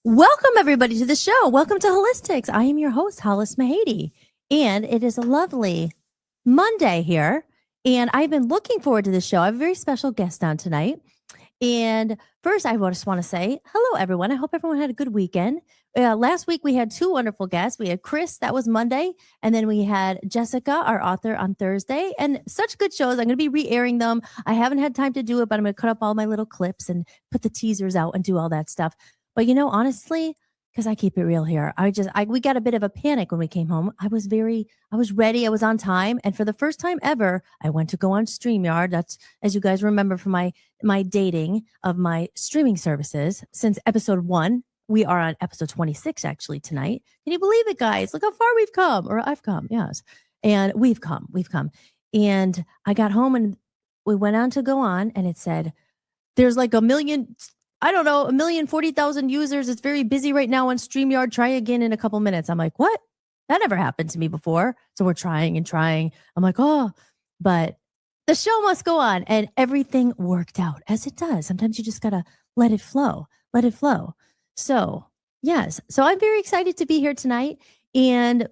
Welcome, everybody, to the show. Welcome to Hollistics. I am your host, Hollis Mahady, and it is a lovely Monday here. And I've been looking forward to this show. I have a very special guest on tonight. And first, I just want to say hello, everyone. I hope everyone had a good weekend. Last week, we had two wonderful guests. We had Chris, that was Monday. And then we had Jessica, our author, on Thursday. And such good shows. I'm going to be re-airing them. I haven't had time to do it, but I'm going to cut up all my little clips and put the teasers out and do all that stuff. But honestly, because I keep it real here, we got a bit of a panic when we came home. I was ready. I was on time. And for the first time ever, I went to go on StreamYard. That's, as you guys remember from my dating of my streaming services since episode 1. We are on episode 26 actually tonight. Can you believe it, guys? Look how far we've come, or I've come. Yes. And we've come. And I got home and we went on to go on and it said, there's like 1,040,000 users. It's very busy right now on StreamYard. Try again in a couple minutes. I'm like, what? That never happened to me before. So we're trying and trying. I'm like, oh, but the show must go on. And everything worked out as it does. Sometimes you just got to let it flow. So, yes. So I'm very excited to be here tonight. And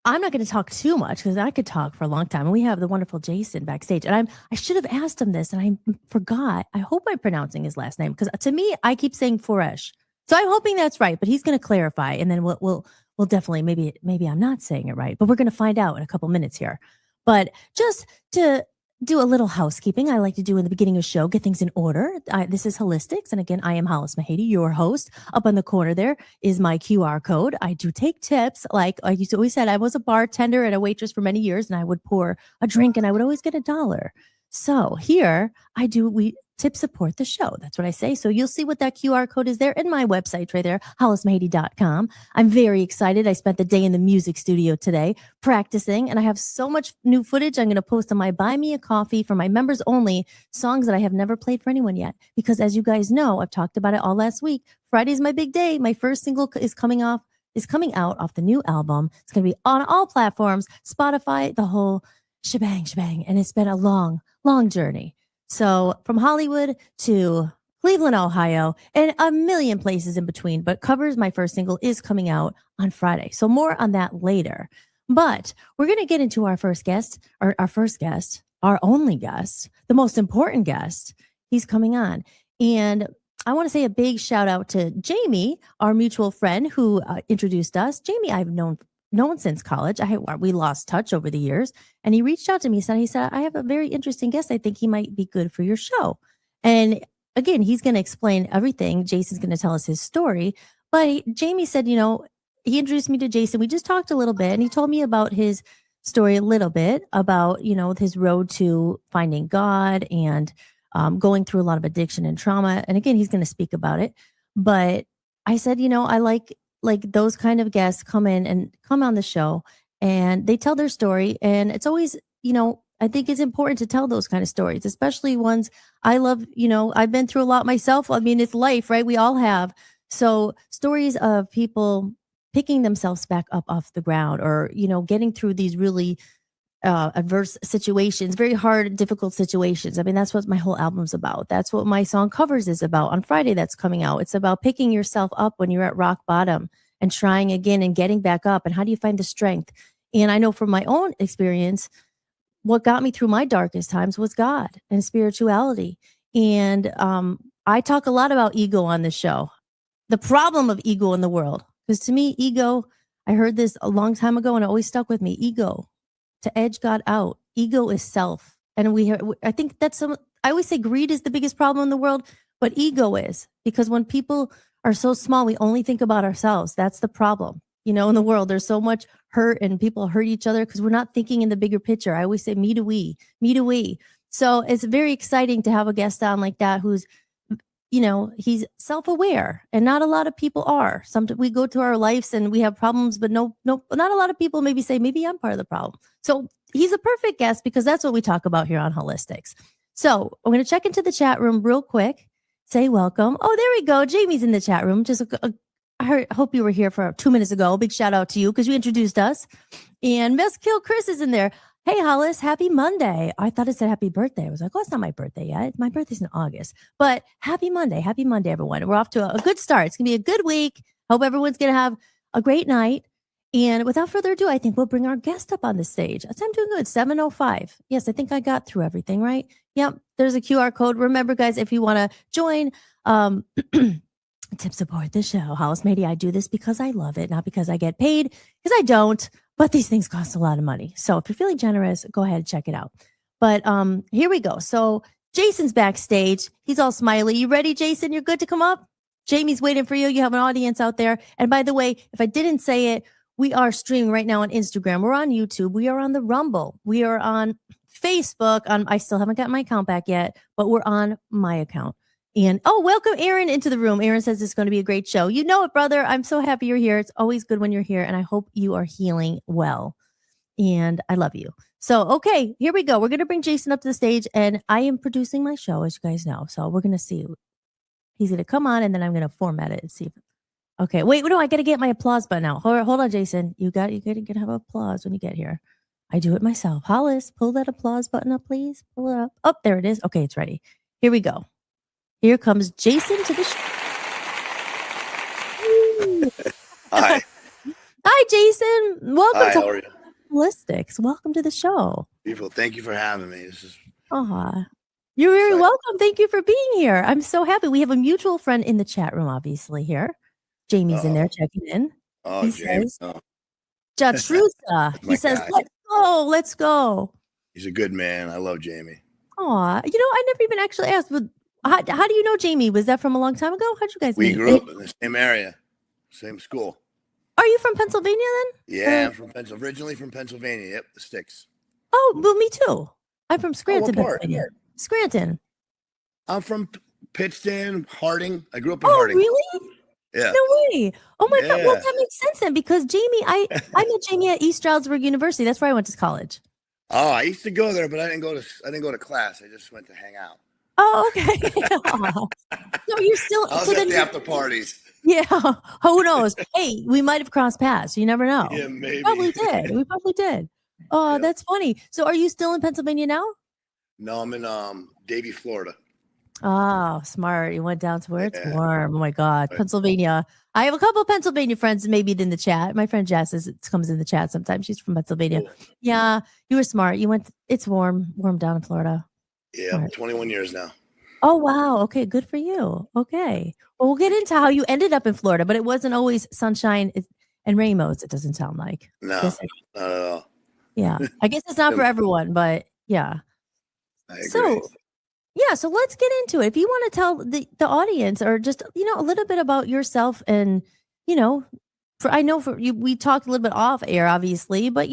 I'm not going to talk too much because I could talk for a long time. And we have the wonderful Jason backstage. And I should have asked him this and I forgot. I hope I'm pronouncing his last name because to me, I keep saying Foersch. So I'm hoping that's right, but he's going to clarify. And then we'll definitely, maybe I'm not saying it right, but we're going to find out in a couple minutes here. But just to do a little housekeeping, I like to do in the beginning of the show, get things in order. This is Hollistics. And again, I am Hollis Mahady, your host. Up on the corner there is my QR code. I do take tips. Like you always said, I was a bartender and a waitress for many years, and I would pour a drink and I would always get $1. So here we tip support the show. That's what I say. So you'll see what that QR code is there in my website right there, hollismahady.com. I'm very excited. I spent the day in the music studio today practicing, and I have so much new footage I'm going to post on my Buy Me a Coffee for my members only, songs that I have never played for anyone yet. Because as you guys know, I've talked about it all last week. Friday's my big day. My first single is coming out off the new album. It's going to be on all platforms, Spotify, the whole shebang. And it's been a long journey. So from Hollywood to Cleveland, Ohio, and a million places in between, but covers my first single is coming out on Friday. So more on that later. But we're going to get into our first guest, our only guest, the most important guest. He's coming on. And I want to say a big shout out to Jamie, our mutual friend who introduced us. Jamie, I've known since college. We lost touch over the years, and he reached out to me. He said, I have a very interesting guest. I think he might be good for your show. And again, he's going to explain everything. Jason's going to tell us his story. But Jamie said, he introduced me to Jason. We just talked a little bit, and he told me about his story a little bit about, his road to finding God and going through a lot of addiction and trauma. And again, he's going to speak about it. But I said, I like those kind of guests come on the show and they tell their story. And it's always, I think it's important to tell those kind of stories, especially ones I love. I've been through a lot myself. I mean, it's life, right? We all have. So stories of people picking themselves back up off the ground or, getting through these really adverse situations, very hard, difficult situations. I mean, that's what my whole album's about. That's what my song Covers is about on Friday that's coming out. It's about picking yourself up when you're at rock bottom and trying again and getting back up. And how do you find the strength? And I know from my own experience, what got me through my darkest times was God and spirituality. And I talk a lot about ego on this show, the problem of ego in the world. Because to me, ego, I heard this a long time ago and it always stuck with me. Ego, to edge God out. Ego is self. And I think I always say greed is the biggest problem in the world, but ego is, because when people are so small, we only think about ourselves. That's the problem. In the world, there's so much hurt and people hurt each other because we're not thinking in the bigger picture. I always say me to we. So it's very exciting to have a guest on like that who's, he's self-aware, and not a lot of people are. Sometimes we go to our lives and we have problems, but no, not a lot of people maybe say, maybe I'm part of the problem. So he's a perfect guest because that's what we talk about here on Hollistics. So I'm going to check into the chat room real quick, say welcome. Oh, there we go. Jamie's in the chat room. I hope you were here for 2 minutes ago. Big shout out to you because you introduced us. And Miss Kill Chris is in there. Hey, Hollis, happy Monday. I thought it said happy birthday. I was like, oh, it's not my birthday yet. My birthday's in August. But happy Monday. Happy Monday, everyone. We're off to a good start. It's going to be a good week. Hope everyone's going to have a great night. And without further ado, I think we'll bring our guest up on the stage. I'm doing good. 7:05. Yes, I think I got through everything, right? Yep. There's a QR code. Remember, guys, if you want to join, tip support the show. Hollis Media, I do this because I love it, not because I get paid, because I don't. But these things cost a lot of money. So if you're feeling generous, go ahead and check it out. But here we go. So Jason's backstage. He's all smiley. You ready, Jason? You're good to come up? Jamie's waiting for you. You have an audience out there. And by the way, if I didn't say it, we are streaming right now on Instagram. We're on YouTube. We are on the Rumble. We are on Facebook. I still haven't got my account back yet, but we're on my account. And welcome Aaron into the room. Aaron says it's going to be a great show. You know it, brother. I'm so happy you're here. It's always good when you're here. And I hope you are healing well. And I love you. So, okay, here we go. We're going to bring Jason up to the stage. And I am producing my show, as you guys know. So we're going to see. He's going to come on and then I'm going to format it and see. Okay, wait, no, I got to get my applause button out. Hold on, Jason. You got to have applause when you get here. I do it myself. Hollis, pull that applause button up, please. Pull it up. Oh, there it is. Okay, it's ready. Here we go. Here comes Jason to the show. Hi. Hi, Jason. Welcome Hi, to how are you? Hollistics. Welcome to the show. Beautiful. Thank you for having me. This is You're very welcome. Thank you for being here. I'm so happy. We have a mutual friend in the chat room, obviously, here. Jamie's in there checking in. Oh, Jamie. Jatrusa. He says, let's go. He's a good man. I love Jamie. Aw, I never even actually asked, but how do you know Jamie? Was that from a long time ago? How'd you guys meet? We grew up in the same area, same school. Are you from Pennsylvania then? Yeah, I'm from Pennsylvania. Originally from Pennsylvania. Yep, the sticks. Oh, well, me too. I'm from Scranton, what part? Pennsylvania. Scranton. I'm from Pittston, Harding. I grew up in Harding. Oh, really? Yeah. No way. Oh my God. Well, that makes sense then because Jamie, I met Jamie at East Stroudsburg University. That's where I went to college. Oh, I used to go there, but I didn't go to class. I just went to hang out. Oh, okay. So you're still I was at the after parties. Yeah. Who knows? Hey, we might have crossed paths. You never know. Yeah, maybe. We probably did. Oh, yeah. That's funny. So are you still in Pennsylvania now? No, I'm in Davie, Florida. Oh, smart. You went down to where it's warm. Oh my God. Pennsylvania. I have a couple of Pennsylvania friends maybe in the chat. My friend Jess comes in the chat sometimes. She's from Pennsylvania. Cool. Yeah. You were smart. It's warm down in Florida. Yeah, smart. 21 years now. Oh, wow. Okay. Good for you. Okay. Well, we'll get into how you ended up in Florida, but it wasn't always sunshine and rainbows. It doesn't sound like. No, not at all. Yeah. I guess it's not for everyone, but yeah. I agree. So let's get into it. If you want to tell the audience or just, a little bit about yourself and, I know for you, we talked a little bit off air, obviously, but,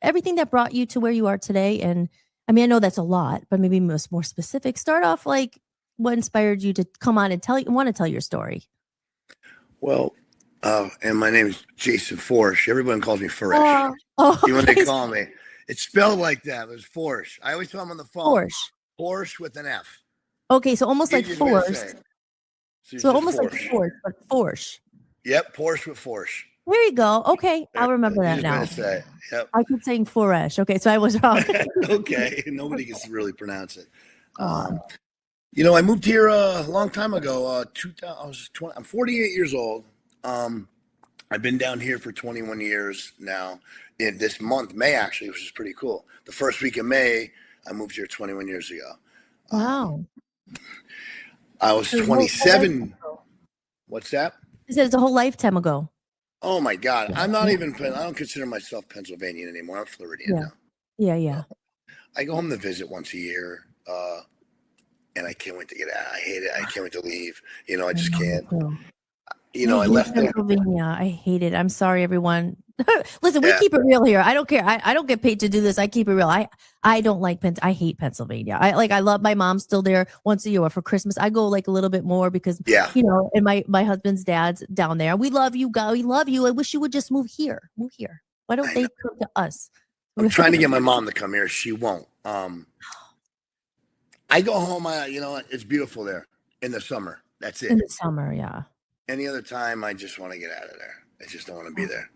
everything that brought you to where you are today. And I mean, I know that's a lot, but maybe more specific. Start off like what inspired you to come on and want to tell your story. Well, and my name is Jason Foersch. Everyone calls me Foersch. When they call me. It's spelled like that. It's Foersch. I always tell them on the phone. Foersch with an F. Okay, so almost like Foersch. So almost like Foersch, but Foersch. Yep, Foersch with Foersch. There you go. Okay, I'll remember that now. Yep. I keep saying Foersch. Okay, so I was wrong. Okay, nobody can really pronounce it. I moved here a long time ago. I was 20. I'm 48 years old. I've been down here for 21 years now. In this month, May actually, which is pretty cool. The first week of May, I moved here 21 years ago. Wow. I was 27. What's that? You said it's a whole lifetime ago. Oh my God. I'm not even, I don't consider myself Pennsylvanian anymore. I'm Floridian now. Yeah. I go home to visit once a year. And I can't wait to get out. I hate it. I can't wait to leave. I just can't. I left Pennsylvania. I hate it. I'm sorry, everyone. Listen, we keep it real here. I don't care. I don't get paid to do this. I keep it real. I don't like I hate Pennsylvania. I love my mom's still there once a year for Christmas. I go like a little bit more because and my husband's dad's down there. We love you, God. We love you. I wish you would just move here. Why don't they come to us? I'm trying to get my mom to come here. She won't. I go home. It's beautiful there in the summer. That's it. In the summer, yeah. Any other time, I just want to get out of there. I just don't want to be there.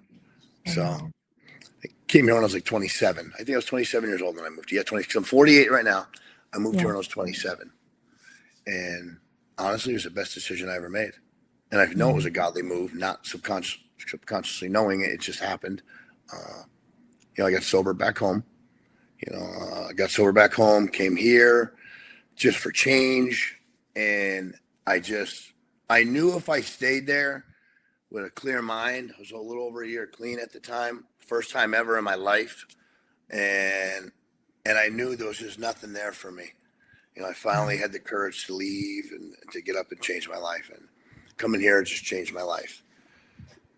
So came here when I was like 27. I think I was 27 years old when I moved here. Yeah, 20. I'm 48 right now. I moved here when I was 27. And honestly, it was the best decision I ever made. And I know it was a godly move, not subconsciously knowing it. It just happened. I got sober back home. I got sober back home, came here just for change. And I knew if I stayed there with a clear mind, I was a little over a year clean at the time, first time ever in my life. And I knew there was just nothing there for me. I finally had the courage to leave and to get up and change my life. And coming here just changed my life.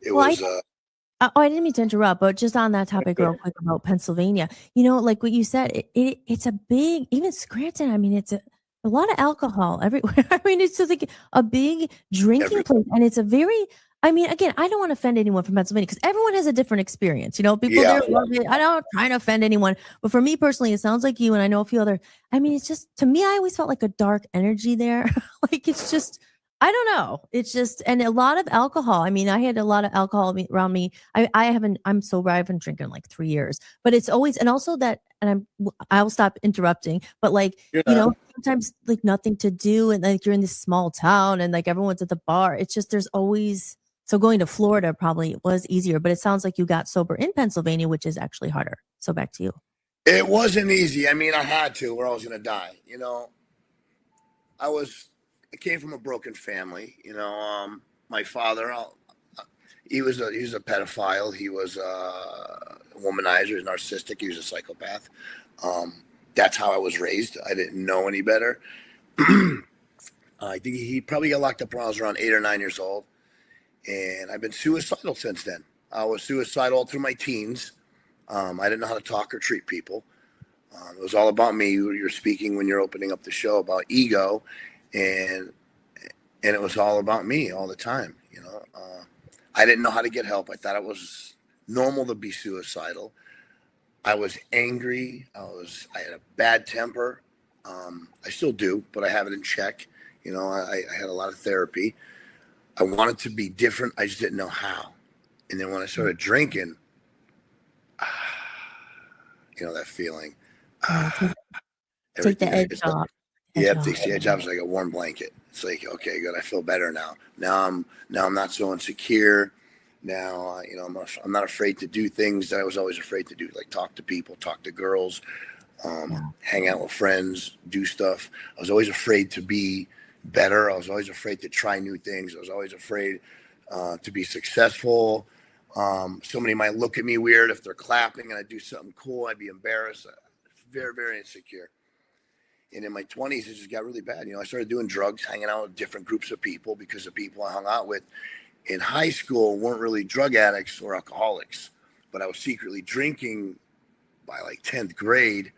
I didn't mean to interrupt, but just on that topic real quick about Pennsylvania, like what you said, it's a big, even Scranton, I mean, it's a lot of alcohol everywhere. I mean, it's just like a big drinking place. And it's a very, I mean, again, I don't want to offend anyone from Pennsylvania because everyone has a different experience. People there love it. I don't try to offend anyone. But for me personally, it sounds like you and I know a few other, I mean, it's just, to me, I always felt like a dark energy there. Like it's just, I don't know. It's just, and a lot of alcohol. I mean, I had a lot of alcohol around me. I'm sober. I've been drinking like 3 years, but it's always, and also that, and I'll stop interrupting, but like, sometimes like nothing to do. And like, you're in this small town and like everyone's at the bar. It's just, there's always, so going to Florida probably was easier, but it sounds like you got sober in Pennsylvania, which is actually harder. So back to you. It wasn't easy. I mean, I had to, or I was going to die. I came from a broken family. My father, he was a pedophile. He was a womanizer. He was narcissistic. He was a psychopath. That's how I was raised. I didn't know any better. I think he probably got locked up when I was around 8 or 9 years old. And I've been suicidal since then. I was suicidal all through my teens. I didn't know how to talk or treat people. It was all about me. You're speaking when you're opening up the show about ego. And it was all about me all the time. I didn't know how to get help. I thought it was normal to be suicidal. I was angry. I had a bad temper. I still do, but I have it in check. I had a lot of therapy. I wanted to be different. I just didn't know how. And then when I started drinking, that feeling. Take the edge off. Yeah, takes the edge off. It's like a warm blanket. It's like, okay, good. I feel better now. Now I'm not so insecure. Now, I'm not afraid to do things that I was always afraid to do, like talk to people, talk to girls, hang out with friends, do stuff. I was always afraid to be better. I was always afraid to try new things. I was always afraid to be successful. Somebody might look at me weird if they're clapping and I do something cool. I'd be embarrassed. Very, very insecure. And in my 20s, it just got really bad. I started doing drugs, hanging out with different groups of people because the people I hung out with in high school weren't really drug addicts or alcoholics. But I was secretly drinking by like 10th grade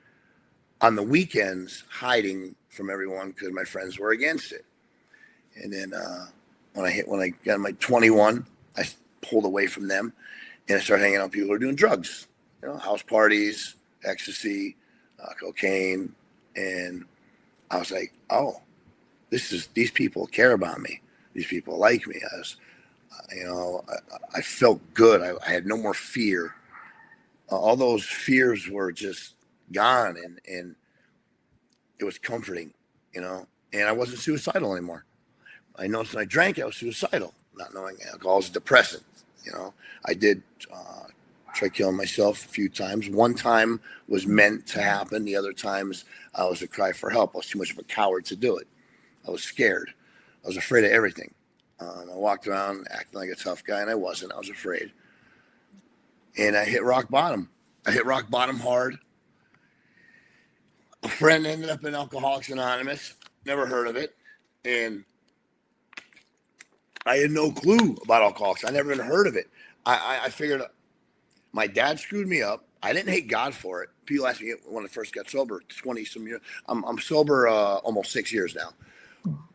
on the weekends, hiding from everyone because my friends were against it. And then when I got my 21, I pulled away from them and I started hanging out with people who are doing drugs, house parties, ecstasy, cocaine. And I was like, oh, these people care about me. These people like me. I felt good. I had no more fear. All those fears were just gone. And it was comforting, and I wasn't suicidal anymore. I noticed when I drank, I was suicidal, not knowing alcohol is a depressant. I did try killing myself a few times. One time was meant to happen. The other times I was a cry for help. I was too much of a coward to do it. I was scared. I was afraid of everything. I walked around acting like a tough guy, and I wasn't. I was afraid. And I hit rock bottom. I hit rock bottom hard. A friend ended up in Alcoholics Anonymous. Never heard of it. And I had no clue about alcoholics. I never even heard of it. I figured my dad screwed me up. I didn't hate God for it. People ask me when I first got sober, 20 some years. I'm sober almost 6 years now.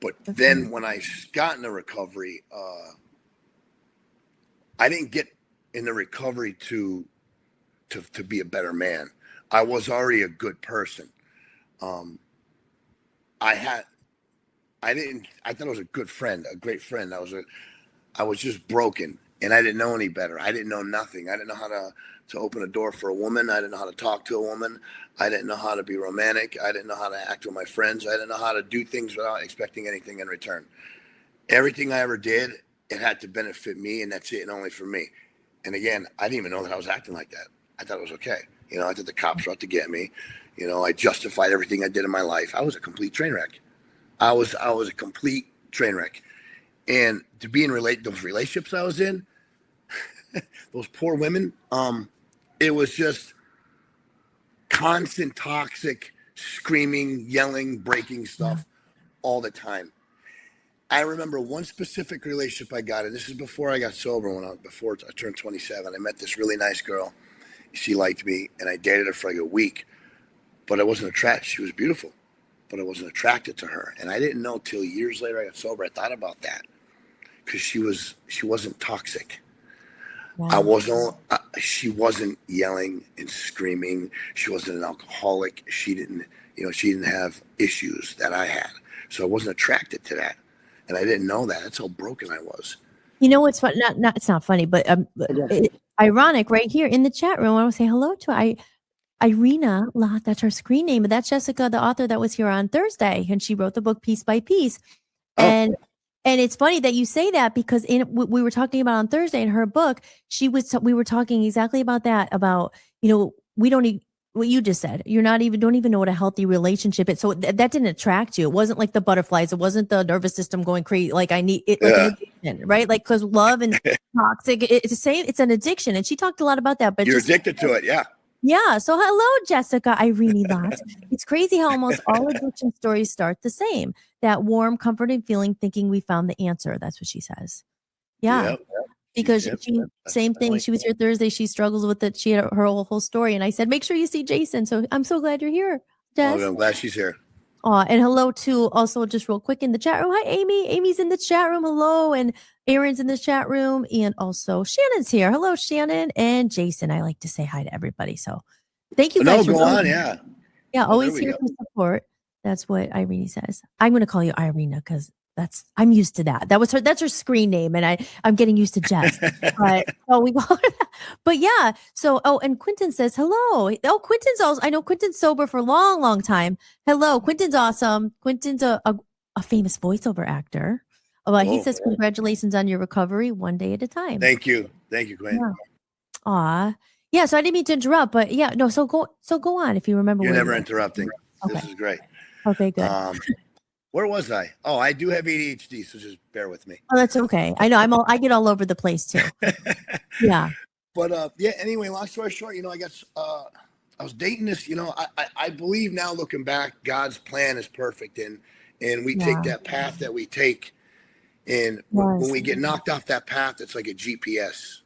But then when I got into recovery, I didn't get into recovery to be a better man. I was already a good person. I thought I was a good friend, a great friend. I was just broken. And I didn't know any better. I didn't know nothing. I didn't know how to open a door for a woman. I didn't know how to talk to a woman. I didn't know how to be romantic. I didn't know how to act with my friends. I didn't know how to do things without expecting anything in return. Everything I ever did, it had to benefit me, and that's it, and only for me. And again, I didn't even know that I was acting like that. I thought it was okay. You know, I thought the cops were out to get me. You know, I justified everything I did in my life. I was a complete train wreck. I was a complete train wreck. And to be in those relationships I was in, those poor women, it was just constant toxic screaming, yelling, breaking stuff all the time. I remember one specific relationship I got, and this is before I got sober, before I turned 27. I met this really nice girl. She liked me, and I dated her for like a week, but I wasn't attracted. She was beautiful, but I wasn't attracted to her. And I didn't know till years later I got sober. I thought about that because she wasn't toxic. Wow. She wasn't yelling and screaming. She wasn't an alcoholic. She didn't have issues that I had. So I wasn't attracted to that. And I didn't know that. That's how broken I was. You know what's fun? It's not funny, but ironic right here in the chat room. I want to say hello to Irina Lot. That's her screen name. But that's Jessica, the author that was here on Thursday, and she wrote the book Piece by Piece. And it's funny that you say that because we were talking about on Thursday in her book, we were talking exactly about that, about, we don't need what you just said. You're don't even know what a healthy relationship is. So that didn't attract you. It wasn't like the butterflies. It wasn't the nervous system going crazy. Like I need it, like an addiction, right? Like, cause love and toxic, it's the same. It's an addiction. And she talked a lot about that, but you're addicted to it. Yeah. Yeah. So hello, Jessica Irene Lot. It's crazy how almost all addiction stories start the same. That warm, comforting feeling, thinking we found the answer. That's what she says. Yeah. Yep. Because same thing. She was here Thursday. She struggles with it. She had her whole story. And I said, make sure you see Jason. So I'm so glad you're here, Jess. Oh, I'm glad she's here. And hello to also just real quick in the chat room. Hi, Amy. Amy's in the chat room. Hello. And Aaron's in the chat room. And also Shannon's here. Hello, Shannon and Jason. I like to say hi to everybody. So thank you guys. No, go on. Yeah. Yeah. Always here to support. That's what Irene says. I'm going to call you Irina because I'm used to that. That's her screen name. And I'm getting used to Jess. But we call her that. But yeah. So, and Quentin says, hello. Oh, Quentin's also, I know Quentin's sober for a long, long time. Hello. Quentin's awesome. Quentin's a famous voiceover actor. He says, congratulations on your recovery, one day at a time. Thank you. Thank you, Quentin. Yeah. Aw. Yeah. So I didn't mean to interrupt, but yeah, no. So go on if you remember. You're never interrupting. Okay. This is great. Okay, good. Where was I? Oh, I do have ADHD, so just bear with me. Oh, that's okay. I know. I get all over the place too. Yeah. But yeah. Anyway, long story short, I was dating this. I believe now, looking back, God's plan is perfect, and we take that path that we take, and when we get knocked off that path, it's like a GPS.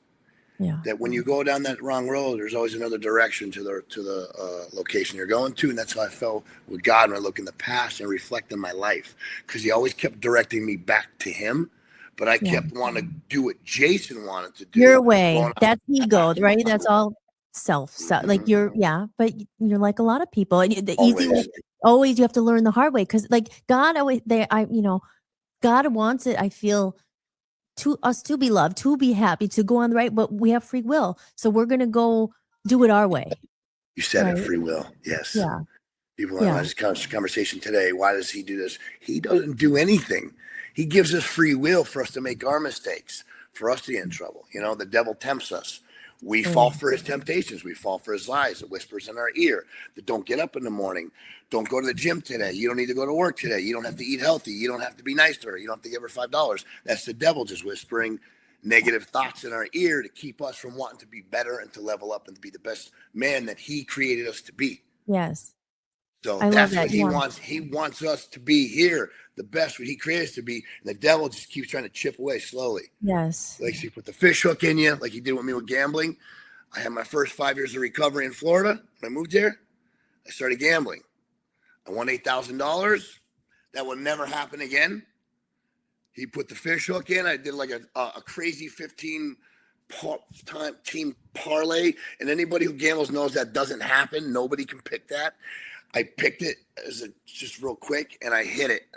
Yeah. That when you go down that wrong road, there's always another direction to the location you're going to, and that's how I felt with God when I look in the past and reflect on my life, because He always kept directing me back to Him, but I kept wanting to do what Jason wanted to do. Your way. That's ego, right? That's all self. Like but you're like a lot of people, and the easy way. Always, you have to learn the hard way, because like God always, God wants it. I feel. To us to be loved, to be happy, to go on the right, but we have free will. So we're going to go do it our way. You said it, free will. Yes. Yeah. People have this conversation today. Why does He do this? He doesn't do anything. He gives us free will for us to make our mistakes, for us to get in trouble. The devil tempts us. We fall for his temptations. We fall for his lies. It whispers in our ear that don't get up in the morning. Don't go to the gym today. You don't need to go to work today. You don't have to eat healthy. You don't have to be nice to her. You don't have to give her $5. That's the devil just whispering negative thoughts in our ear to keep us from wanting to be better and to level up and to be the best man that He created us to be. Yes. So that's what He wants. He wants us to be here, the best what He created us to be. And the devil just keeps trying to chip away slowly. Yes. Like He put the fish hook in you, like He did with me with gambling. I had my first 5 years of recovery in Florida. When I moved here, I started gambling. I won $8,000. That will never happen again. He put the fish hook in. I did like a crazy 15-time team parlay. And anybody who gambles knows that doesn't happen. Nobody can pick that. I picked it just real quick, and I hit it.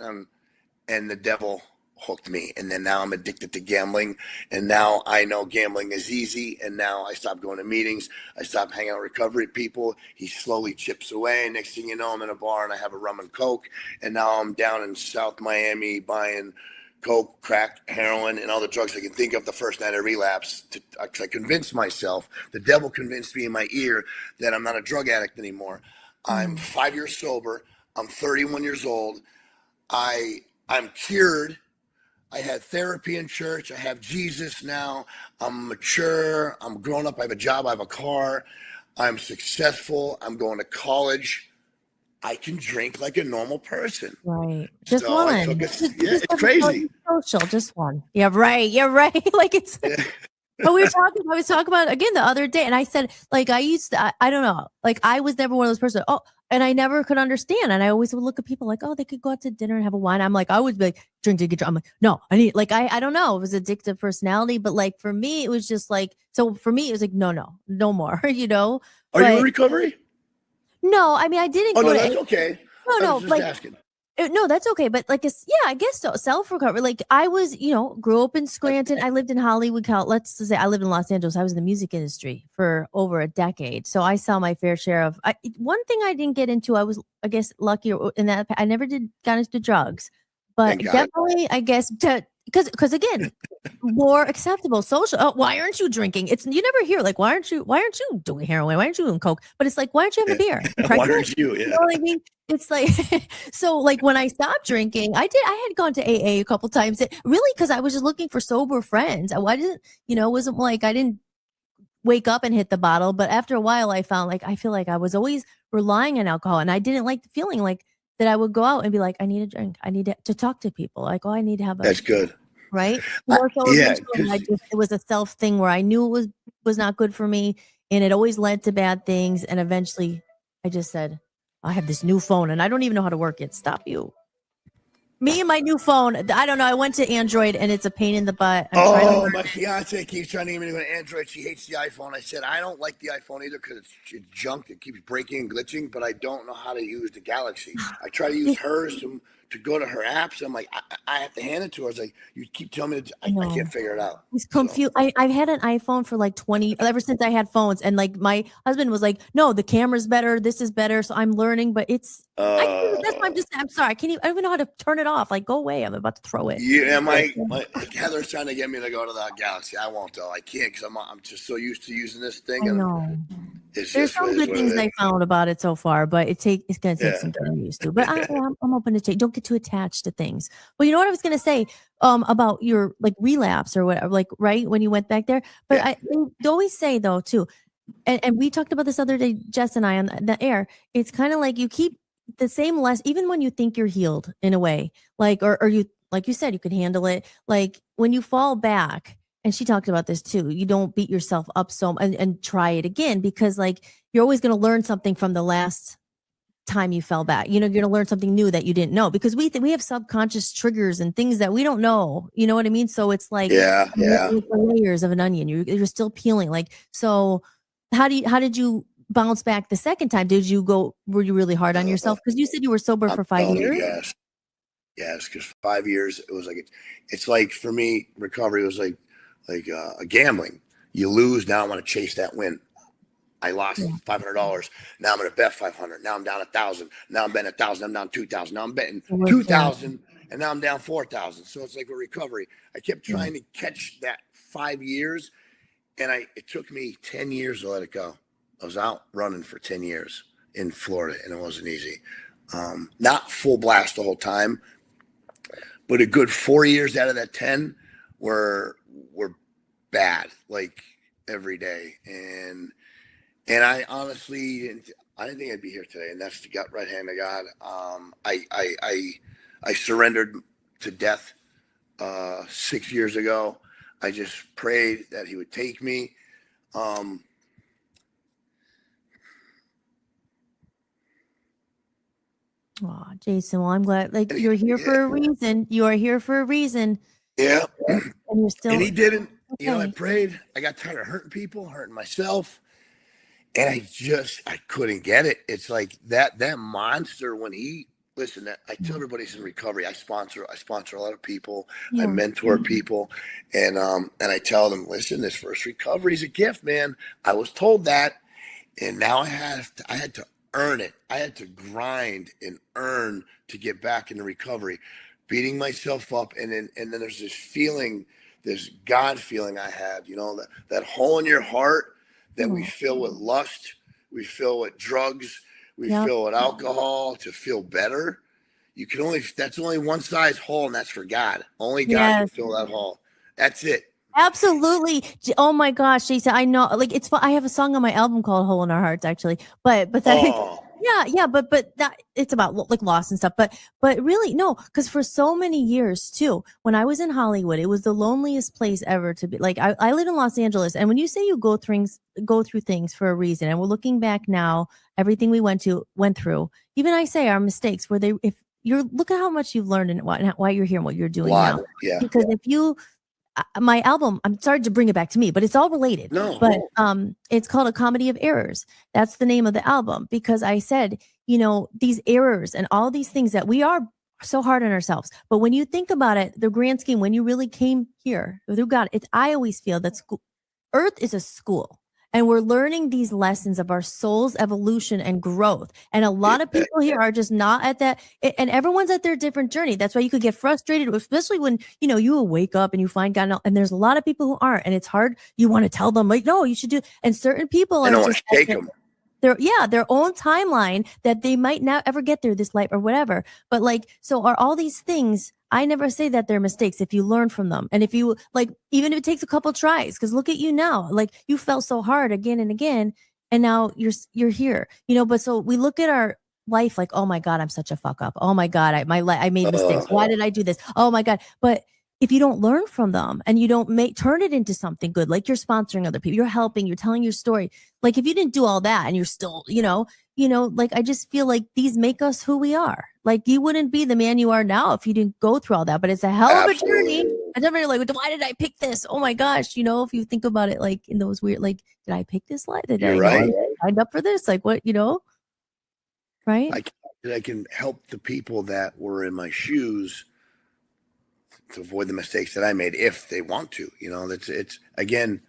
And the devil hooked me. And then now I'm addicted to gambling. And now I know gambling is easy. And now I stopped going to meetings. I stopped hanging out with recovery people. He slowly chips away. Next thing you know, I'm in a bar and I have a rum and Coke. And now I'm down in South Miami buying Coke, crack, heroin, and all the drugs I can think of the first night of relapse. I convinced myself, the devil convinced me in my ear that I'm not a drug addict anymore. I'm 5 years sober. I'm 31 years old. I'm cured. I had therapy in church. I have Jesus now. I'm mature. I'm grown up. I have a job. I have a car. I'm successful. I'm going to college. I can drink like a normal person. Right. Just So one. I took it's crazy. Social, just one. Yeah, right. You're right. Like it's. Yeah. But I was talking about it again the other day, and I said, like, I don't know, like, I was never one of those persons. Oh, and I never could understand. And I always would look at people like, oh, they could go out to dinner and have a wine. I'm like, I would be like, drink to get drunk. I'm like, no, I need, like, I don't know. It was addictive personality, but like for me, it was just like, so for me, it was like, no more, you know? Are you in recovery? No, I mean, I didn't Oh, go no, to that's okay. No, I was just like, asking. no, that's okay. But like, I guess so. Self-recovery. Like I was, grew up in Scranton. I lived in Hollywood. Let's say I lived in Los Angeles. I was in the music industry for over a decade. So I saw my fair share of, one thing I didn't get into, I was, I guess, lucky in that I never got into drugs, but definitely, I guess, because again, more acceptable social. Oh, why aren't you drinking? You never hear like, why aren't you doing heroin? Why aren't you doing coke? But it's like, why aren't you having a beer? Why aren't you? Yeah. You know what I mean? It's like, so like when I stopped drinking, I had gone to AA a couple times, really, because I was just looking for sober friends. I didn't, it wasn't like I didn't wake up and hit the bottle. But after a while, I found like, I feel like I was always relying on alcohol, and I didn't like the feeling like that I would go out and be like, I need a drink. I need to talk to people. Like, oh, I need to have That's good. Right. Yeah. It was a self thing where I knew it was not good for me, and it always led to bad things. And eventually I just said, I have this new phone and I don't even know how to work it. Stop you. Me and my new phone. I don't know. I went to Android and it's a pain in the butt. My fiance keeps trying to get me to go to Android. She hates the iPhone. I said, I don't like the iPhone either because it's junk. It keeps breaking and glitching, but I don't know how to use the Galaxy. I try to use hers to go to her apps. I'm like, I have to hand it to her. I was like, you keep telling me, I can't figure it out. He's confused. So. I've had an iPhone for like 20, ever since I had phones. And like my husband was like, no, the camera's better. This is better. So I'm learning, but that's why I'm sorry. I don't even know how to turn it off. Like, go away. I'm about to throw it. Yeah, my Heather's trying to get me to go to the Galaxy. I won't though. I can't because I'm just so used to using this thing. I know. There's some good things I found about it so far, but it's going to take some getting used to. But I'm open to change. Don't get too attached to things. Well, you know what I was going to say about your like relapse or whatever, like right when you went back there. But they always say though too, and we talked about this other day, Jess and I on the air. It's kind of like you keep the same even when you think you're healed in a way, like or you like you said you can handle it. Like when you fall back. And she talked about this too. You don't beat yourself up and try it again, because like you're always going to learn something from the last time you fell back. You're going to learn something new that you didn't know, because we have subconscious triggers and things that we don't know. You know what I mean? So it's like the layers of an onion. You're still peeling. Like, so how did you bounce back the second time? Were you really hard on yourself? Because you said you were sober for 5 years. Yes, because 5 years it was like it's like for me recovery was like a gambling. You lose, now I want to chase that win. I lost $500. Now I'm going to bet 500. Now I'm down 1,000. Now I'm betting 1,000. I'm down 2,000. Now I'm betting 2,000, and now I'm down 4,000. So it's like a recovery. I kept trying to catch that 5 years, and it took me 10 years to let it go. I was out running for 10 years in Florida, and it wasn't easy. Not full blast the whole time, but a good 4 years out of that 10 were bad, like every day. And I honestly, I didn't think I'd be here today. And that's the right hand of God. I surrendered to death 6 years ago. I just prayed that he would take me. Oh, Jason, well, I'm glad you're here for a reason. You are here for a reason. Yeah. And you're still. And he didn't. Okay. I prayed. I got tired of hurting people, hurting myself. And I couldn't get it. It's like that monster when he listen, I tell everybody's in recovery. I sponsor a lot of people. I Yeah. mentor people, and I tell them, listen, this first recovery is a gift, man. I was told that, and now I had to earn it. I had to grind and earn to get back into recovery, beating myself up, and then there's this feeling, this God feeling I had, that hole in your heart that we Oh, fill with lust, we fill with drugs, we yep. fill with alcohol to feel better. That's only one size hole, and that's for God. Only God can Yes. fill that hole. That's it. Absolutely. Oh my gosh, Jason, I know. Like it's fun. I have a song on my album called "Hole in Our Hearts," actually. But that, Oh, yeah. But that it's about like loss and stuff. But really, no, because for so many years too, when I was in Hollywood, it was the loneliest place ever to be. Like I live in Los Angeles, and when you say you go through things for a reason, and we're looking back now, everything we went through. Even I say our mistakes, where they if you're look at how much you've learned and why you're here and what you're a doing lot. now. Yeah. Because if you my album, I'm sorry to bring it back to me, but it's all related. No. But it's called A Comedy of Errors. That's the name of the album because I said, these errors and all these things that we are so hard on ourselves. But when you think about it, the grand scheme, when you really came here through God, I always feel that Earth is a school. And we're learning these lessons of our soul's evolution and growth. And a lot of people here are just not at that. And everyone's at their different journey. That's why you could get frustrated, especially when, you will wake up and you find God. And there's a lot of people who aren't. And it's hard. You want to tell them, like, no, you should do. And certain people I are don't want just to shake them. their own timeline that they might not ever get through this life or whatever. But like, so are all these things, I never say that they're mistakes if you learn from them. And if you like, even if it takes a couple tries, because look at you now, like you felt so hard again and again, and now you're here, but so we look at our life like, oh my God, I'm such a fuck up. Oh my God, I made mistakes. Why did I do this? Oh my God. But if you don't learn from them and you don't turn it into something good, like you're sponsoring other people, you're helping, you're telling your story. Like if you didn't do all that and you're still, like I just feel like these make us who we are. Like you wouldn't be the man you are now if you didn't go through all that. But it's a hell of a journey. And everybody like, why did I pick this? Oh my gosh, if you think about it, like in those weird, like, did I pick this life? Did You're I know right. I signed up for this? Like what, right? I can help the people that were in my shoes to avoid the mistakes that I made if they want to. It's again,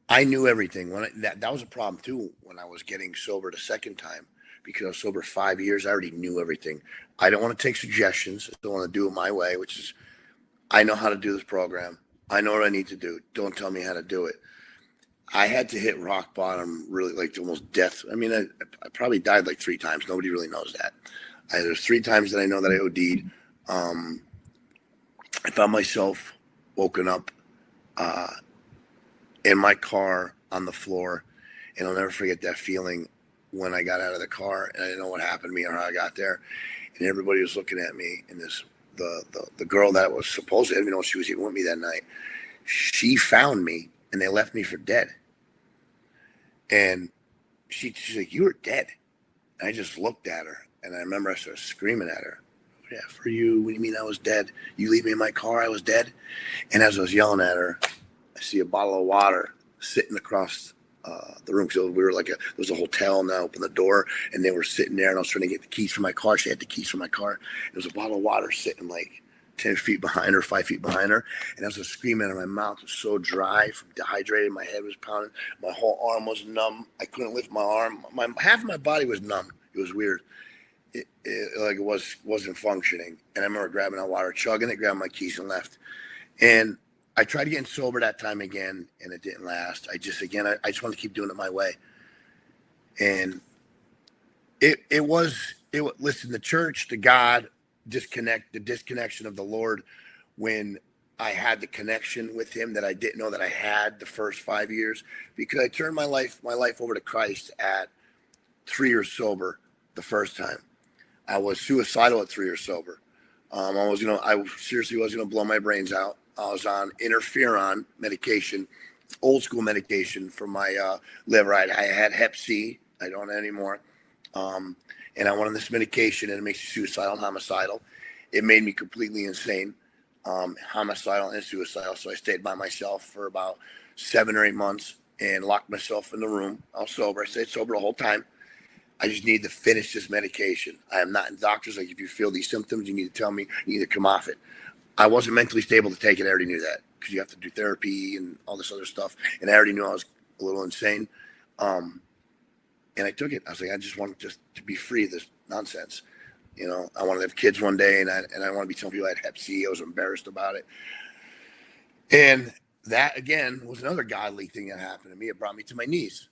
I knew everything that was a problem too when I was getting sober the second time because I was sober 5 years. I already knew everything. I don't want to take suggestions. I don't want to do it my way, which is I know how to do this program. I know what I need to do. Don't tell me how to do it. I had to hit rock bottom, really, like almost death. I mean, I probably died like 3 times. Nobody really knows that. There's 3 times that I know that I OD'd. I found myself woken up in my car on the floor, and I'll never forget that feeling when I got out of the car and I didn't know what happened to me or how I got there, and everybody was looking at me. And the girl that was supposed to, I didn't even know she was even with me that night. She found me, and they left me for dead. And she's like, "You were dead." And I just looked at her, and I remember I started screaming at her. "Yeah, for you. What do you mean I was dead? You leave me in my car, I was dead?" And as I was yelling at her, I see a bottle of water sitting across the room. So we were there was a hotel, and I opened the door, and they were sitting there, and I was trying to get the keys for my car. She had the keys for my car. There was a bottle of water sitting like 10 feet behind her, 5 feet behind her. And as I was screaming, and my mouth was so dry from dehydrated, my head was pounding, my whole arm was numb. I couldn't lift my arm. Half of my body was numb. It was weird. It wasn't functioning. And I remember grabbing that water, chugging it, grabbing my keys, and left. And I tried getting sober that time again, and it didn't last. I just wanted to keep doing it my way. And listen, the church, the God, the disconnection of the Lord when I had the connection with him that I didn't know that I had the first 5 years, because I turned my life over to Christ at 3 years sober the first time. I was suicidal at 3 years sober. I seriously was going to blow my brains out. I was on interferon medication, old school medication for my liver. I had Hep C. I don't anymore. And I wanted this medication, and it makes you suicidal and homicidal. It made me completely insane, homicidal and suicidal. So I stayed by myself for about 7 or 8 months and locked myself in the room. I was sober. I stayed sober the whole time. I just need to finish this medication. I am not in doctors. Like, if you feel these symptoms, you need to tell me, you need to come off it. I wasn't mentally stable to take it. I already knew that, because you have to do therapy and all this other stuff. And I already knew I was a little insane. And I took it. I was like, I just want just to be free of this nonsense. You know, I wanted to have kids one day, and I want to be telling people I had Hep C. I was embarrassed about it. And that, again, was another godly thing that happened to me. It brought me to my knees.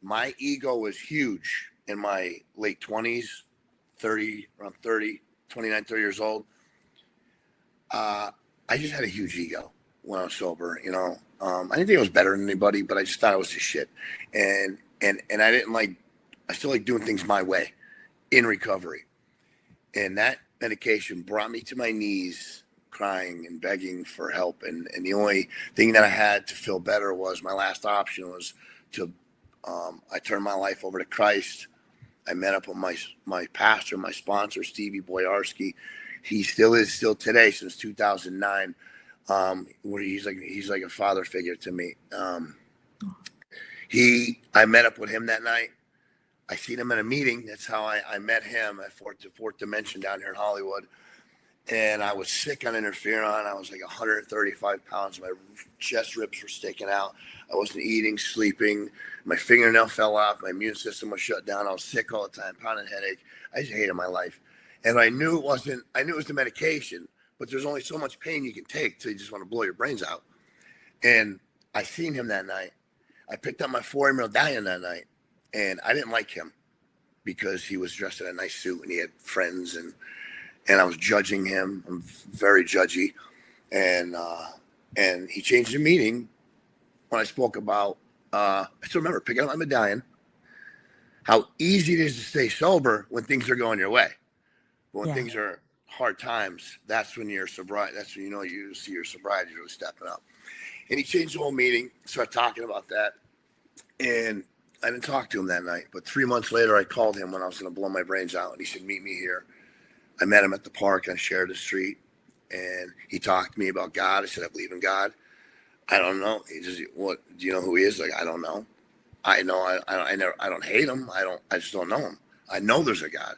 My ego was huge in my late 20s, 30, around 30, 29, 30 years old. I just had a huge ego when I was sober, you know. I didn't think I was better than anybody, but I just thought I was just shit. And I didn't like, I still like doing things my way in recovery. And that medication brought me to my knees, crying and begging for help. And the only thing that I had to feel better was, my last option was to, I turned my life over to Christ. I met up with my pastor, my sponsor, Stevie Boyarski. He still is today, since 2009. Where he's like a father figure to me. I met up with him that night. I seen him at a meeting. That's how I met him at Fourth Dimension down here in Hollywood. And I was sick on interferon. I was like 135 pounds. My chest ribs were sticking out. I wasn't eating, sleeping. My fingernail fell off. My immune system was shut down. I was sick all the time, pounding headache. I just hated my life. And I knew it was the medication, but there's only so much pain you can take till you just want to blow your brains out. And I seen him that night. I picked up my 4 medallion that night, and I didn't like him because he was dressed in a nice suit and he had friends, and I was judging him. I'm very judgy. And he changed the meeting when I spoke about, I still remember picking up my medallion, how easy it is to stay sober when things are going your way. But when things are hard times, that's when your sobriety, that's when you know you see your sobriety really stepping up. And he changed the whole meeting, started talking about that. And I didn't talk to him that night. But 3 months later, I called him when I was going to blow my brains out. And he said, meet me here. I met him at the park on Sheridan Street. And he talked to me about God. I said, I believe in God. I don't know. He just, what, do you know who he is? Like, I don't know. I know, I don't hate him. I just don't know him. I know there's a God.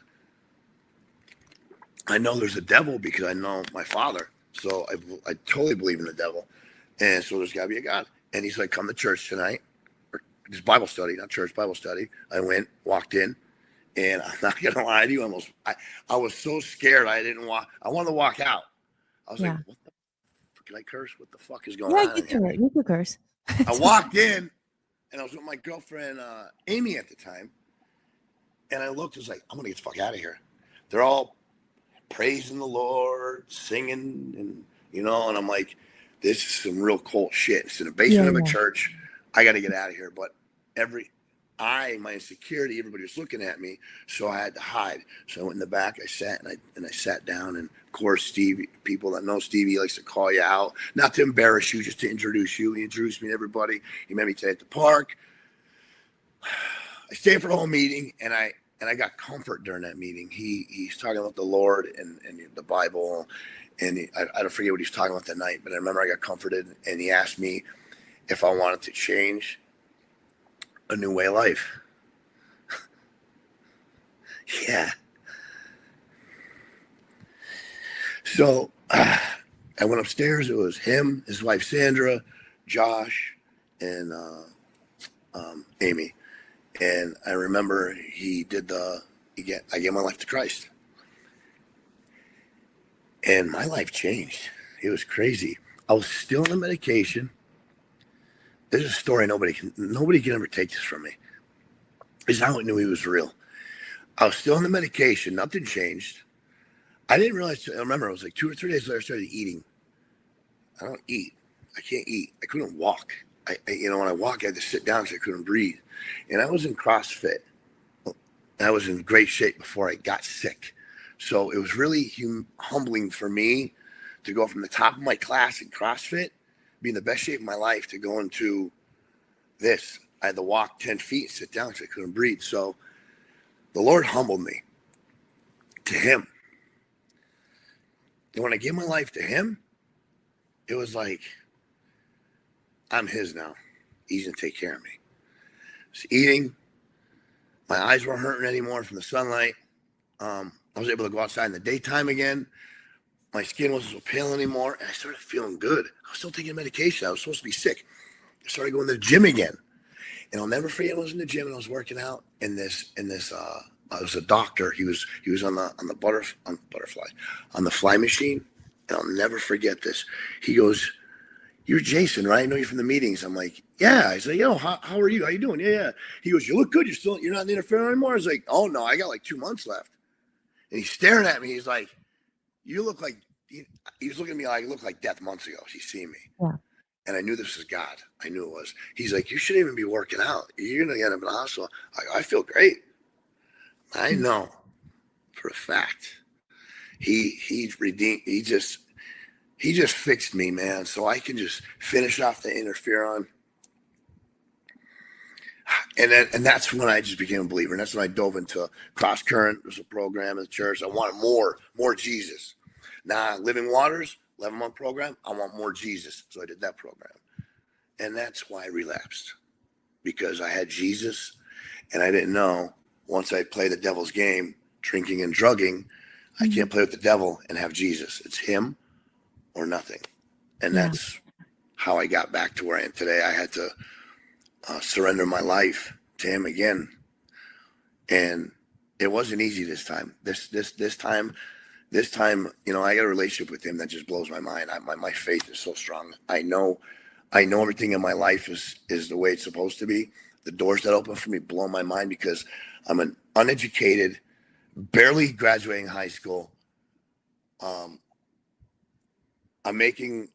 I know there's a devil because I know my father. So I totally believe in the devil. And so there's got to be a God. And he's like, come to church tonight. Or this Bible study, not church, Bible study. I went, walked in. And I'm not going to lie to you. I was so scared. I wanted to walk out. I was like, what the fuck? Can I curse? What the fuck is going on? You can curse. I walked in, and I was with my girlfriend, Amy, at the time. And I looked, I was like, I'm going to get the fuck out of here. They're all praising the Lord, singing, and and I'm like, this is some real cult shit. It's in the basement of a church. I got to get out of here. But my insecurity, everybody was looking at me, so I had to hide. So I went in the back. I sat and I sat down. And of course, Stevie, people that know Stevie, likes to call you out, not to embarrass you, just to introduce you. He introduced me to everybody. He met me today at the park. I stayed for the whole meeting, and I got comfort during that meeting. He's talking about the Lord and the Bible, and I don't forget what he's talking about that night, but I remember I got comforted, and he asked me if I wanted to change a new way of life. Yeah. So I went upstairs. It was him, his wife Sandra, Josh, and Amy. And I remember I gave my life to Christ. And my life changed. It was crazy. I was still on the medication. There's a story nobody can ever take this from me. This is how I knew he was real. I was still on the medication. Nothing changed. I didn't realize. I remember it was like 2 or 3 days later I started eating. I don't eat. I can't eat. I couldn't walk. When I walk, I had to sit down because I couldn't breathe. And I was in CrossFit. I was in great shape before I got sick. So it was really humbling for me to go from the top of my class in CrossFit, be in the best shape of my life, to go into this. I had to walk 10 feet, sit down because I couldn't breathe. So the Lord humbled me to him. And when I gave my life to him, it was like, I'm his now. He's going to take care of me. Just eating, My eyes weren't hurting anymore from the sunlight. I was able to go outside in the daytime again. My skin wasn't so pale anymore, and I started feeling good. I was still taking medication. I was supposed to be sick. I started going to the gym again, and I'll never forget. I was in the gym and I was working out. And I was a doctor. He was on the fly machine, and I'll never forget this. He goes, "You're Jason, right? I know you from the meetings." I'm like, "Yeah." I said, how are you? How you doing? Yeah. He goes, "You look good. You're not in the interference anymore." I was like, "Oh no, I got like 2 months left." And he's staring at me. He's like, "You look like," he was looking at me like I looked like death months ago. He's seen me. Yeah. And I knew this was God. I knew it was. He's like, "You shouldn't even be working out. You're going to end up in the hospital." I feel great. I know for a fact. He redeemed. He just fixed me, man. So I can just finish off the interferon. And that's when I just became a believer. And that's when I dove into Cross Current. There's a program in the church. I wanted more Jesus. Now, Living Waters, 11-month program, I want more Jesus. So I did that program. And that's why I relapsed. Because I had Jesus, and I didn't know once I play the devil's game, drinking and drugging, I can't play with the devil and have Jesus. It's him or nothing. And that's how I got back to where I am today. I had to surrender my life to him again. And it wasn't easy this time. This time, I got a relationship with him that just blows my mind. My faith is so strong. I know everything in my life is the way it's supposed to be. The doors that open for me blow my mind because I'm an uneducated, barely graduating high school. I'm making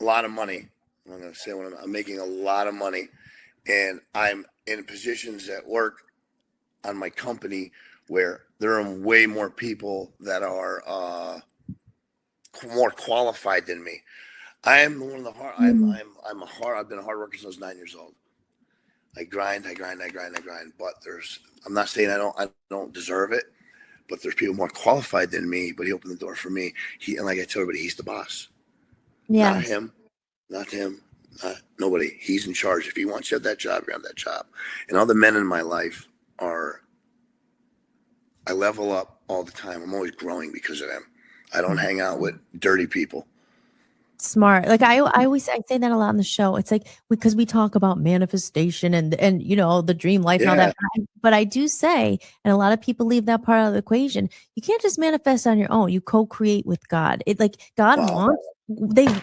a lot of money. I'm going to say I'm making a lot of money, and I'm in positions at work on my company where there are way more people that are more qualified than me. I am one of the hard. I've been a hard worker since I was 9 years old. I grind. But I'm not saying I don't deserve it, but there's people more qualified than me. But he opened the door for me. And like I tell everybody, he's the boss. Yeah. Not him. Not nobody. He's in charge. If he wants you to have that job, you have that job. And all the men in my life I level up all the time. I'm always growing because of them. I don't hang out with dirty people. Smart. Like I say that a lot on the show. It's like because we talk about manifestation and the dream life and all that. But I do say, and a lot of people leave that part of the equation. You can't just manifest on your own. You co-create with God. It like God wants.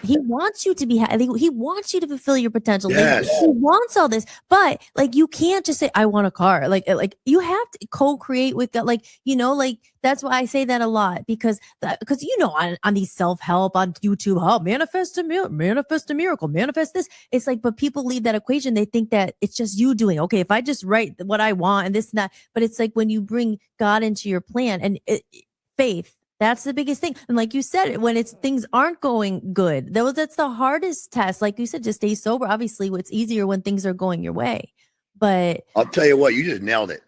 He wants you to be happy. He wants you to fulfill your potential. Yes. He wants all this, but like you can't just say I want a car. Like you have to co-create with God. Like that's why I say that a lot because on these self-help on YouTube, manifest a miracle, manifest this. It's like, but people leave that equation. They think that it's just you doing okay. If I just write what I want and this and that, but it's like when you bring God into your plan and faith. That's the biggest thing. And like you said, when things aren't going good, that's the hardest test. Like you said, just stay sober. Obviously, it's easier when things are going your way. But I'll tell you what, you just nailed it.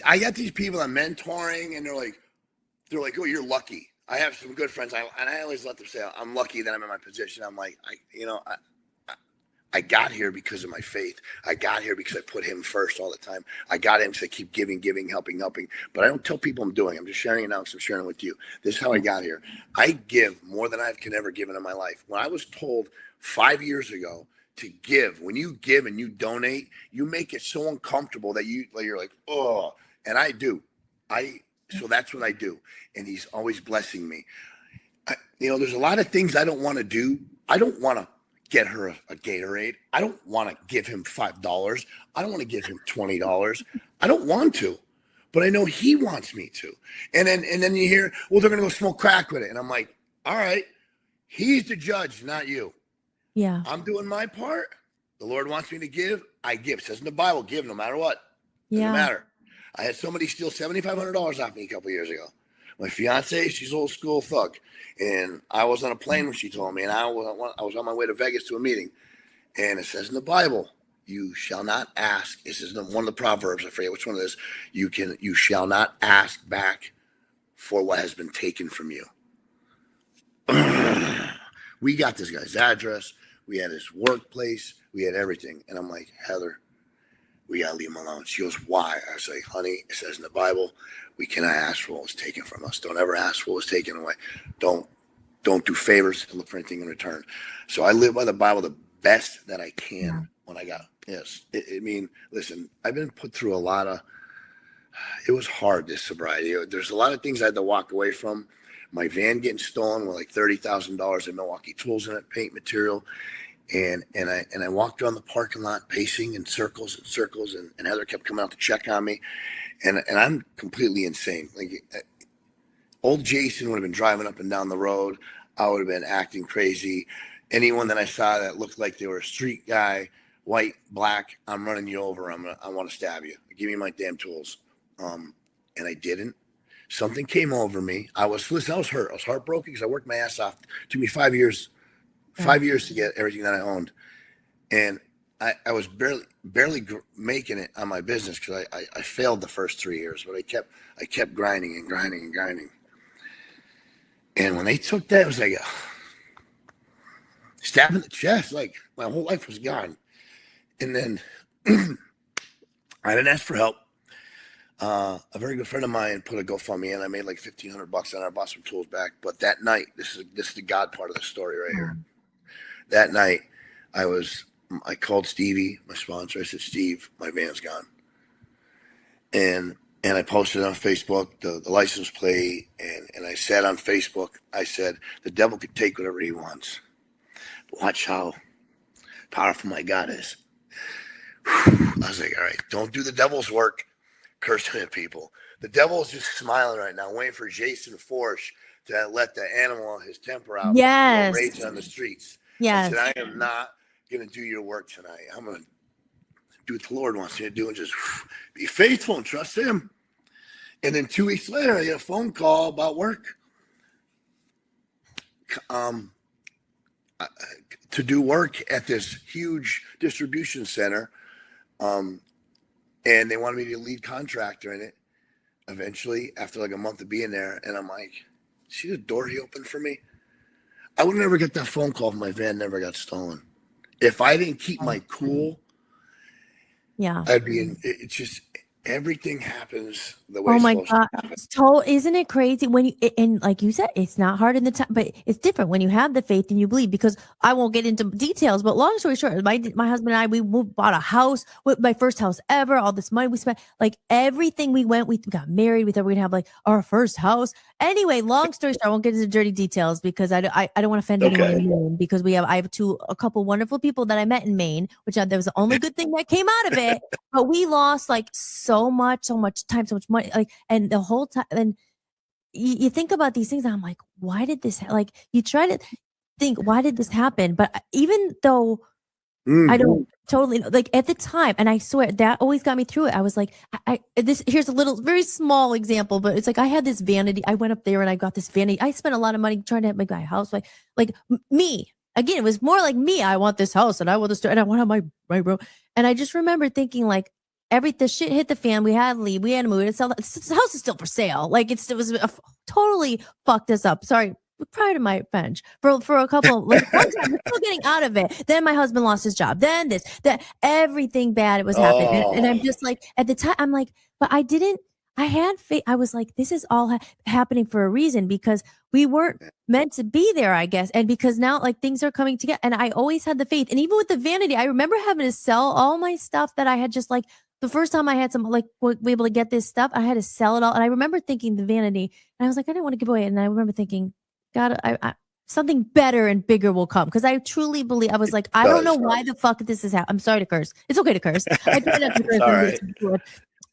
I got these people I'm mentoring, and they're like, "Oh, you're lucky." I have some good friends, and I always let them say, "I'm lucky that I'm in my position." I'm like, I got here because of my faith. I got here because I put him first all the time. I got him to keep giving, helping. But I don't tell people I'm doing. I'm just sharing it now because I'm sharing it with you. This is how I got here. I give more than I can ever give in my life. When I was told 5 years ago to give, when you give and you donate, you make it so uncomfortable that you're like, oh, and I do. So that's what I do. And he's always blessing me. There's a lot of things I don't want to do. I don't want to get her a Gatorade. I don't want to give him $5. I don't want to give him $20. I don't want to, but I know he wants me to. And then you hear, well, they're going to go smoke crack with it. And I'm like, all right, he's the judge, not you. Yeah. I'm doing my part. The Lord wants me to give. I give. It says in the Bible, give no matter what. Doesn't matter. I had somebody steal $7,500 off me a couple years ago. My fiancé, she's old school thug. And I was on a plane when she told me, and I was on my way to Vegas to a meeting. And it says in the Bible, you shall not ask. This is one of the Proverbs. I forget which one it is. You shall not ask back for what has been taken from you. We got this guy's address. We had his workplace. We had everything. And I'm like, Heather, we gotta leave him alone. She goes, why? I was like, honey, it says in the Bible, we cannot ask for what was taken from us. Don't ever ask for what was taken away. Don't do favors to look for anything in return. So I live by the Bible the best that I can when I got, yes. I mean, listen, I've been put through a lot of, it was hard, this sobriety. There's a lot of things I had to walk away from. My van getting stolen with like $30,000 in Milwaukee tools in it, paint material. And I walked around the parking lot pacing in circles and circles, and Heather kept coming out to check on me. And I'm completely insane. Like old Jason would have been driving up and down the road. I would have been acting crazy. Anyone that I saw that looked like they were a street guy, white, black, I'm running you over. I want to stab you. Give me my damn tools. And I didn't. Something came over me. I was hurt. I was heartbroken because I worked my ass off. It took me 5 years to get everything that I owned. And I was barely making it on my business because I failed the first 3 years, but I kept grinding and grinding and grinding. And when they took that, it was like a stab in the chest. Like my whole life was gone. And then I didn't ask for help. A very good friend of mine put a GoFundMe in. I made like $1,500 and I bought some tools back. But that night, this is the God part of the story right here. That night, I called Stevie, my sponsor. I said, Steve, my van's gone. And I posted on Facebook the license plate, and I said on Facebook, I said, the devil could take whatever he wants. But watch how powerful my God is. I was like, all right, don't do the devil's work. Cursing at people. The devil is just smiling right now, waiting for Jason Foersch to let the animal, his temper out. Yes. Rage on the streets. Yes. I said, I am not going to do your work tonight. I'm going to do what the Lord wants me to do and just be faithful and trust him. And then 2 weeks later, I get a phone call about work. To do work at this huge distribution center. And they wanted me to be a lead contractor in it eventually after like a month of being there. And I'm like, see the door he opened for me? I would never get that phone call if my van never got stolen. If I didn't keep my cool, I'd be in, it's just, everything happens the way oh my it's God. supposed to happen. Isn't it crazy when you, and like you said, it's not hard in the time, but it's different when you have the faith and you believe, because I won't get into details, but long story short, my husband and I, we bought a house, my first house ever, all this money we spent, like everything we got married, we thought we would have like our first house. Anyway, long story short, I won't get into dirty details because I don't want to offend anyone in Maine, because I have a couple wonderful people that I met in Maine, which that was the only good thing that came out of it. But we lost like so much time, so much money, like, and the whole time, and you think about these things, and I'm like, why did this, like, you try to think, why did this happen? But even though I don't totally know, like at the time, and I swear that always got me through it. I was like, here's a little, very small example, but it's like I had this vanity. I went up there and I got this vanity. I spent a lot of money trying to make my house, like me. Again, it was more like me. I want this house and I want this, and I want to have my room. And I just remember thinking, like, the shit hit the fan. We had to leave. We had to move. This house is still for sale. Like it was totally fucked us up. Sorry. Prior to my bench for a couple, like one time, we're still getting out of it. Then my husband lost his job. Then that everything bad was happening. And I'm just like, at the time, I'm like, but I had faith. I was like, this is all happening for a reason, because we weren't meant to be there, I guess. And because now like things are coming together, and I always had the faith. And even with the vanity, I remember having to sell all my stuff that I had, just like the first time I had some, like, be able to get this stuff, I had to sell it all. And I remember thinking the vanity, and I was like, I didn't want to give away. And I remember thinking, God, something better and bigger will come, because I truly believe. I was like, I don't know why the fuck this is happening. I'm sorry to curse. It's okay to curse. I did have to curse. Right.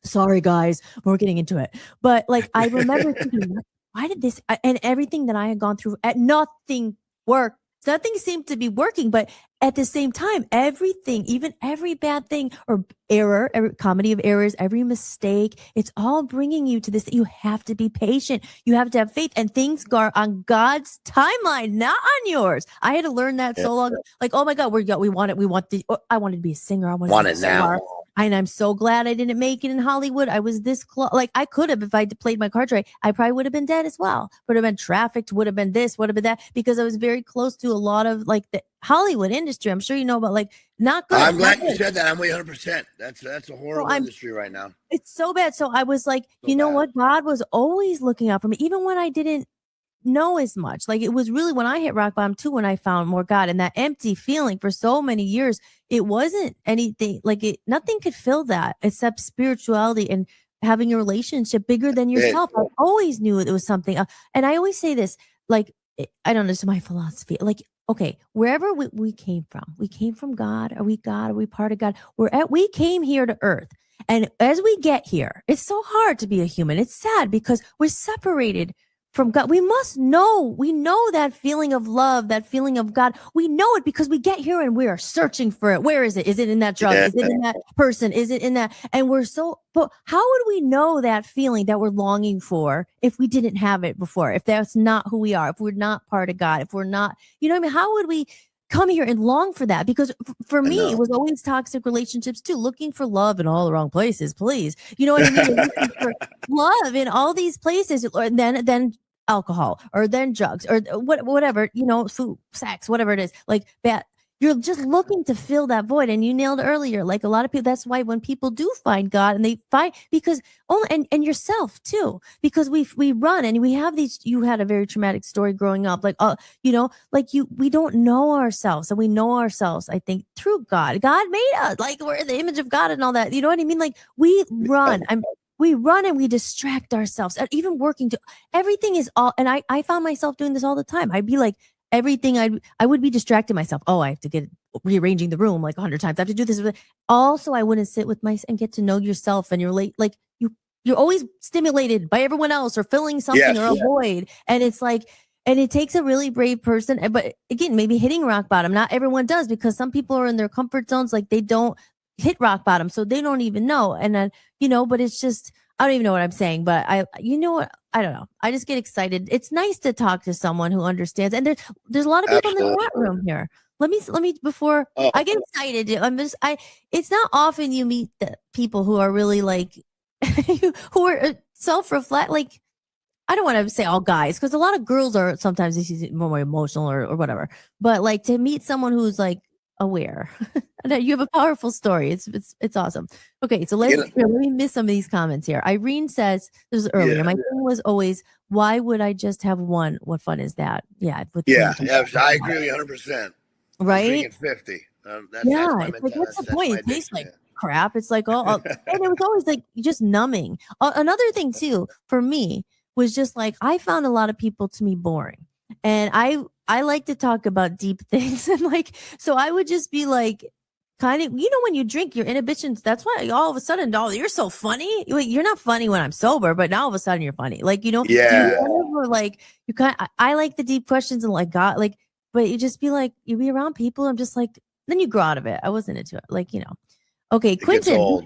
Sorry, guys, we're getting into it. But like, I remember thinking, why did this, and everything that I had gone through, nothing worked. Nothing seemed to be working, but at the same time, everything, even every bad thing or error, every comedy of errors, every mistake, it's all bringing you to this. You have to be patient. You have to have faith, and things are on God's timeline, not on yours. I had to learn that so long. Like, oh my God, we want it. We want the. I wanted to be a singer. I wanted to be a now. And I'm so glad I didn't make it in Hollywood. I was this close. Like I could have, if I played my cards right, I probably would have been dead as well. Would have been trafficked, would have been this, would have been that, because I was very close to a lot of like the Hollywood industry. I'm sure you know about like not good. I'm glad not you good. said that. I'm with 100%. That's a horrible industry right now. It's so bad. So I was like, So you know bad. what? God was always looking out for me, even when I didn't know as much. Like it was really when I hit rock bottom too, when I found more God, and that empty feeling for so many years, it wasn't anything like it, nothing could fill that except spirituality and having a relationship bigger than yourself. I always knew it was something. And I always say this, like, I don't know, it's my philosophy. Like, okay, wherever we came from God. Are we God? Are we part of God? We came here to earth. And as we get here, it's so hard to be a human. It's sad because we're separated from God. We know that feeling of love, that feeling of God. We know it because we get here and we are searching for it. Where is it? Is it in that drug? Is it in that person? Is it in that? And but how would we know that feeling that we're longing for if we didn't have it before? If that's not who we are, if we're not part of God, if we're not, you know what I mean? How would we come here and long for that? Because for me, it was always toxic relationships too, looking for love in all the wrong places, please. You know what I mean? Looking for love in all these places, and then alcohol, or then drugs, or whatever, you know, food, sex, whatever it is, like that. You're just looking to fill that void. And you nailed it earlier. Like a lot of people, that's why when people do find God and they find, because and yourself too, because we run and we have these, you had a very traumatic story growing up, like, you know, like we don't know ourselves, and we know ourselves, I think, through God. God made us, like we're in the image of God and all that. You know what I mean? Like we run and we distract ourselves, even working to everything is all. And I found myself doing this all the time. I'd be like, everything I would be distracting myself. Oh, I have to get rearranging the room like 100 times. I have to do this. Also, I wouldn't sit with and get to know yourself, and you're like you're always stimulated by everyone else or filling something or a void. And it's like, and it takes a really brave person. But again, maybe hitting rock bottom. Not everyone does, because some people are in their comfort zones. Like they don't hit rock bottom, so they don't even know. And then, you know, but it's just, I don't even know what I'm saying, but you know what? I don't know. I just get excited. It's nice to talk to someone who understands. And there's a lot of people in the chat room here. Let me before I get excited. It's not often you meet the people who are really like, who are self-reflect. Like, I don't want to say all guys, because a lot of girls are sometimes more emotional or whatever. But like to meet someone who's like aware. You have a powerful story. It's awesome. Okay, so let me miss some of these comments here. Irene says, this was earlier. My thing was always, why would I just have one? What fun is that? Yeah. I agree with you 100%. Right? I'm 50. That's my it's like, what's the point? It tastes like crap. It's like, and it was always like just numbing. Another thing too, for me, was just like, I found a lot of people to me boring. And I like to talk about deep things. And like, so I would just be like, kind of, you know, when you drink, your inhibitions, that's why all of a sudden, you're so funny. You're not funny when I'm sober, but now all of a sudden you're funny. Like, you know, like you kind of, I like the deep questions and like God, like, but you just be like, you be around people. I'm just like, then you grow out of it. I wasn't into it. Like, you know, okay. Quentin.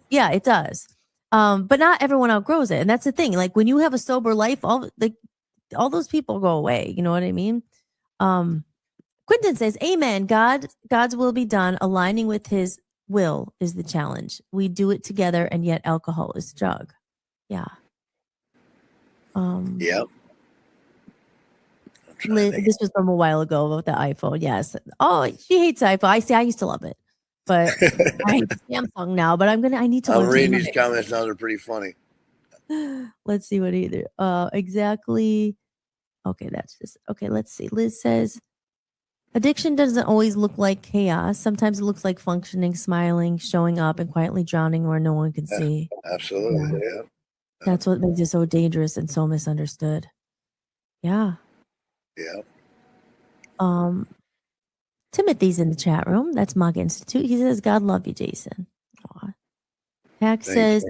Yeah, it does. But not everyone outgrows it. And that's the thing. Like when you have a sober life, all those people go away. You know what I mean? Quentin says, amen. God's will be done. Aligning with his will is the challenge. We do it together, and yet alcohol is drug. Yeah. Yep. This was from a while ago about the iPhone. Yes. Oh, she hates iPhone. I used to love it, but I hate Samsung now. But I need to. I'm reading these comments now. They're pretty funny. Let's see what either. Exactly. Okay, that's just okay. Let's see. Liz says, addiction doesn't always look like chaos. Sometimes it looks like functioning, smiling, showing up, and quietly drowning where no one can see. Absolutely. Yeah. That's what makes it so dangerous and so misunderstood. Yeah. Yeah. Timothy's in the chat room. That's Mug Institute. He says, God love you, Jason. Hack says,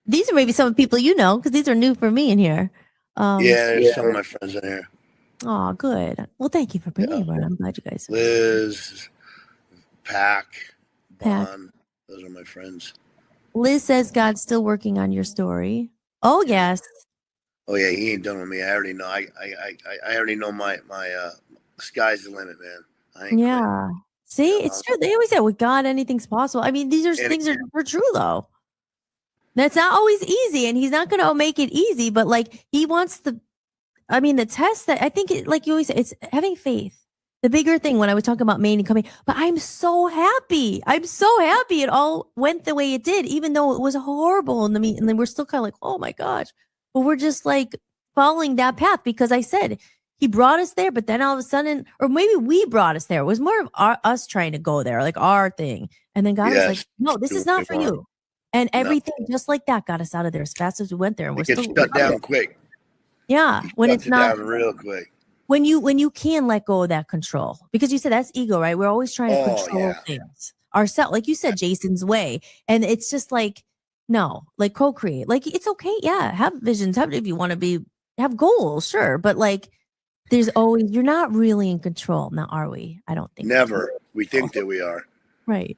these are maybe some of the people you know, because these are new for me in here. There's some of my friends in here. Oh, good. Well, thank you for bringing me. I'm glad you guys. Liz, Pack, Bon, those are my friends. Liz says God's still working on your story. Oh, yes. Oh yeah, he ain't done with me. I already know. I already know my sky's the limit, man. I ain't quitting. See, it's true. They always say with God, anything's possible. I mean, these are things are true though. That's not always easy, and he's not going to make it easy. But like he wants the test that I think, like you always say, it's having faith. The bigger thing when I was talking about Maine and coming, but I'm so happy. I'm so happy it all went the way it did, even though it was horrible. And then we're still kind of like, oh my gosh. But we're just like following that path because I said he brought us there, but then all of a sudden, or maybe we brought us there. It was more of us trying to go there, like our thing. And then God was like, no, this is not for you. And everything just like that got us out of there as fast as we went there. And we're still shut down quick. Yeah. When it's not down real quick. When you can let go of that control, because you said that's ego, right? We're always trying to control things ourselves, like you said, Jason's way, and it's just like no, like co-create. Like it's okay, yeah, have visions, have if you want to have goals, sure, but like there's always you're not really in control now, are we? I don't think never. We think that we are, right?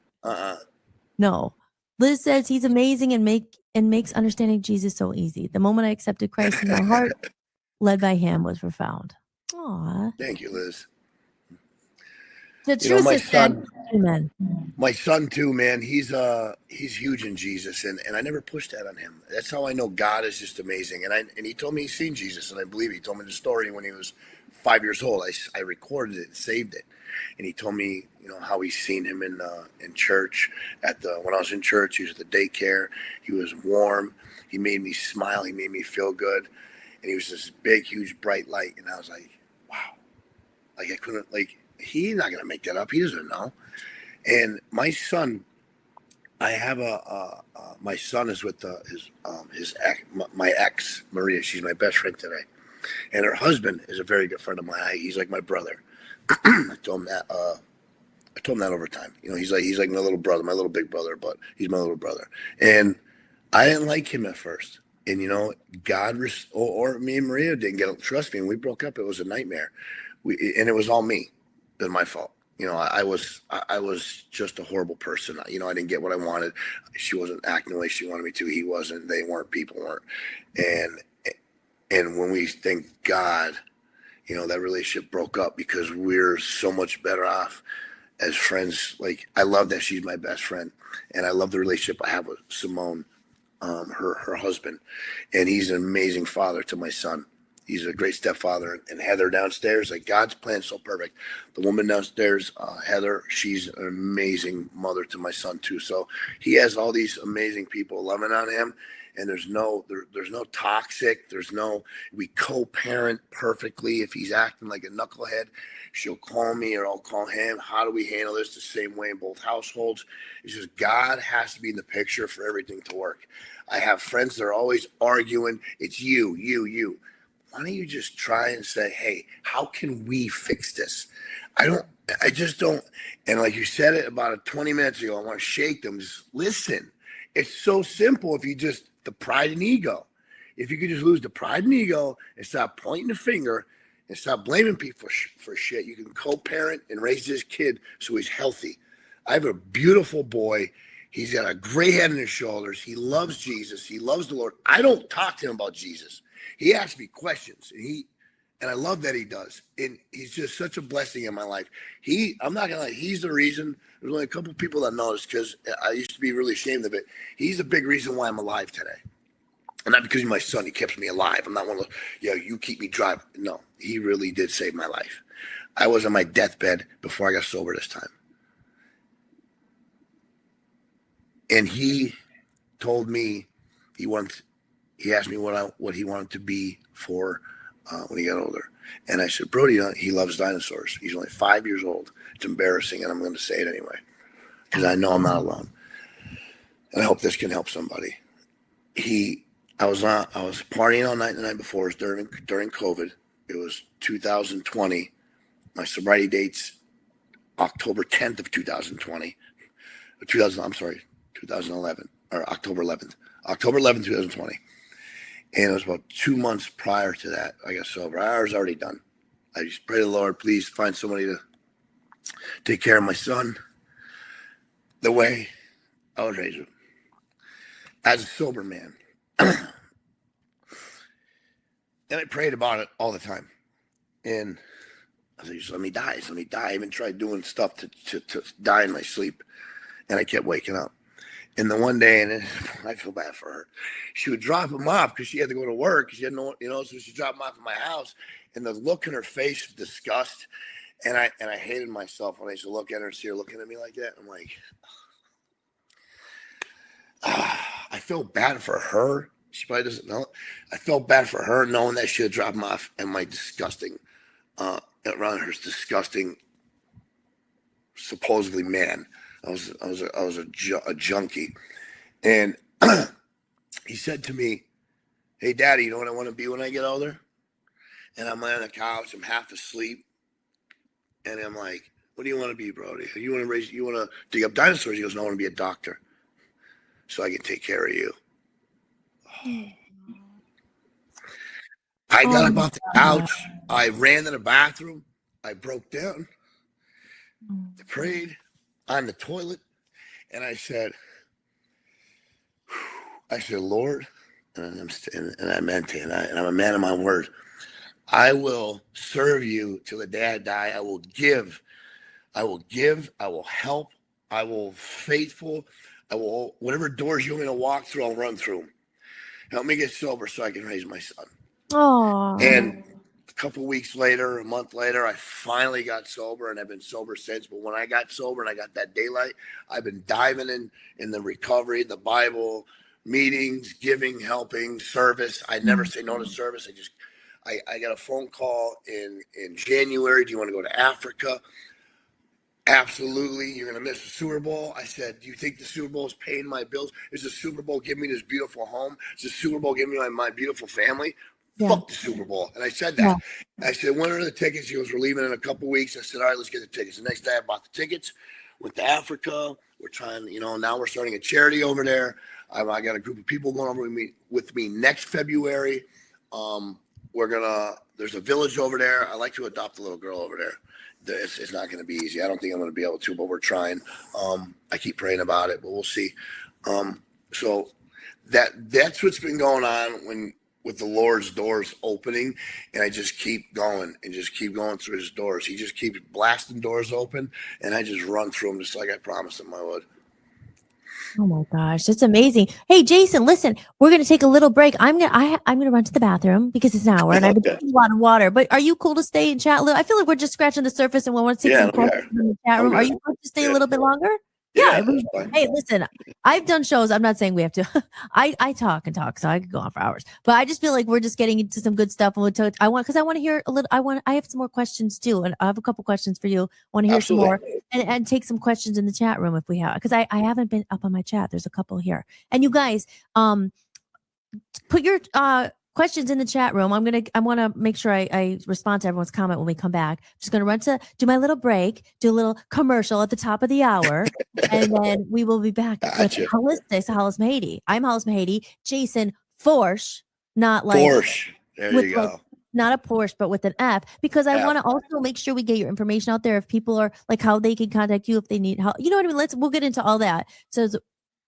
No. Liz says he's amazing and makes understanding Jesus so easy. The moment I accepted Christ in my heart, led by him, was profound. Aw. Thank you, Liz. The truth is said, amen. My son too, man. He's huge in Jesus, and I never pushed that on him. That's how I know God is just amazing. And he told me he's seen Jesus, and I believe he told me the story when he was 5 years old. I recorded it and saved it, and he told me, how he's seen him in church when I was in church. He was at the daycare. He was warm. He made me smile. He made me feel good, and he was this big, huge, bright light. And I was like, wow, like I couldn't he's not gonna make that up. He doesn't know. And my son, I have my son is with my ex Maria. She's my best friend today, and her husband is a very good friend of mine. He's like my brother. I told him that. I told him that over time. He's like my little brother, my little big brother, but he's my little brother. And I didn't like him at first. And God or me and Maria didn't get. Trust me, when we broke up, it was a nightmare. And it was all me. It was my fault. I was just a horrible person. I didn't get what I wanted. She wasn't acting the way she wanted me to. He wasn't. They weren't. People weren't. And when we thank God, that relationship broke up because we're so much better off as friends. Like I love that she's my best friend, and I love the relationship I have with Simone, her husband, and he's an amazing father to my son. He's a great stepfather. And Heather downstairs, like God's plan's so perfect. The woman downstairs, Heather, she's an amazing mother to my son too. So he has all these amazing people loving on him. And there's no toxic. We co-parent perfectly. If he's acting like a knucklehead, she'll call me or I'll call him. How do we handle this the same way in both households? It's just God has to be in the picture for everything to work. I have friends that are always arguing. It's you. Why don't you just try and say, hey, how can we fix this? I just don't. And like you said it about 20 minutes ago, I want to shake them. Just listen. It's so simple if you just, the pride and ego. If you could just lose the pride and ego and stop pointing the finger and stop blaming people for shit, you can co-parent and raise this kid so he's healthy. I have a beautiful boy. He's got a gray head on his shoulders. He loves Jesus. He loves the Lord. I don't talk to him about Jesus. He asks me questions, and I love that he does. And he's just such a blessing in my life. I'm not gonna lie, he's the reason. There's only a couple of people that know this because I used to be really ashamed of it. He's a big reason why I'm alive today. And not because he's my son, he keeps me alive. I'm not one of those, you keep me driving. No, he really did save my life. I was on my deathbed before I got sober this time. And he told me he asked me what he wanted to be for when he got older. And I said, Brody, he loves dinosaurs. He's only 5 years old. It's embarrassing, and I'm going to say it anyway because I know I'm not alone. And I hope this can help somebody. I was partying all night the night before. It was during COVID. It was 2020. My sobriety date's October 10th of 2020. 2011 or October 11th. October 11th, 2020. And it was about 2 months prior to that I got sober. I was already done. I just pray to the Lord, please find somebody to take care of my son the way I was raised as a sober man. And I prayed about it all the time. And I was like, just let me die. Just let me die. I even tried doing stuff to die in my sleep. And I kept waking up. And the one day, and I feel bad for her, she would drop him off because she had to go to work. She had no, so she dropped him off at my house. And the look in her face of disgust. And I hated myself when I used to look at her and see her looking at me like that. I'm like, I feel bad for her. She probably doesn't know. I felt bad for her knowing that she had dropped him off and my disgusting, around her disgusting, supposedly man. I was a junkie, and he said to me, "Hey, Daddy, you know what I want to be when I get older?" And I'm laying on the couch, I'm half asleep, and I'm like, "What do you want to be, Brody? You want to dig up dinosaurs?" He goes, "No, I want to be a doctor, so I can take care of you." I got up off the couch. I ran to the bathroom. I broke down. I prayed on the toilet, and I said, "Lord," and I meant it, and I'm a man of my word. I will serve you till the day I die. I will give. I will help. I will faithful. I will, whatever doors you want me to walk through, I'll run through them. Help me get sober so I can raise my son. Oh. And a couple weeks later, a month later, I finally got sober, and I've been sober since. But when I got sober and I got that daylight, I've been diving in the recovery, the Bible, meetings, giving, helping, service. I never say no to service. I got a phone call in January. Do you want to go to Africa? Absolutely. You're going to miss the Super Bowl. I said, do you think the Super Bowl is paying my bills? Is the Super Bowl giving me this beautiful home? Is the Super Bowl giving me my beautiful family? Yeah. Fuck the Super Bowl. And I said that. Yeah. I said, when are the tickets? He goes, we're leaving in a couple of weeks. I said, all right, let's get the tickets. The next day I bought the tickets, went to Africa. We're trying, now we're starting a charity over there. I got a group of people going over with me next February. There's a village over there. I like to adopt a little girl over there. It's not going to be easy. I don't think I'm going to be able to, but we're trying. I keep praying about it, but we'll see. So that's what's been going on with the Lord's doors opening, and I just keep going and just keep going through his doors. He just keeps blasting doors open, and I just run through them just like I promised him I would. Oh my gosh, that's amazing. Hey, Jason, listen, we're going to take a little break. I'm going to run to the bathroom because it's an hour and I've been drinking a lot of water, but are you cool to stay and chat a little? I feel like we're just scratching the surface and we want to take some questions in the chat room. Are you cool to stay a little bit longer? Yeah. Hey, listen, I've done shows. I'm not saying we have to. I talk and talk, so I could go on for hours. But I just feel like we're just getting into some good stuff. And I want to hear a little. I have some more questions too, and I have a couple questions for you. I want to hear some more and take some questions in the chat room if we have, because I haven't been up on my chat. There's a couple here, and you guys, put your questions in the chat room. I want to make sure I respond to everyone's comment when we come back. I'm just going to run to do my little break, do a little commercial at the top of the hour, and then we will be back with Hollistics, Hollis Mahady. I'm Hollis Mahady. Jason Foersch, not like Foersch. There you go. Like, not a Porsche, but with an F, because I want to also make sure we get your information out there. If people are like, how they can contact you if they need help, you know what I mean? We'll get into all that. So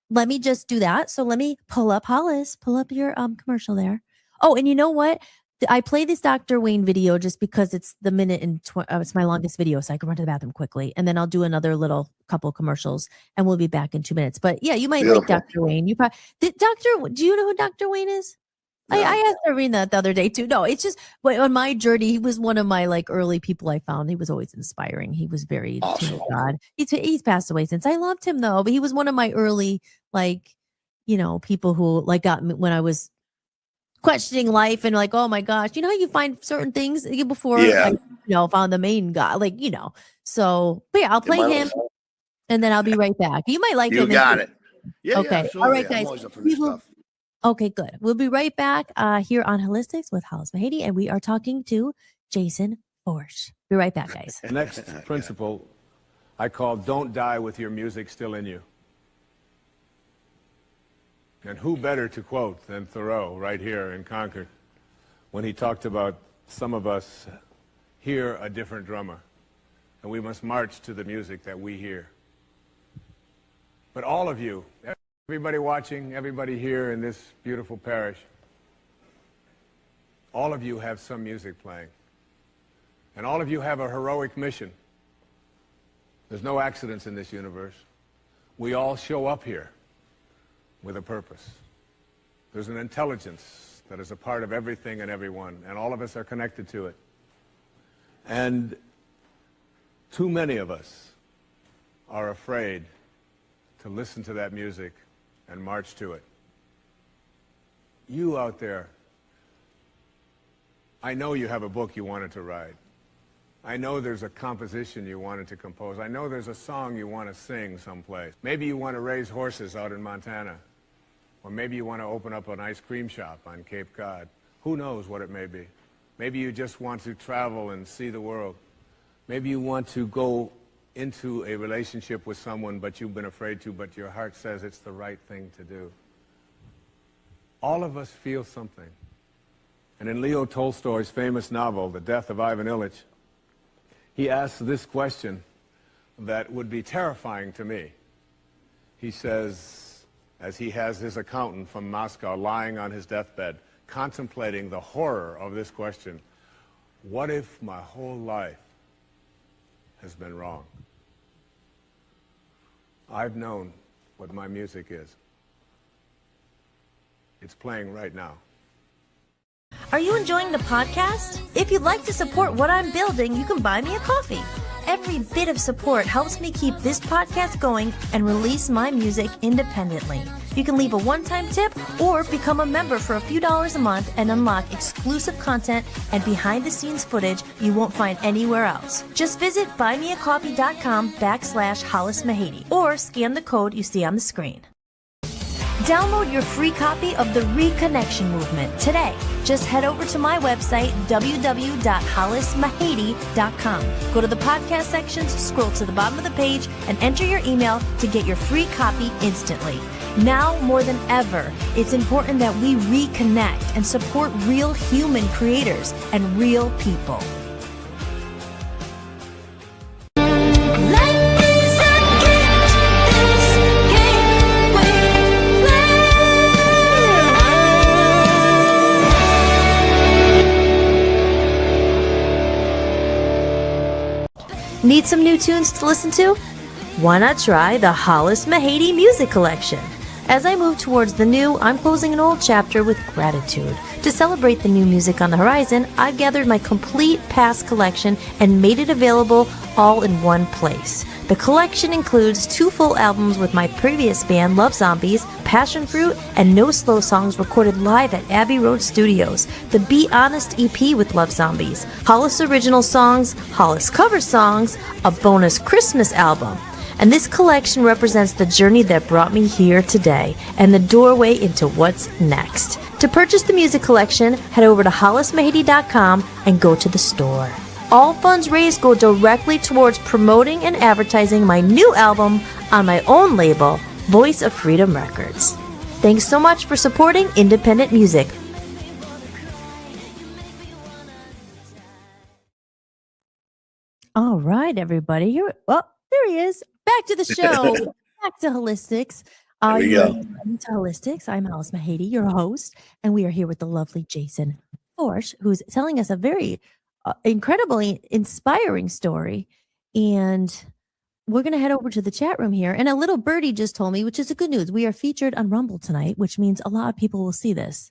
let me just do that. So let me pull up Hollis, pull up your commercial there. Oh, and you know what? I play this Dr. Wayne video just because it's the minute and it's my longest video, so I can run to the bathroom quickly, and then I'll do another little couple commercials, and we'll be back in 2 minutes. But yeah, you might like Dr. Wayne. Do you know who Dr. Wayne is? No. I asked Irene that the other day too. No, it's just on my journey, he was one of my like early people I found. He was always inspiring. He was very awesome. God. He's passed away since. I loved him though, but he was one of my early people who like got me when I was questioning life and like, oh my gosh, you know how you find certain things before found the main guy, so but yeah, I'll play him and then I'll be right back. You might like him. You got it. Yeah. Okay. Yeah, all right, guys. I'm always up for new stuff. Okay, good. We'll be right back here on Hollistics with Hollis Mahady, and we are talking to Jason Foersch. Be right back, guys. The next principle I call don't die with your music still in you. And who better to quote than Thoreau right here in Concord when he talked about some of us hear a different drummer, and we must march to the music that we hear. But all of you, everybody watching, everybody here in this beautiful parish, all of you have some music playing. And all of you have a heroic mission. There's no accidents in this universe. We all show up here with a purpose. There's an intelligence that is a part of everything and everyone, and all of us are connected to it. And too many of us are afraid to listen to that music and march to it. You out there, I know you have a book you wanted to write. I know there's a composition you wanted to compose. I know there's a song you want to sing someplace. Maybe you want to raise horses out in Montana. Or maybe you want to open up an ice cream shop on Cape Cod. Who knows what it may be. Maybe you just want to travel and see the world. Maybe you want to go into a relationship with someone but you've been afraid to, but your heart says it's the right thing to do. All of us feel something. And in Leo Tolstoy's famous novel, The Death of Ivan Ilyich, he asks this question that would be terrifying to me. He says, as he has his accountant from Moscow lying on his deathbed, contemplating the horror of this question, what if my whole life has been wrong? I've known what my music is. It's playing right now. Are you enjoying the podcast? If you'd like to support what I'm building, you can buy me a coffee. Every bit of support helps me keep this podcast going and release my music independently. You can leave a one-time tip or become a member for a few dollars a month and unlock exclusive content and behind-the-scenes footage you won't find anywhere else. Just visit buymeacoffee.com/Hollis Mahady or scan the code you see on the screen. Download your free copy of The Reconnection Movement today. Just head over to my website, www.hollismahady.com. Go to the podcast sections, scroll to the bottom of the page, and enter your email to get your free copy instantly. Now more than ever, it's important that we reconnect and support real human creators and real people. Need some new tunes to listen to? Why not try the Hollis Mahady Music Collection? As I move towards the new, I'm closing an old chapter with gratitude. To celebrate the new music on the horizon, I've gathered my complete past collection and made it available all in one place. The collection includes 2 full albums with my previous band, Love Zombies, Passion Fruit, and No Slow songs recorded live at Abbey Road Studios, the Be Honest EP with Love Zombies, Hollis original songs, Hollis cover songs, a bonus Christmas album. And this collection represents the journey that brought me here today and the doorway into what's next. To purchase the music collection, head over to hollismahady.com and go to the store. All funds raised go directly towards promoting and advertising my new album on my own label, Voice of Freedom Records. Thanks so much for supporting independent music. All right, everybody. Here, well, there he is. Back to the show. Back to Hollistics. There we go. To Hollistics. I'm Hollis Mahady, your host, and we are here with the lovely Jason Foersch, who's telling us a very incredibly inspiring story. And we're going to head over to the chat room here. And a little birdie just told me, which is a good news, we are featured on Rumble tonight, which means a lot of people will see this.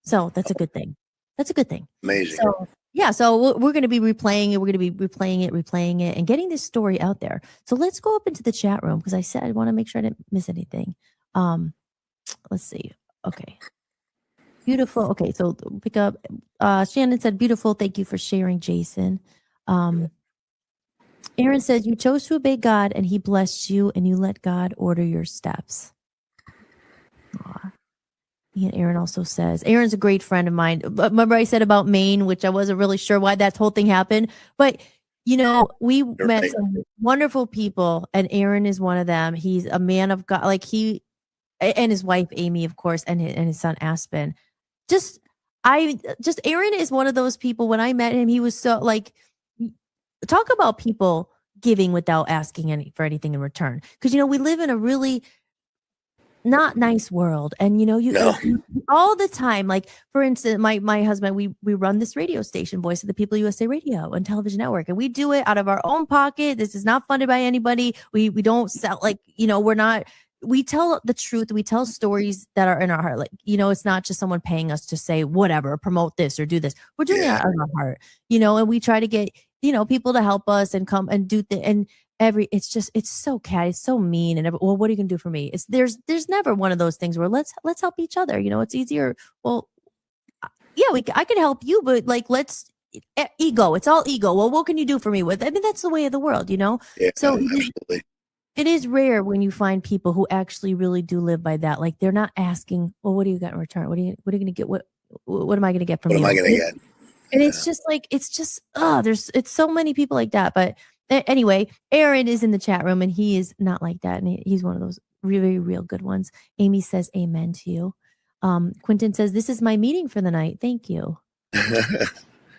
So that's a good thing. That's a good thing. Amazing. So, yeah, so we're going to be replaying it. We're going to be replaying it, and getting this story out there. So let's go up into the chat room because I said I want to make sure I didn't miss anything. Let's see. Okay. Beautiful. Okay, so pick up. Shannon said, beautiful. Thank you for sharing, Jason. Aaron said, you chose to obey God and he blessed you and you let God order your steps. Aw. And Aaron also says, Aaron's a great friend of mine. Remember I said about Maine, which I wasn't really sure why that whole thing happened. But, you know, we met some wonderful people and Aaron is one of them. He's a man of God, like and his wife, Amy, of course, and his son, Aspen. Aaron is one of those people. When I met him, he was so talk about people giving without asking for anything in return. Because, you know, we live in a really not nice world. And No. you all the time, like for instance, my husband, we run this radio station, Voice of the People, USA Radio and Television Network, and we do it out of our own pocket. This is not funded by anybody. We don't sell, like, we're not, we tell the truth. We tell stories that are in our heart. Like, it's not just someone paying us to say whatever, promote this or do this. We're doing it out of our heart, and we try to get, people to help us and come and do and it's so catty, it's so mean. And well, what are you gonna do for me? There's never one of those things where let's help each other. It's easier. Well, yeah, I could help you, but like, let's ego. It's all ego. Well, what can you do for me with? I mean, that's the way of the world, Yeah, So absolutely. it is rare when you find people who actually really do live by that. Like they're not asking, well, what do you got in return? What are you going to get? What am I going to get from What you? am I going to get? And it's just like, it's so many people like that. But anyway, Aaron is in the chat room and he is not like that. And he's one of those really real good ones. Amy says, amen to you. Quentin says, this is my meeting for the night. Thank you.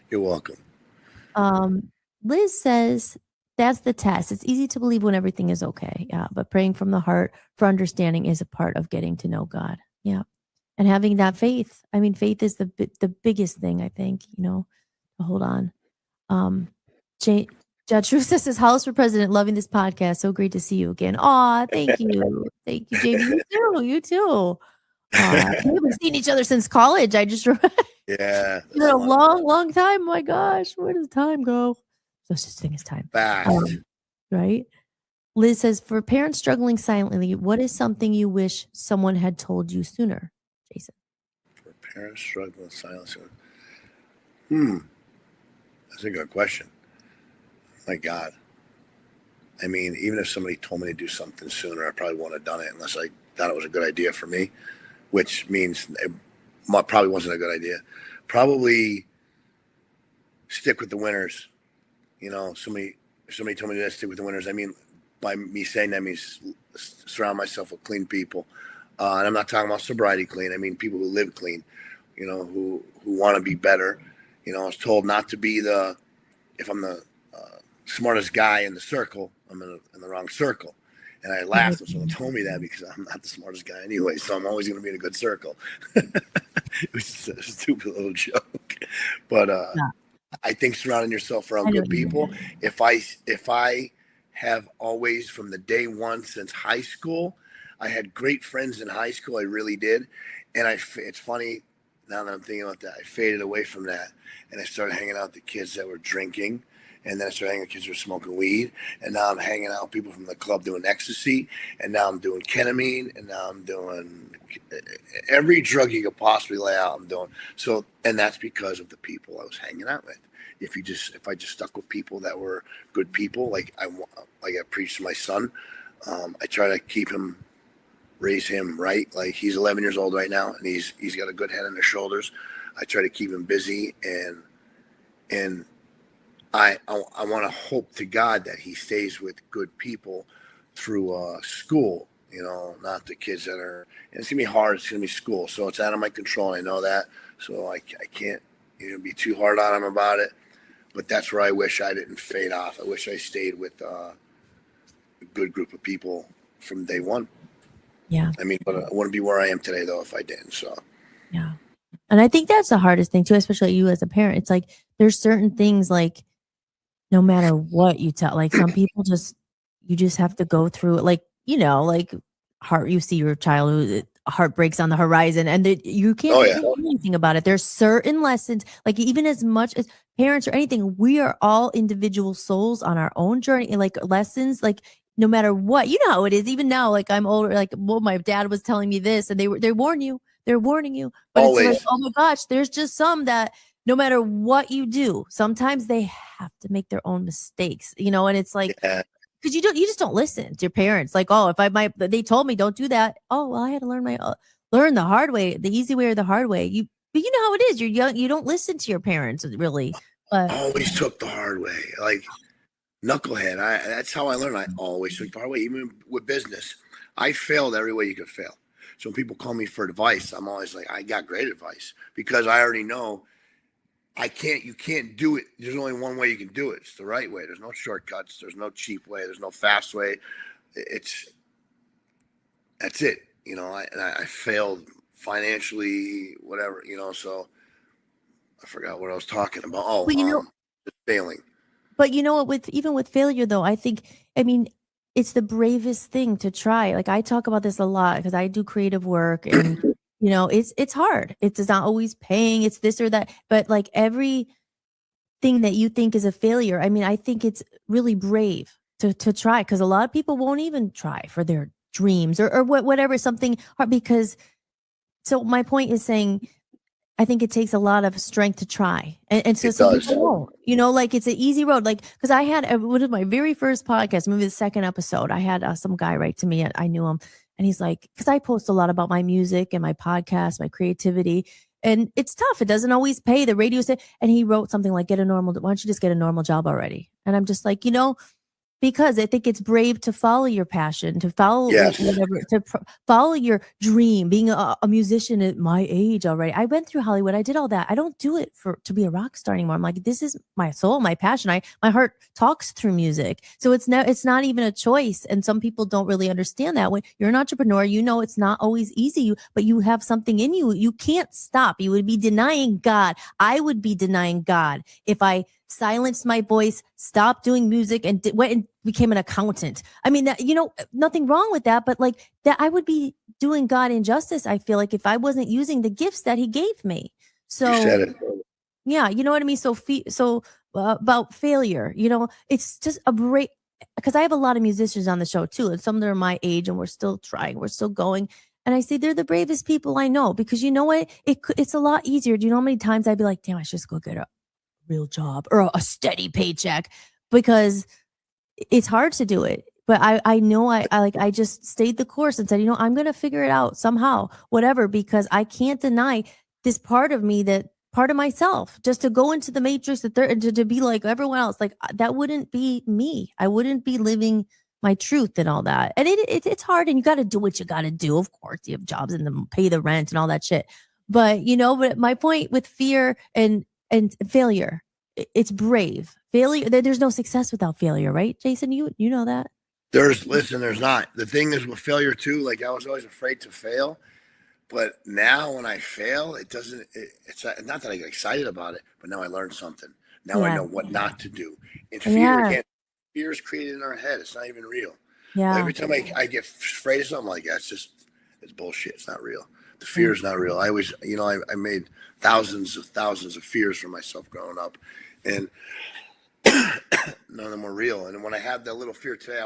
You're welcome. Liz says, that's the test. It's easy to believe when everything is okay. Yeah. But praying from the heart for understanding is a part of getting to know God. Yeah. And having that faith. I mean, faith is the biggest thing, I think, to hold on. Jatrusa says, Hollis for president, loving this podcast. So great to see you again. Aw, thank you. Thank you, Jamie. You too. We haven't seen each other since college. I just remember. Yeah. It's been a long time. Oh my gosh, where does time go? No such thing as time. Fast. Right? Liz says, for parents struggling silently, what is something you wish someone had told you sooner? Jason. For parents struggling silently. That's a good question. My God. I mean, even if somebody told me to do something sooner, I probably wouldn't have done it unless I thought it was a good idea for me, which means it probably wasn't a good idea. Probably stick with the winners. Somebody told me to stick with the winners. I mean, by me saying that means surround myself with clean people. And I'm not talking about sobriety clean. I mean, people who live clean, who want to be better. I was told not to be if I'm the smartest guy in the circle, I'm in the wrong circle. And I laughed when someone told me that because I'm not the smartest guy anyway, so I'm always going to be in a good circle. It was just a stupid little joke. But I think surrounding yourself around good people. If I have always, from the day one since high school, I had great friends in high school. I really did. And it's funny, now that I'm thinking about that, I faded away from that. And I started hanging out with the kids that were drinking. And then I started hanging with kids who were smoking weed. And now I'm hanging out with people from the club doing ecstasy. And now I'm doing ketamine. And now I'm doing every drug you could possibly lay out, I'm doing. So, and that's because of the people I was hanging out with. If I just stuck with people that were good people, like I preached to my son, I try to raise him right. Like he's 11 years old right now, and he's got a good head on his shoulders. I try to keep him busy, and I want to hope to God that he stays with good people through school. Not the kids that are. And it's gonna be hard. It's gonna be school, so it's out of my control. I know that, so I can't be too hard on him about it. But that's where I wish I didn't fade off. I wish I stayed with a good group of people from day one. Yeah. I mean, but I wouldn't be where I am today, though, if I didn't. So. Yeah. And I think that's the hardest thing, too, especially you as a parent. It's like there's certain things, like, no matter what you tell, like some people you just have to go through it. Like, you see your child who heartbreaks on the horizon and you can't do anything about it. There's certain lessons, like even as much as parents or anything, we are all individual souls on our own journey, and like lessons, like no matter what, how it is. Even now, like I'm older, like, well, my dad was telling me this and they're warning you, but Always. It's like, oh my gosh, there's just some that no matter what you do, sometimes they have to make their own mistakes, and it's like, because you just don't listen to your parents. Like, oh, they told me don't do that. Oh, well, I had to learn the hard way, the easy way or the hard way. But you know how it is. You're young. You don't listen to your parents really. But I always took the hard way, like knucklehead. That's how I learned. I always took the hard way, even with business. I failed every way you could fail. So when people call me for advice, I'm always like, I got great advice, because I already know you can't do it. There's only one way you can do it. It's the right way. There's no shortcuts. There's no cheap way. There's no fast way. That's it. you know, I failed financially, whatever, you know, so I forgot what I was talking about. Oh, Well, just failing. but you know what, even with failure though, I mean, it's the bravest thing to try. Like I talk about this a lot because I do creative work and it's hard. It's not always paying, it's this or that. But like every thing that you think is a failure, I mean, I think it's really brave to try because a lot of people won't even try for their dreams or whatever, something hard because so my point is saying I think it takes a lot of strength to try. And so It some does. people won't, like it's an easy road. Like, cause I had one of my very first podcasts, maybe the second episode, I had some guy write to me. I knew him and he's like, cause I post a lot about my music and my podcast, my creativity. And it's tough. It doesn't always pay the radio. And he wrote something like, why don't you just get a normal job already? And I'm just like, because I think it's brave to follow your passion, to follow Yes. whatever, follow your dream. Being a musician at my age already, I went through Hollywood. I did all that. I don't do it to be a rock star anymore. I'm like, this is my soul, my passion. My heart talks through music, so it's not even a choice. And some people don't really understand that. When you're an entrepreneur, it's not always easy. But you have something in you. You can't stop. You would be denying God. I would be denying God if I silenced my voice, stopped doing music, and went and became an accountant. I mean, that, nothing wrong with that, but like that, I would be doing God injustice. I feel like if I wasn't using the gifts that He gave me. So, You said it. yeah, you know what I mean. So, about failure, it's just a break because I have a lot of musicians on the show too, and some that are my age, and we're still trying, we're still going. And I say they're the bravest people I know because you know what? It's a lot easier. Do you know how many times I'd be like, damn, I should just go get a real job or a steady paycheck because it's hard to do it. But I know I just stayed the course and said, I'm going to figure it out somehow, whatever, because I can't deny this part of me, that part of myself, just to go into the matrix to be like everyone else. Like that wouldn't be me. I wouldn't be living my truth and all that. And it's hard, and you got to do what you got to do. Of course, you have jobs and pay the rent and all that shit. But but my point with fear and failure, it's brave. Failure, there's no success without failure, right, Jason? You know that. There's not. The thing is with failure too, like I was always afraid to fail, but now when I fail, it's not that I get excited about it, but now I learned something. Now I know what not to do. And fear is created in our head. It's not even real. Yeah. Every time I get afraid of something, like it's bullshit. It's not real. The fear is not real. I always, I made thousands of fears for myself growing up, and none of them were real. And when I have that little fear today, I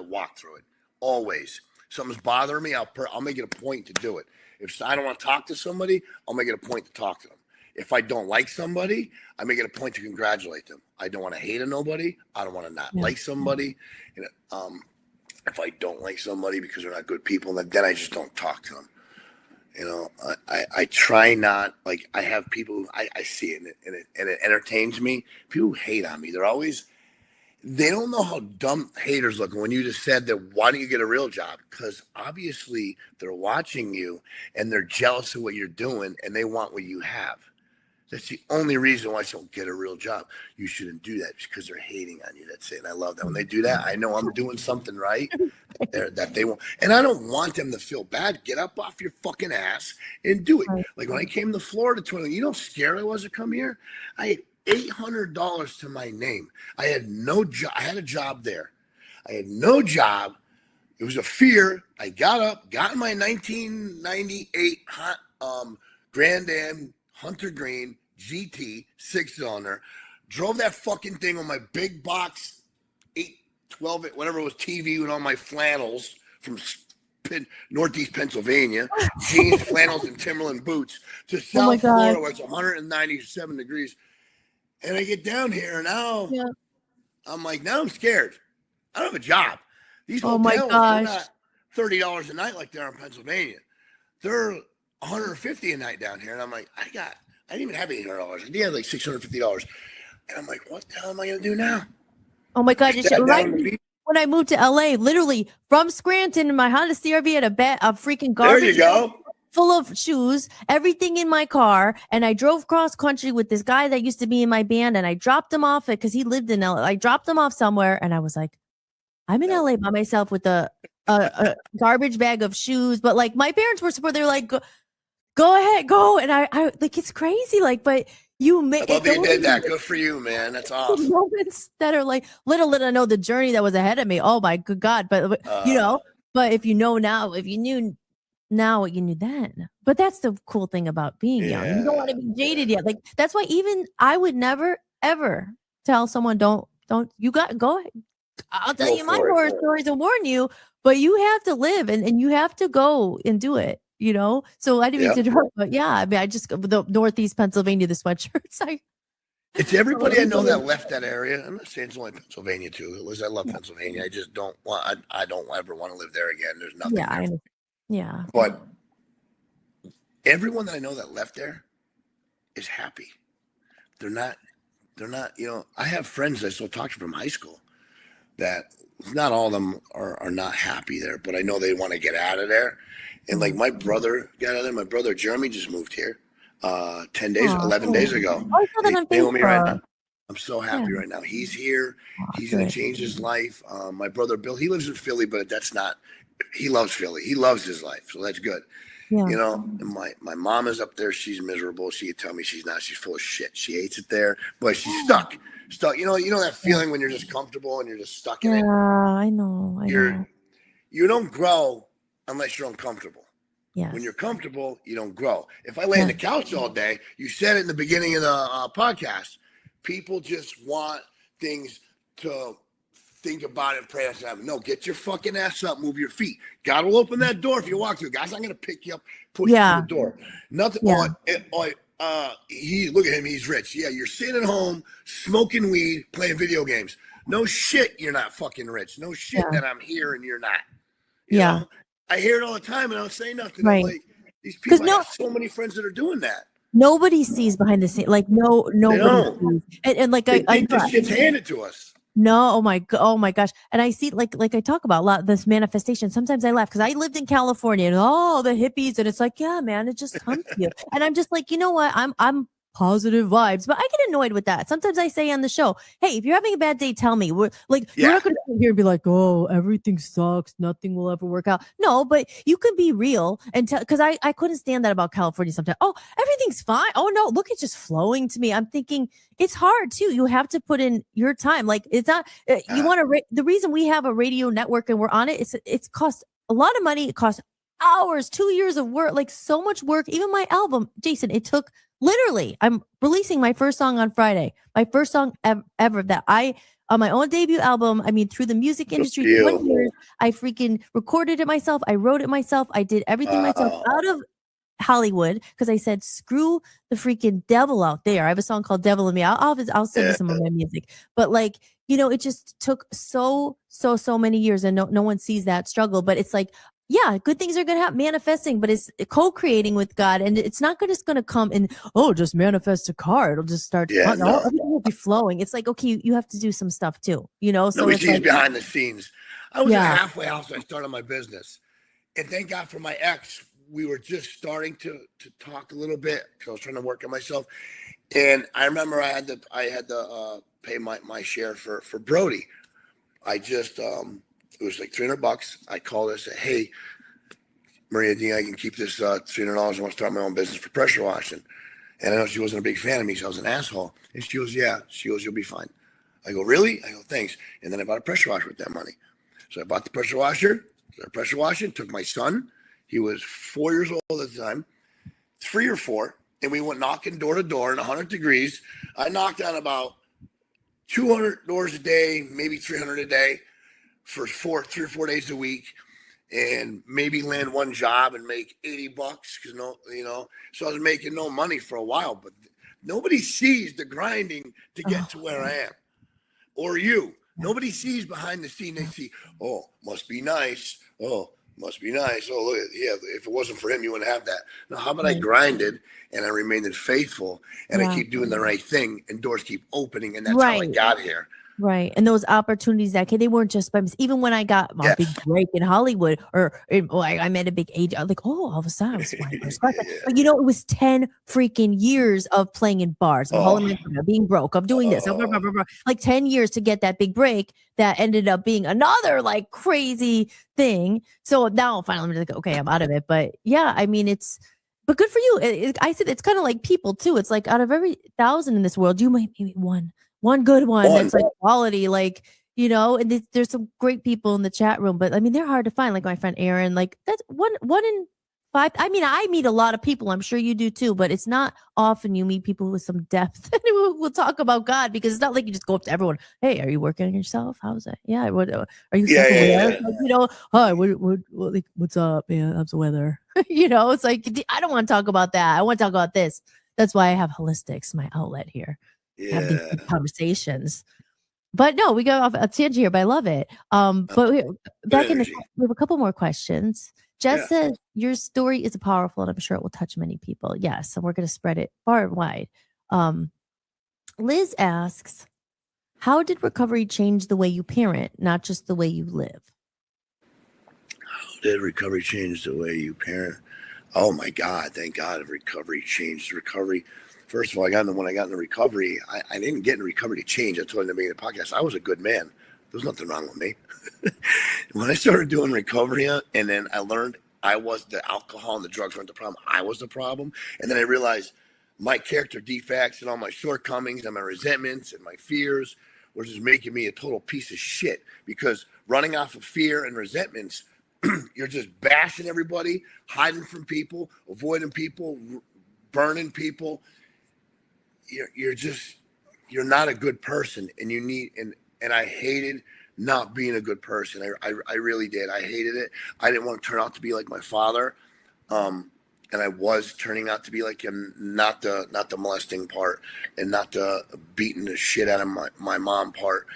walk through it. Always. Something's bothering me, I'll make it a point to do it. If I don't want to talk to somebody, I'll make it a point to talk to them. If I don't like somebody, I make it a point to congratulate them. I don't want to hate nobody. I don't want to not like somebody. If I don't like somebody because they're not good people, then I just don't talk to them. I try not, like, I have people, I see it and it entertains me. People who hate on me, they don't know how dumb haters look. And when you just said that, why don't you get a real job? Because obviously they're watching you and they're jealous of what you're doing and they want what you have. That's the only reason why I don't get a real job. You shouldn't do that because they're hating on you. That's it. And I love that. When they do that, I know I'm doing something right that they won't. And I don't want them to feel bad. Get up off your fucking ass and do it. Like when I came to Florida, how scared I was to come here? I had $800 to my name. I had no job. I had a job there. I had no job. It was a fear. I got up, got in my 1998 Grand Am Hunter Green GT 6-cylinder, drove that fucking thing on my big box 812, whatever it was, TV with all my flannels from Northeast Pennsylvania, jeans, flannels, and Timberland boots to South Florida where it's 197 degrees. And I get down here and now I'm like, now I'm scared. I don't have a job. These hotels are not $30 a night like they are in Pennsylvania. They're $150 a night down here. And I'm like, I didn't even have $800. I think I had like $650. And I'm like, what the hell am I going to do now? Oh my God. When I moved to LA, literally from Scranton in my Honda CRV had a freaking garbage. There you go. Full of shoes, everything in my car. And I drove cross country with this guy that used to be in my band. And I dropped him off because he lived in LA. I dropped him off somewhere. And I was like, I'm in LA by myself with a garbage bag of shoes, but like my parents were supportive. They're like, go ahead, go. And I like, it's crazy. Like, but you make I love that you did that. Good for you, man. That's awesome. moments that are like, little did I know the journey that was ahead of me. Oh my good God. But you know, but if you know now, if you knew now what you knew then. But that's the cool thing about being young. You don't want to be jaded yet. Like, that's why even I would never, ever tell someone, don't, you got, go ahead. I'll tell you my horror stories and warn you, but you have to live and you have to go and do it, you know? So I didn't mean to interrupt, but yeah, I mean, I just, the Northeast Pennsylvania, the sweatshirts. It's everybody I know that left that area. I'm not saying it's only Pennsylvania too. At least I love Pennsylvania. I just don't want, I don't ever want to live there again. There's nothing. Yeah. Yeah. But everyone that I know that left there is happy. They're not, you know, I have friends I still talk to from high school that not all of them are not happy there, but I know they want to get out of there. And like my brother got out of there. My brother Jeremy just moved here 11 days ago. I saw that on Facebook. Right now. I'm so happy right now. He's here. He's going to change his life. My brother Bill, he lives in Philly, but that's not, he loves Philly. He loves his life. So that's good. Yeah. You know, and my mom is up there. She's miserable. She could tell me she's not. She's full of shit. She hates it there, but she's stuck. You know that feeling when you're just comfortable and you're just stuck in it. Yeah, I know. You don't grow unless you're uncomfortable. Yes. When you're comfortable, you don't grow. If I lay on the couch all day, you said it in the beginning of the podcast. People just want things to think about it and pray. No, get your fucking ass up, move your feet. God will open that door if you walk through. God's not going to pick you up, push you through the door. Nothing. Look at him. He's rich. Yeah, you're sitting at home, smoking weed, playing video games. No shit, you're not fucking rich. No shit that I'm here and you're not. You know? I hear it all the time and I don't say nothing. Right. I'm like, these people, I have so many friends that are doing that. Nobody sees behind the scenes. Like nobody sees. And like I this shit's handed to us. No, oh my gosh. And I see like I talk about a lot this manifestation. Sometimes I laugh because I lived in California and the hippies, and it's like, yeah, man, it just comes to you. And I'm just like, you know what? I'm positive vibes, but I get annoyed with that. Sometimes I say on the show, hey, if you're having a bad day, tell me. You're not going to sit here and be like, oh, everything sucks, nothing will ever work out. No, but you can be real and tell, because I couldn't stand that about California sometimes. Oh, everything's fine. Oh no, look, it's just flowing to me. I'm thinking it's hard too. You have to put in your time. Like, it's not, you want to, the reason we have a radio network and we're on it, it's cost a lot of money. It costs hours, 2 years of work, like so much work. Even my album, Jason, it took literally, I'm releasing my first song on Friday. My first song ever that on my own debut album. I mean, through the music industry, 20 years, I freaking recorded it myself. I wrote it myself. I did everything myself out of Hollywood because I said, screw the freaking devil out there. I have a song called Devil in Me. I'll send you some of my music. But like, you know, it just took so many years and no one sees that struggle. But it's like, yeah, good things are going to happen, manifesting, but it's co-creating with God. And it's not just going to come and, just manifest a car. It'll just start, everything will be flowing. It's like, okay, you have to do some stuff too, you know? So nobody sees behind the scenes. I was in a halfway house when I started my business. And thank God for my ex. We were just starting to talk a little bit because I was trying to work on myself. And I remember I had to pay my share for Brody. I just, it was like $300. I called her and said, hey, Maria, do you think I can keep this $300? I want to start my own business for pressure washing. And I know she wasn't a big fan of me, so I was an asshole. And she goes, yeah. She goes, you'll be fine. I go, really? I go, thanks. And then I bought a pressure washer with that money. So I bought the pressure washer, started pressure washing, took my son. He was 4 years old at the time, 3 or 4. And we went knocking door to door in 100 degrees. I knocked on about 200 doors a day, maybe 300 a day. For 3 or 4 days a week, and maybe land one job and make $80 because so I was making no money for a while, but nobody sees the grinding to get to where I am, or you. Nobody sees behind the scene. They see, must be nice. Must be nice. Oh, look, if it wasn't for him, you wouldn't have that. Now, how about I grinded and I remained faithful and I keep doing the right thing and doors keep opening, and that's how I got here. Right. And those opportunities that they weren't just by even when I got my big break in Hollywood I met a big age, I was like, oh, all of a sudden I was flying first class. But it was 10 freaking years of playing in bars, of hauling my being broke, of doing this, blah, blah, blah, blah. Like 10 years to get that big break that ended up being another like crazy thing. So now finally I'm like, okay, I'm out of it. But yeah, I mean, but good for you. I said it's kind of like people too. It's like out of every 1,000 in this world, you might maybe one good one that's like quality, like, and there's some great people in the chat room, but I mean, they're hard to find. Like my friend Aaron, like that's one in 5. I mean, I meet a lot of people. I'm sure you do too, but it's not often you meet people with some depth. We'll talk about God, because it's not like you just go up to everyone. Hey, are you working on yourself? How's it? Yeah. What are you? Like, hi, what's up, man? How's the weather? It's like, I don't want to talk about that. I want to talk about this. That's why I have Hollistics, my outlet here. Have these conversations. But no, we go off a tangent here, but I love it. But we have a couple more questions. Jess says your story is powerful, and I'm sure it will touch many people. Yes, and we're going to spread it far and wide. Liz asks, how did recovery change the way you parent, not just the way you live? How did recovery change the way you parent? Oh my God, thank God recovery changed. Recovery. First of all, when I got into recovery, I didn't get in recovery to change. I told him to make the podcast. I was a good man. There was nothing wrong with me. When I started doing recovery, and then I learned I was the alcohol and the drugs weren't the problem. I was the problem. And then I realized my character defects and all my shortcomings and my resentments and my fears were just making me a total piece of shit. Because running off of fear and resentments, you're just bashing everybody, hiding from people, avoiding people, burning people. You're not a good person, and you need and I hated not being a good person. I really did. I hated it. I didn't want to turn out to be like my father, and I was turning out to be like him. Not the molesting part, and not the beating the shit out of my mom part,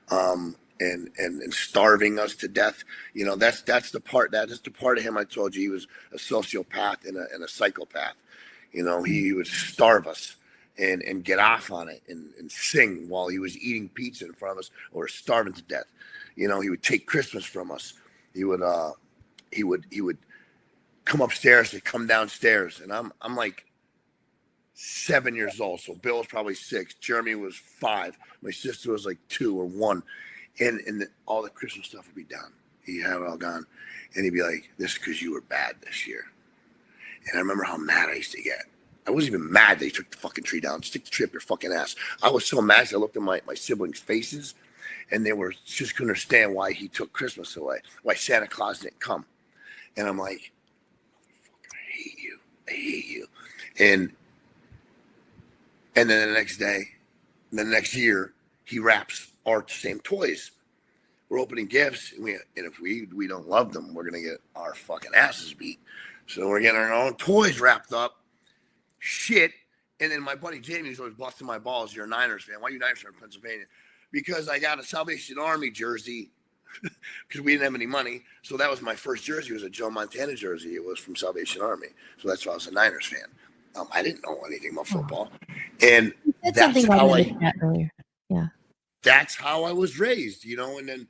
and starving us to death. That's the part of him. I told you he was a sociopath and a psychopath. He would starve us. And get off on it and sing while he was eating pizza in front of us or starving to death. He would take Christmas from us. He would come upstairs and come downstairs. And I'm like 7 years old. So Bill was probably 6. Jeremy was 5. My sister was like 2 or 1. And all the Christmas stuff would be done. He'd have it all gone. And he'd be like, this is because you were bad this year. And I remember how mad I used to get. I wasn't even mad that he took the fucking tree down. Stick the tree up your fucking ass. I was so mad. I looked at my siblings' faces, and they were just couldn't understand why he took Christmas away, why Santa Claus didn't come. And I'm like, I hate you. I hate you. And then the next year, he wraps our same toys. We're opening gifts, and if we don't love them, we're gonna get our fucking asses beat. So we're getting our own toys wrapped up. Shit. And then my buddy Jamie's always busting my balls. You're a Niners fan. Why are you Niners fan in Pennsylvania? Because I got a Salvation Army jersey because we didn't have any money. So that was my first jersey. It was a Joe Montana jersey. It was from Salvation Army. So that's why I was a Niners fan. I didn't know anything about football. And that's how that's how I was raised, and then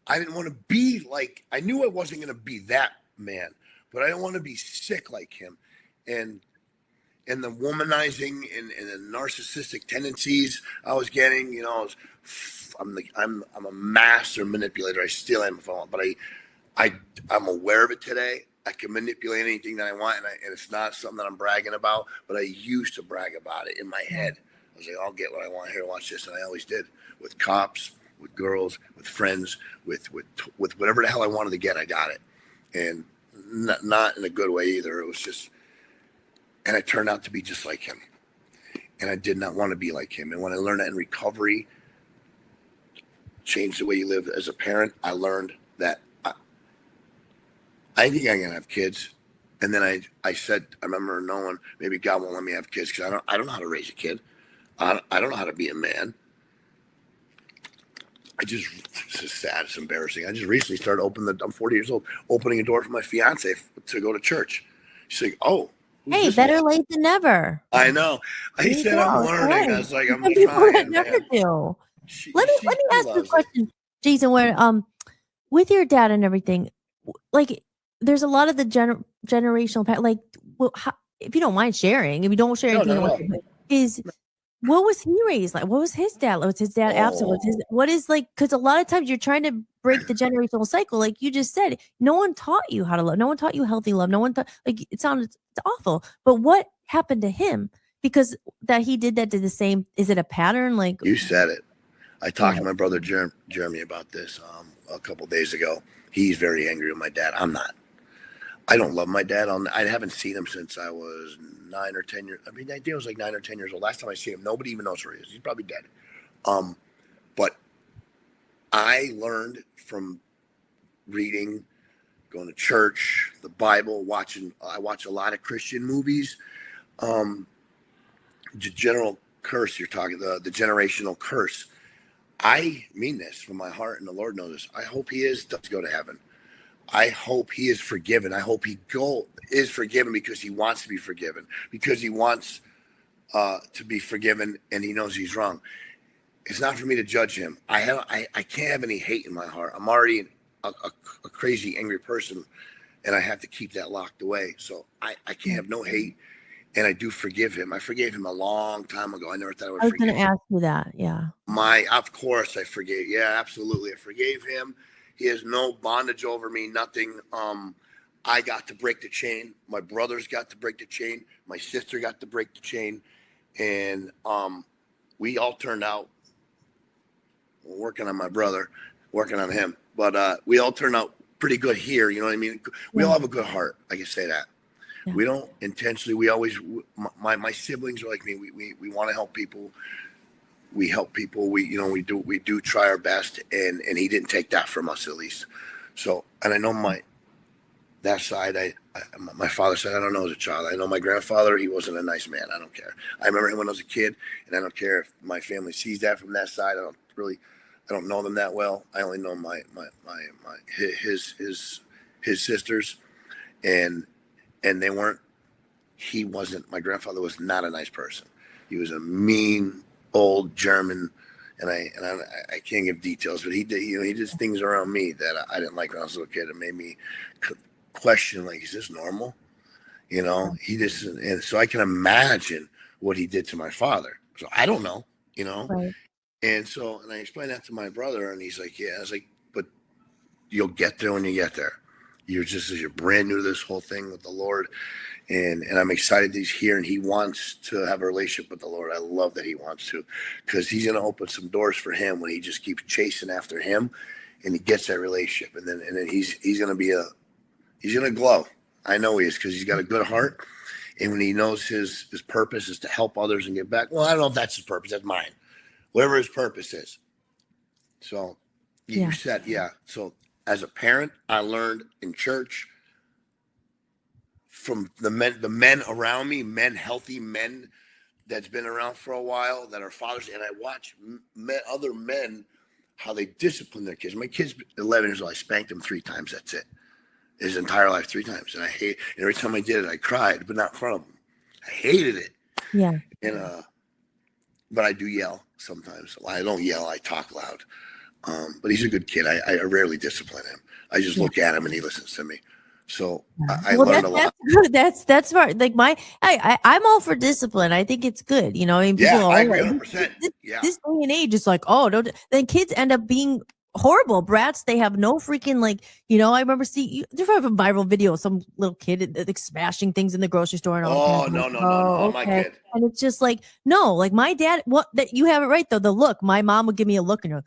I didn't want to be like, I knew I wasn't going to be that man, but I didn't want to be sick like him. And the womanizing and the narcissistic tendencies I was getting, I'm a master manipulator. I still am if I want, but I'm aware of it today. I can manipulate anything that I want, and it's not something that I'm bragging about, but I used to brag about it in my head. I was like, I'll get what I want here, watch this, and I always did. With cops, with girls, with friends, with whatever the hell I wanted to get, I got it. And not in a good way either. It was just, and I turned out to be just like him. And I did not want to be like him. And when I learned that in recovery, change the way you live as a parent, I learned that I think I'm going to have kids. And then I said, I remember knowing maybe God won't let me have kids because I don't know how to raise a kid. I don't know how to be a man. This is sad. It's embarrassing. I just recently started I'm 40 years old, opening a door for my fiancé to go to church. She's like, oh. Hey, better late than never. I know. I said I'm learning. Right. I was like, I'm trying. Never do. Let me ask you a question, Jason. Where with your dad and everything, like there's a lot of the generational like if you don't mind sharing, if you don't share anything, is what was he raised like? What was his dad? Was his dad absent? What is like? Because a lot of times you're trying to break the generational cycle, like you just said. No one taught you how to love. No one taught you healthy love. No one thought like it's awful. But what happened to him? Because that he did the same. Is it a pattern? Like you said it. I talked to my brother Jeremy about this a couple days ago. He's very angry with my dad. I'm not. I don't love my dad. I haven't seen him since I was 9 or 10 years. I mean, I think I was like 9 or 10 years old. Last time I see him, nobody even knows where he is. He's probably dead. But I learned from reading, going to church, the Bible, I watch a lot of Christian movies. The general curse you're talking, the generational curse. I mean this from my heart, and the Lord knows this. I hope he does go to heaven. I hope he is forgiven. I hope he is forgiven because he wants to be forgiven, because he wants to be forgiven, and he knows he's wrong. It's not for me to judge him. I can't have any hate in my heart. I'm already a crazy, angry person, and I have to keep that locked away. So I can't have no hate, and I do forgive him. I forgave him a long time ago. I never thought I would forgive him. I was going to ask you that, yeah. Of course I forgave. Yeah, absolutely. I forgave him. He has no bondage over me, nothing. I got to break the chain. My brothers got to break the chain. My sister got to break the chain. And we all turned out, working on my brother, working on him. But we all turned out pretty good here. You know what I mean? We all have a good heart. I can say that. Yeah. We don't intentionally. We always, my siblings are like me. We want to help people. We help people. We do try our best, and he didn't take that from us, at least. So, and I know that side. My father said, I don't know as a child. I know my grandfather. He wasn't a nice man. I don't care. I remember him when I was a kid, and I don't care if my family sees that from that side. I don't know them that well. I only know his sisters, and they weren't. He wasn't. My grandfather was not a nice person. He was a mean old German, and I can't give details, but he did. He did things around me that I didn't like when I was a little kid. It made me question, like, is this normal? He just, and so I can imagine what he did to my father. So I don't know, Right. And I explained that to my brother, and he's like, yeah. I was like, but you'll get there when you get there. You're brand new to this whole thing with the Lord. And I'm excited that he's here, and he wants to have a relationship with the Lord. I love that he wants to, because he's going to open some doors for him when he just keeps chasing after him, and he gets that relationship. And then he's going to he's going to glow. I know he is, because he's got a good heart. And when he knows his purpose is to help others and give back. Well, I don't know if that's his purpose. That's mine. Whatever his purpose is. So you said, yeah. So as a parent, I learned in church, from the men around me, healthy men that's been around for a while, that are fathers, and I watch other men, how they discipline their kids. My kid's 11 years old. I spanked him 3 times. That's it. His entire life 3 times, and and every time I did it, I cried, but not in front of him. I hated it. Yeah. And but I do yell sometimes. I don't yell. I talk loud. But he's a good kid. I rarely discipline him. I just look at him and he listens to me. So I learned a lot. That's smart. Like I'm all for discipline. I think it's good. I mean, people I agree 100%. This day and age is like, then kids end up being horrible brats. They have no freaking I remember seeing there's a viral video of some little kid like smashing things in the grocery store. And no, my kid. And it's just like, no, like my dad. That you have it right though. The look, my mom would give me a look and you're like,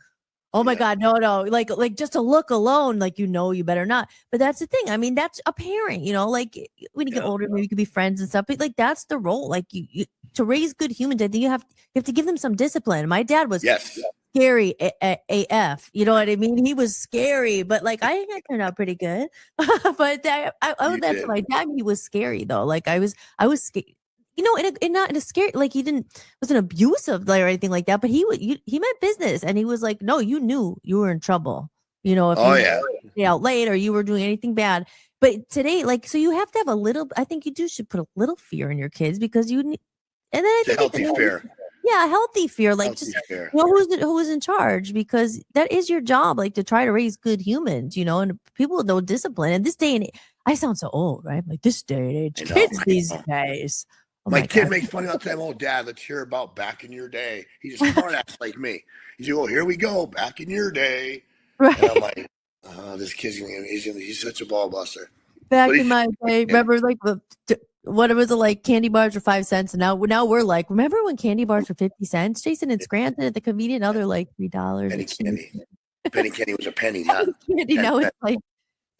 oh my God, no. Like just a look alone, you better not. But that's the thing. I mean, that's a parent, like when you get older, maybe you could be friends and stuff, but like, that's the role. Like you to raise good humans, I think you have to give them some discipline. My dad was scary AF. You know what I mean? He was scary, but like, I think I turned out pretty good. But I owe that to my dad. He was scary though. Like I was scared. Not in a scary, like he wasn't abusive or anything like that, but he meant business, and he was like, no, you knew you were in trouble, if you were out late or you were doing anything bad. But today, so you have to have I think you should put a little fear in your kids, because you need, and then I think healthy fear. Yeah, a healthy fear, like Healthy just fear. who's in charge, because that is your job, like to try to raise good humans, and people with no discipline. And this day and I sound so old, right? Like this day and age, I know, kids I these know. days. Oh My my kid god, makes fun all the time. Oh, Dad, let's hear about back in your day. He's a smart ass like me. He's like, oh, here we go, back in your day. And I'm right? like, oh, this kid's he's such a ball buster. Back But in my day, remember like what was it, like candy bars were 5 cents, and now we're like, remember when candy bars were 50 cents? Jason, it's Scranton at the convenient, now they're like $3 a penny cheese. candy. Penny candy was a penny, not Candy 10 now it's cents. like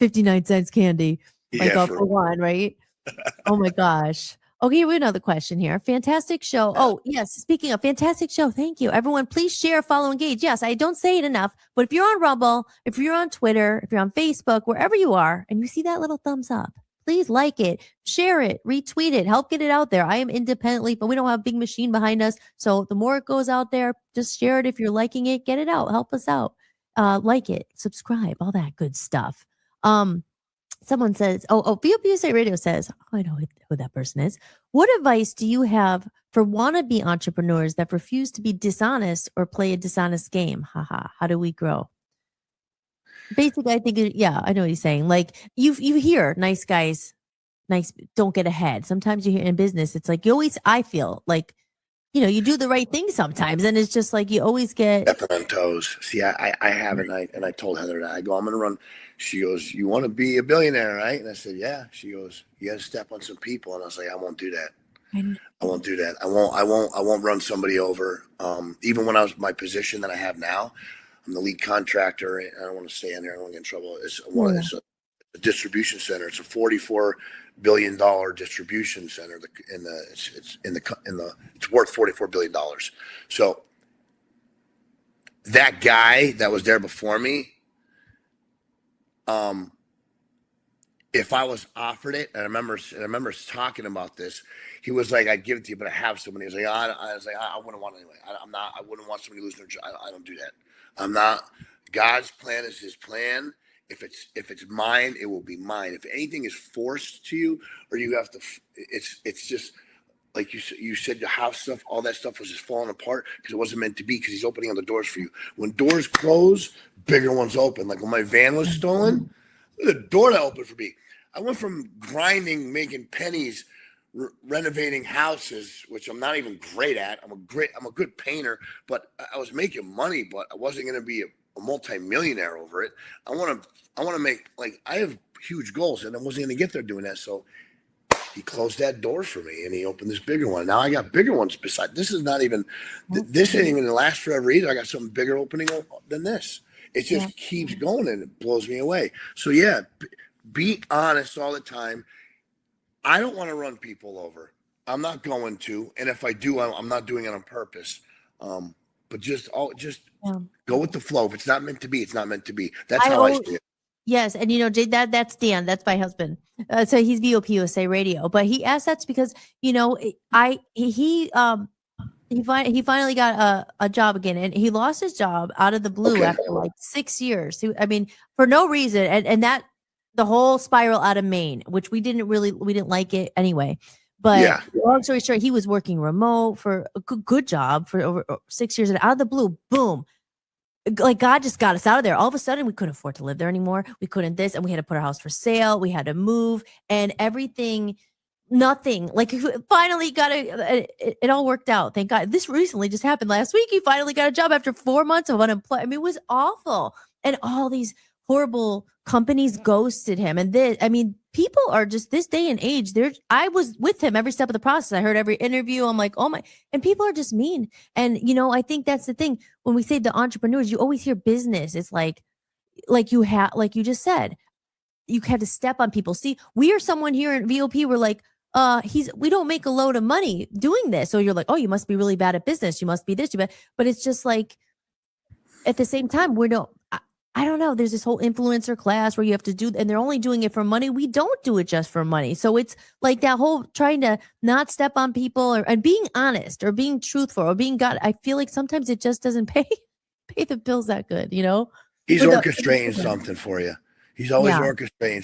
59 cents candy, like Yeah, all for for one, right? Oh my gosh. Okay, we have another question here. Fantastic show. yeah. Oh, yes. Speaking of fantastic show, thank you. Everyone, please share, follow, engage. Yes, I don't say it enough, but if you're on Rumble, if you're on Twitter, if you're on Facebook, wherever you are, and you see that little thumbs up, please like it, share it, retweet it, help get it out there. I am independently, but we don't have a big machine behind us. So the more it goes out there, just share it. If you're liking it, get it out. Help us out. Like it, subscribe, all that good stuff. Someone says, U.S.A. Radio says, I know who that person is. What advice do you have for wannabe entrepreneurs that refuse to be dishonest or play a dishonest game? Haha. How do we grow? Basically, I think, yeah, I know what he's saying. Like you hear nice guys, don't get ahead. Sometimes you hear in business, it's like I feel like, you do the right thing sometimes. And it's just like, you always get Stepping on toes. See, I have, and I told Heather that. I go, I'm going to run. She goes, you want to be a billionaire, right? And I said, yeah. She goes, you got to step on some people. And I was like, I won't do that. I won't do that. I won't run somebody over. Even when I was my position that I have now, I'm the lead contractor. I don't want to stay in there. I don't want to get in trouble. It's a distribution center. It's a $44 billion distribution center. It's worth $44 billion. So that guy that was there before me, if I was offered it, and I remember talking about this, he was like, "I'd give it to you, but I have somebody." He was like, I was like, I wouldn't want it anyway. I wouldn't want somebody to lose their job. I don't do that. I'm not. God's plan is His plan. If it's mine, it will be mine. If anything is forced to you, or you have to, it's just like you said, the house stuff, all that stuff was just falling apart because it wasn't meant to be. Because He's opening other doors for you. When doors close, bigger ones open. Like when my van was stolen, the door that opened for me. I went from grinding, making pennies, renovating houses, which I'm not even great at. I'm a good painter, but I was making money, but I wasn't going to be a multi-millionaire over it. I want to make, like, I have huge goals, and I wasn't going to get there doing that. So He closed that door for me, and He opened this bigger one. Now I got bigger ones beside. This ain't even going to last forever either. I got something bigger opening than this. It just keeps going, and it blows me away. So yeah, be honest all the time. I don't want to run people over. I'm not going to, and if I do, I'm not doing it on purpose. But just go with the flow. If it's not meant to be, it's not meant to be. That's how I see it. Yes, and Jay, that's Dan. That's my husband. So he's VOP USA Radio, but he asked that's because he finally got a job again, and he lost his job out of the blue after like 6 years. I mean, for no reason, and that the whole spiral out of Maine, which we didn't like it anyway. But long story short, he was working remote for a good job for over 6 years, and out of the blue, boom. Like God just got us out of there. All of a sudden, we couldn't afford to live there anymore. We couldn't this, and we had to put our house for sale. We had to move, and everything, nothing. Like finally got it all worked out. Thank God. This recently just happened last week. He finally got a job after 4 months of unemployment. I mean, it was awful, and all these horrible companies ghosted him. And people are just this day and age. I was with him every step of the process. I heard every interview. I'm like, oh my, and people are just mean. And I think that's the thing. When we say the entrepreneurs, you always hear business. It's like you just said, you have to step on people. See, we are someone here in VOP. We're like, we don't make a load of money doing this. So you're like, oh, you must be really bad at business. You must be this, but it's just like, at the same time, I don't know. There's this whole influencer class where you have to do, and they're only doing it for money. We don't do it just for money. So it's like that whole trying to not step on people and being honest or being truthful or being God. I feel like sometimes it just doesn't pay the bills that good, He's orchestrating something for you. He's always orchestrating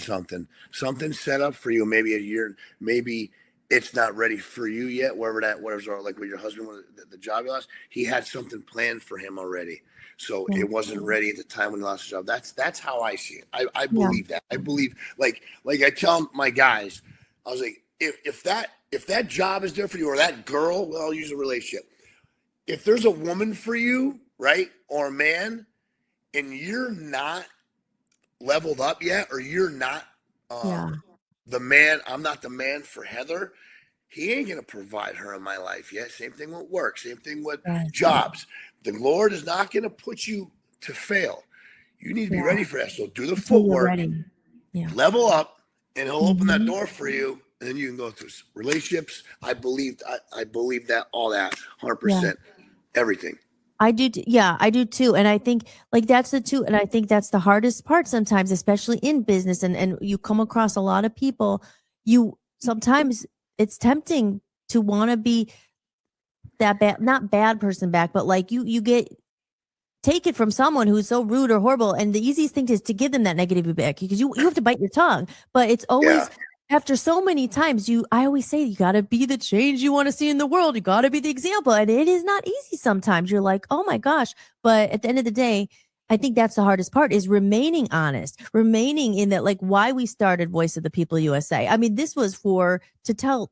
something set up for you. Maybe a year, maybe it's not ready for you yet, whatever's like with your husband, the job he lost, he had something planned for him already. So it wasn't ready at the time when he lost his job. That's how I see it. I believe that. I believe like I tell my guys, I was like, if that job is there for you, or that girl, well, I'll use a relationship. If there's a woman for you, right, or a man, and you're not leveled up yet, or you're not the man, I'm not the man for Heather, he ain't going to provide her in my life yet. Same thing with work. Same thing with jobs. The Lord is not going to put you to fail. You need to be ready for that. So do the footwork, level up, and he'll open that door for you. And then you can go through relationships. I believe that, all that, 100%, everything. I do. Yeah, I do too. And I think like that's and I think that's the hardest part sometimes, especially in business. And you come across a lot of people, sometimes it's tempting to want to be that bad, not bad person back, but like you take it from someone who's so rude or horrible. And the easiest thing is to give them that negative back, because you have to bite your tongue, but it's always after so many times, I always say, you got to be the change you want to see in the world. You got to be the example. And it is not easy sometimes. You're like, oh my gosh. But at the end of the day, I think that's the hardest part, is remaining honest, remaining in that, like why we started Voice of the People USA. I mean, this was to tell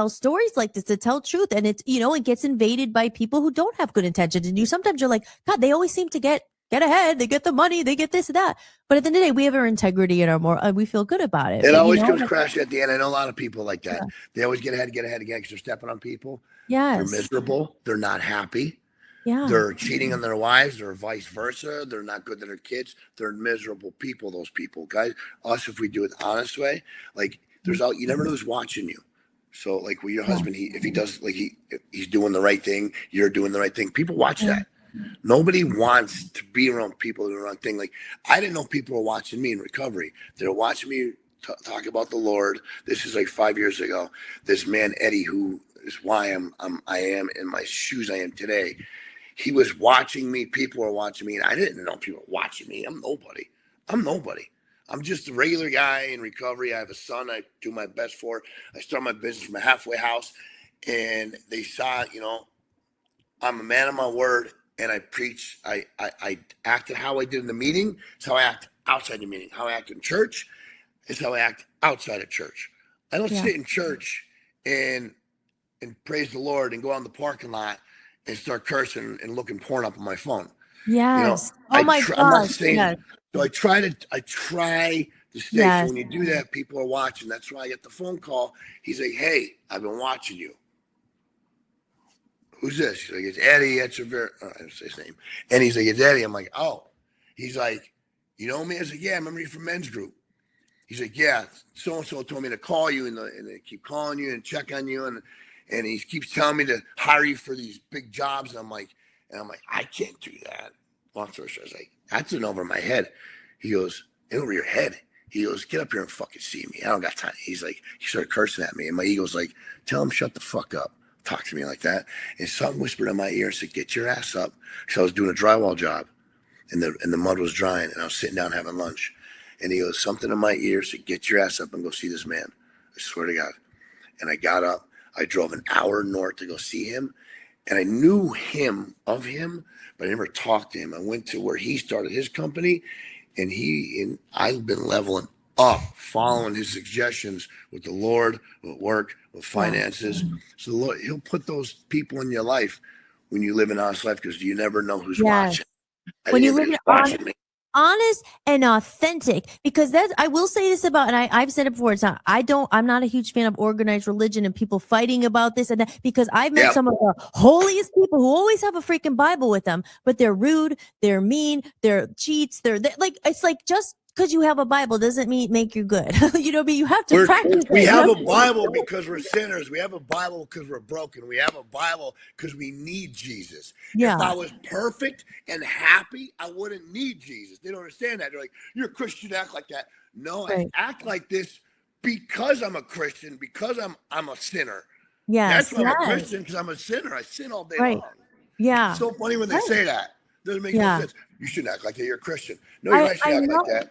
stories like this, to tell truth. And it's, it gets invaded by people who don't have good intentions. And sometimes you're like, God, they always seem to get ahead. They get the money, they get this and that. But at the end of the day, we have our integrity and we feel good about it. It always comes crashing at the end. I know a lot of people like that. They always get ahead again because they're stepping on people. Yes. They're miserable. They're not happy. Yeah. They're cheating on their wives. They're vice versa. They're not good to their kids. They're miserable people, those people. Guys, us, if we do it the honest way, like you never know who's watching you. So like with your husband, if he does, like he's doing the right thing, you're doing the right thing. People watch that. Nobody wants to be around people doing the wrong thing. Like I didn't know people were watching me in recovery. They're watching me talk about the Lord. This is like 5 years ago. This man Eddie, who is why I am in my shoes I am today. He was watching me. People were watching me, and I didn't know people were watching me. I'm nobody. I'm just a regular guy in recovery. I have a son I do my best for. I start my business from a halfway house, and they saw, I'm a man of my word, and I preach. I acted how I did in the meeting. It's how I act outside the meeting. How I act in church is how I act outside of church. I don't sit in church and praise the Lord and go out in the parking lot and start cursing and looking porn up on my phone. Yes. Oh my God. I'm not saying. Yes. So I try to stay. So when you do that, people are watching. That's why I get the phone call. He's like, "Hey, I've been watching you." Who's this? He's like, "It's Eddie." I don't say his name. And he's like, "It's Eddie." I'm like, "Oh." He's like, "You know me?" I was like, "Yeah, I remember you from men's group." He's like, "Yeah, so and so told me to call you, and they keep calling you and check on you, and he keeps telling me to hire you for these big jobs." And I'm like, I can't do that. Long story short, I was like, that's an over my head. He goes, over your head. He goes, get up here and fucking see me. I don't got time. He's like, he started cursing at me, and my ego's like, tell him shut the fuck up. Talk to me like that. And something whispered in my ear and said, get your ass up. Because I was doing a drywall job, and the mud was drying, and I was sitting down having lunch. And he goes, something in my ear said, get your ass up and go see this man. I swear to God. And I got up. I drove an hour north to go see him. And I knew of him, but I never talked to him. I went to where he started his company, and I've been leveling up, following his suggestions with the Lord, with work, with finances. So the Lord, he'll put those people in your life when you live an honest life, because you never know who's watching. When you live an honest and authentic, because I will say this about, and I've said it before, I'm not a huge fan of organized religion and people fighting about this and that, because I've met some of the holiest people who always have a freaking Bible with them, but they're rude, they're mean, they're cheats, they're like, it's like, just because you have a Bible doesn't make you good. You have to practice. We have a Bible because we're sinners. We have a Bible because we're broken. We have a Bible because we need Jesus. If I was perfect and happy, I wouldn't need Jesus. They don't understand that. They're like, you're a Christian, act like that. No, I act like this because I'm a Christian, because I'm a sinner. Yes, that's why I'm a Christian, because I'm a sinner. I sin all day long. Yeah. It's so funny when they say that. Doesn't make no sense. You shouldn't act like that. You're a Christian. No, you actually act like that.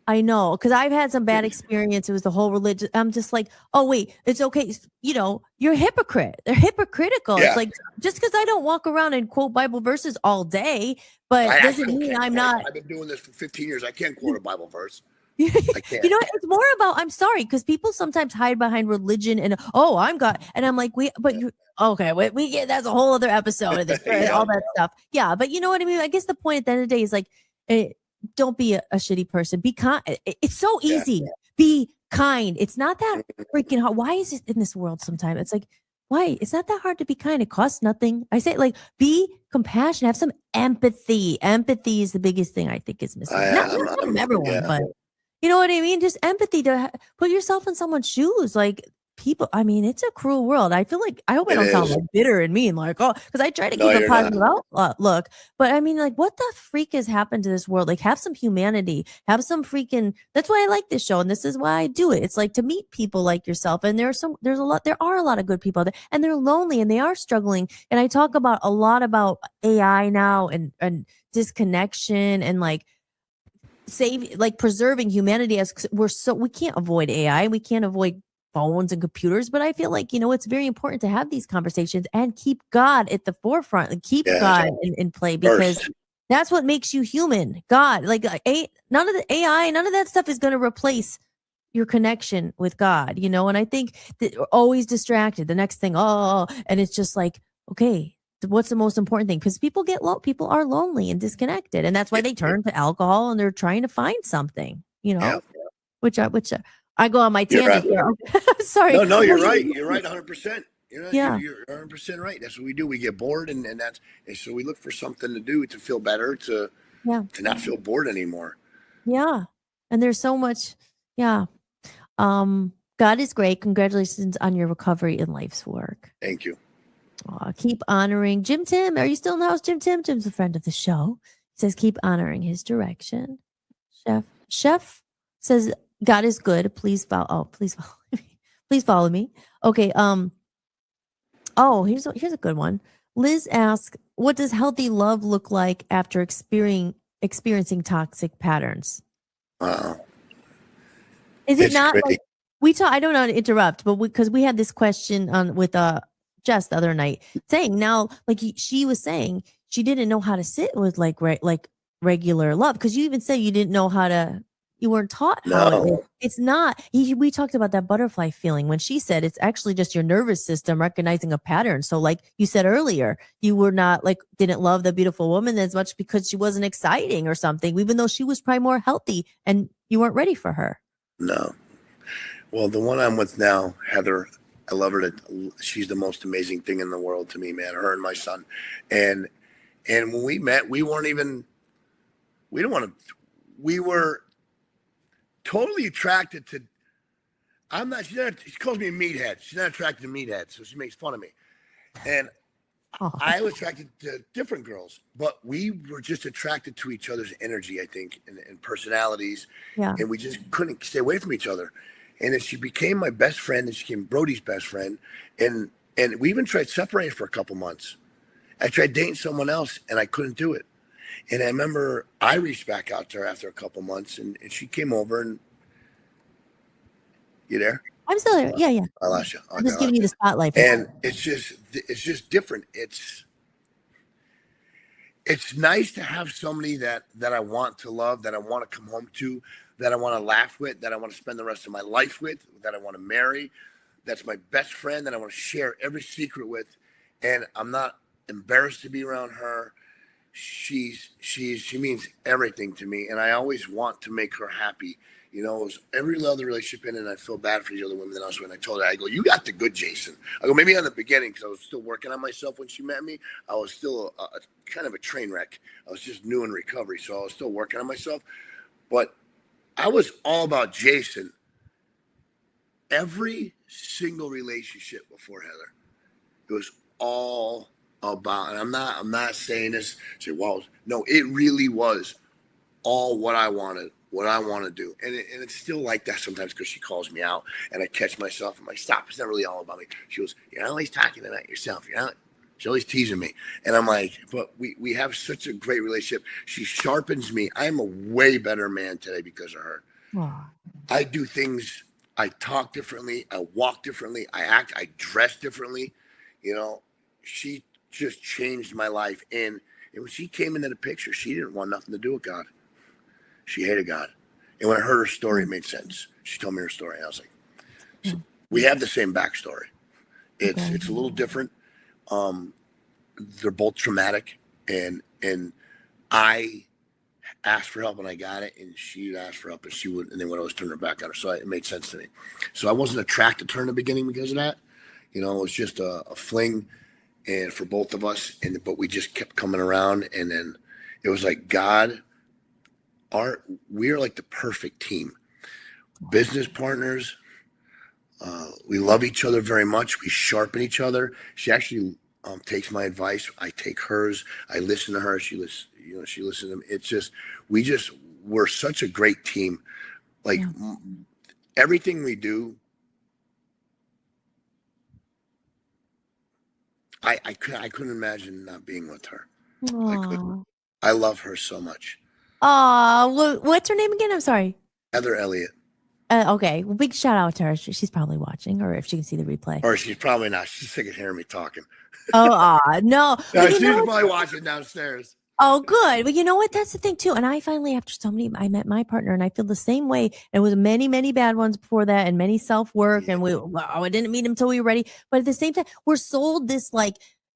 I know, because I've had some bad experiences with the whole religion. I'm just like, oh wait, it's okay. You know, you're a hypocrite. They're hypocritical. Yeah. It's like just because I don't walk around and quote Bible verses all day, but I doesn't still mean can't I'm quote. not. I've been doing this for 15 years. I can't quote a Bible verse. You I can't. know, it's more about, I'm sorry, because people sometimes hide behind religion and, oh, I'm God. And I'm like, okay, we get, that's a whole other episode of this, Yeah. all that stuff. Yeah. But you know what I mean? I guess the point at the end of the day is like, don't be a shitty person. Be kind. It's so easy. Be kind. It's not that freaking hard. Why is it in this world sometimes? It's like, why? It's not that hard to be kind. It costs nothing. I say, like, be compassionate. Have some empathy. Empathy is the biggest thing I think is missing. Not from everyone, but you know what I mean? Just empathy to put yourself in someone's shoes. Like, people, I mean, it's a cruel world. I feel like, I hope I don't sound like bitter and mean, like, oh, because I try to keep a positive outlook. But I mean, like, what the freak has happened to this world? Like, have some humanity, have some freaking, that's why I like this show. And this is why I do it. It's like to meet people like yourself. And there are a lot of good people out there, and they're lonely and they are struggling. And I talk about a lot about AI now and disconnection and like, preserving humanity, as we can't avoid AI, we can't avoid phones and computers, but I feel like, you know, it's very important to have these conversations and keep God at the forefront and keep God in play, because that's what makes you human. God, like none of the AI, none of that stuff is going to replace your connection with God, you know. And I think that we're always distracted. The next thing, and it's just like, okay, what's the most important thing? Because people are lonely and disconnected, and that's why they turn to alcohol and they're trying to find something, you know. Which I go on my tangent. Sorry. No, you're right. You're right, 100%. You're 100% right. That's what we do. We get bored, and so we look for something to do to feel better, to not feel bored anymore. Yeah, and there's so much. Yeah. God is great. Congratulations on your recovery in life's work. Thank you. Keep honoring Jim Tim. Are you still in the house, Jim Tim? Jim's a friend of the show. He says, keep honoring his direction. Chef says, God is good. Please follow. Please follow me. Please follow me. Okay. Here's a good one. Liz asks, what does healthy love look like after experiencing toxic patterns? Wow. Is it not like I don't know how to interrupt, but because we had this question on with Jess the other night, saying now, like she was saying, she didn't know how to sit with like regular love, because you even said you didn't know how to. You weren't taught how it's not. We talked about that butterfly feeling when she said it's actually just your nervous system recognizing a pattern. So like you said earlier, you were not didn't love the beautiful woman as much because she wasn't exciting or something, even though she was probably more healthy and you weren't ready for her. No. Well, the one I'm with now, Heather, I love her. She's the most amazing thing in the world to me, man. Her and my son. And when we met, we were totally attracted to. She calls me a meathead. She's not attracted to meatheads, so she makes fun of me. And I was attracted to different girls, but we were just attracted to each other's energy, I think, and personalities. Yeah. And we just couldn't stay away from each other. And then she became my best friend, and she became Brody's best friend. And we even tried separating for a couple months. I tried dating someone else, and I couldn't do it. And I remember I reached back out to her after a couple months, and she came over. And you there? I'm still there. Yeah. I lost you. I'm just giving you the spotlight. And it's just different. It's nice to have somebody that I want to love, that I want to come home to, that I want to laugh with, that I want to spend the rest of my life with, that I want to marry. That's my best friend that I want to share every secret with. And I'm not embarrassed to be around her. She means everything to me, and I always want to make her happy. You know, it was every other relationship in, and I feel bad for the other women that I was with. I told her, I go, you got the good Jason. I go, maybe in the beginning, because I was still working on myself when she met me. I was still a kind of a train wreck. I was just new in recovery, so I was still working on myself. But I was all about Jason. Every single relationship before Heather, it was all about, and I'm not saying this, say, well, no, it really was all what I wanted, what I want to do. And it's still like that sometimes, because she calls me out and I catch myself. I'm like, stop, it's not really all about me. She goes, you're not always talking about yourself. She's always teasing me. And I'm like, but we have such a great relationship. She sharpens me. I'm a way better man today because of her. Aw. I do things. I talk differently. I walk differently. I act. I dress differently. You know, she just changed my life. And when she came into the picture, she didn't want nothing to do with God. She hated God. And when I heard her story, it made sense. She told me her story. And I was like, so we have the same backstory. It's a little different. They're both traumatic, and I asked for help and I got it, and she asked for help and she would, and then would always turn her back on her. So it made sense to me. So I wasn't attracted to her in the beginning because of that. You know, it was just a fling, and for both of us, but we just kept coming around, and then it was like God. We are like the perfect team, business partners. We love each other very much. We sharpen each other. She actually takes my advice. I take hers. I listen to her. She listens to me. It's just, we're such a great team. Like everything we do, I couldn't imagine not being with her. I couldn't. I love her so much. What's her name again? I'm sorry. Heather Elliott. Okay. Well, big shout out to her. She's probably watching, or if she can see the replay. Or she's probably not. She's sick of hearing me talking. No. No, she's probably watching downstairs. Oh, good. Well, you know what? That's the thing too. And I finally, after so many, I met my partner, and I feel the same way. And it was many, many bad ones before that, and many self-work. And I didn't meet him until we were ready. But at the same time, we're sold this, like,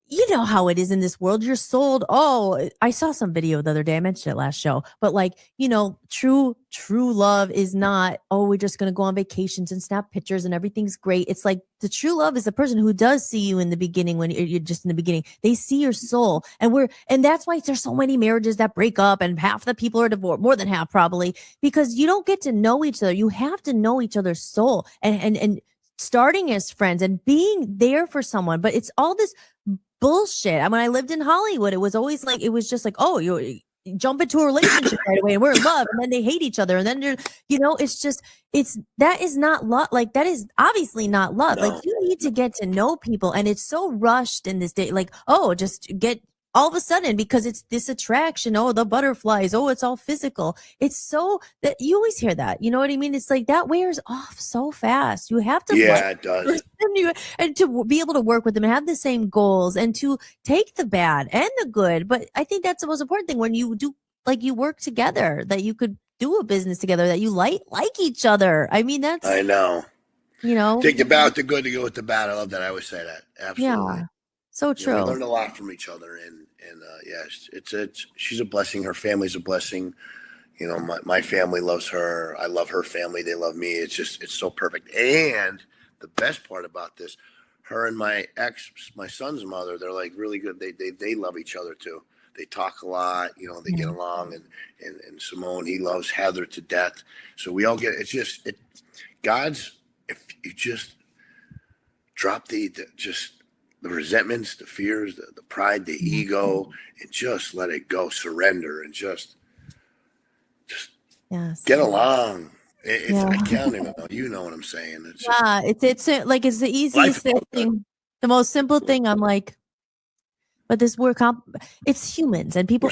you know how it is in this world. You're sold. Oh, I saw some video the other day. I mentioned it last show, but like, you know, true love is not, oh, we're just going to go on vacations and snap pictures and everything's great. It's like the true love is the person who does see you in the beginning, when you're just in the beginning. They see your soul. And that's why there's so many marriages that break up, and half the people are divorced, more than half probably, because you don't get to know each other. You have to know each other's soul, and starting as friends and being there for someone. But it's all this bullshit. When I lived in Hollywood, it was always like, it was just like, oh, you jump into a relationship right away and we're in love, and then they hate each other, and then that is not love. Like, that is obviously not love. No. Like, you need to get to know people, and it's so rushed in this day. Like, oh, just get all of a sudden, because it's this attraction, oh, the butterflies, oh, it's all physical. It's so that you always hear that, you know what I mean? It's like that wears off so fast. You have to, it does. And to be able to work with them and have the same goals, and to take the bad and the good. But I think that's the most important thing, when you do, like, you work together, that you could do a business together, that you like each other. I mean, that's, I know, you know, take the bad with the good to go with the bad. I love that. I always say that. Absolutely. Yeah. So true. We learned a lot from each other, and she's a blessing. Her family's a blessing. You know, my family loves her. I love her family. They love me. It's so perfect. And the best part about this, her and my son's mother, they're like really good. They love each other too. They talk a lot. You know, they get along. And Simone, he loves Heather to death. So we all get. God's. If you just drop the resentments, the fears, the pride, the ego, and just let it go, surrender, and just get along. I can't even know. You know what I'm saying? It's like, it's the easiest thing, the most simple thing. I'm like, but this it's humans, and people,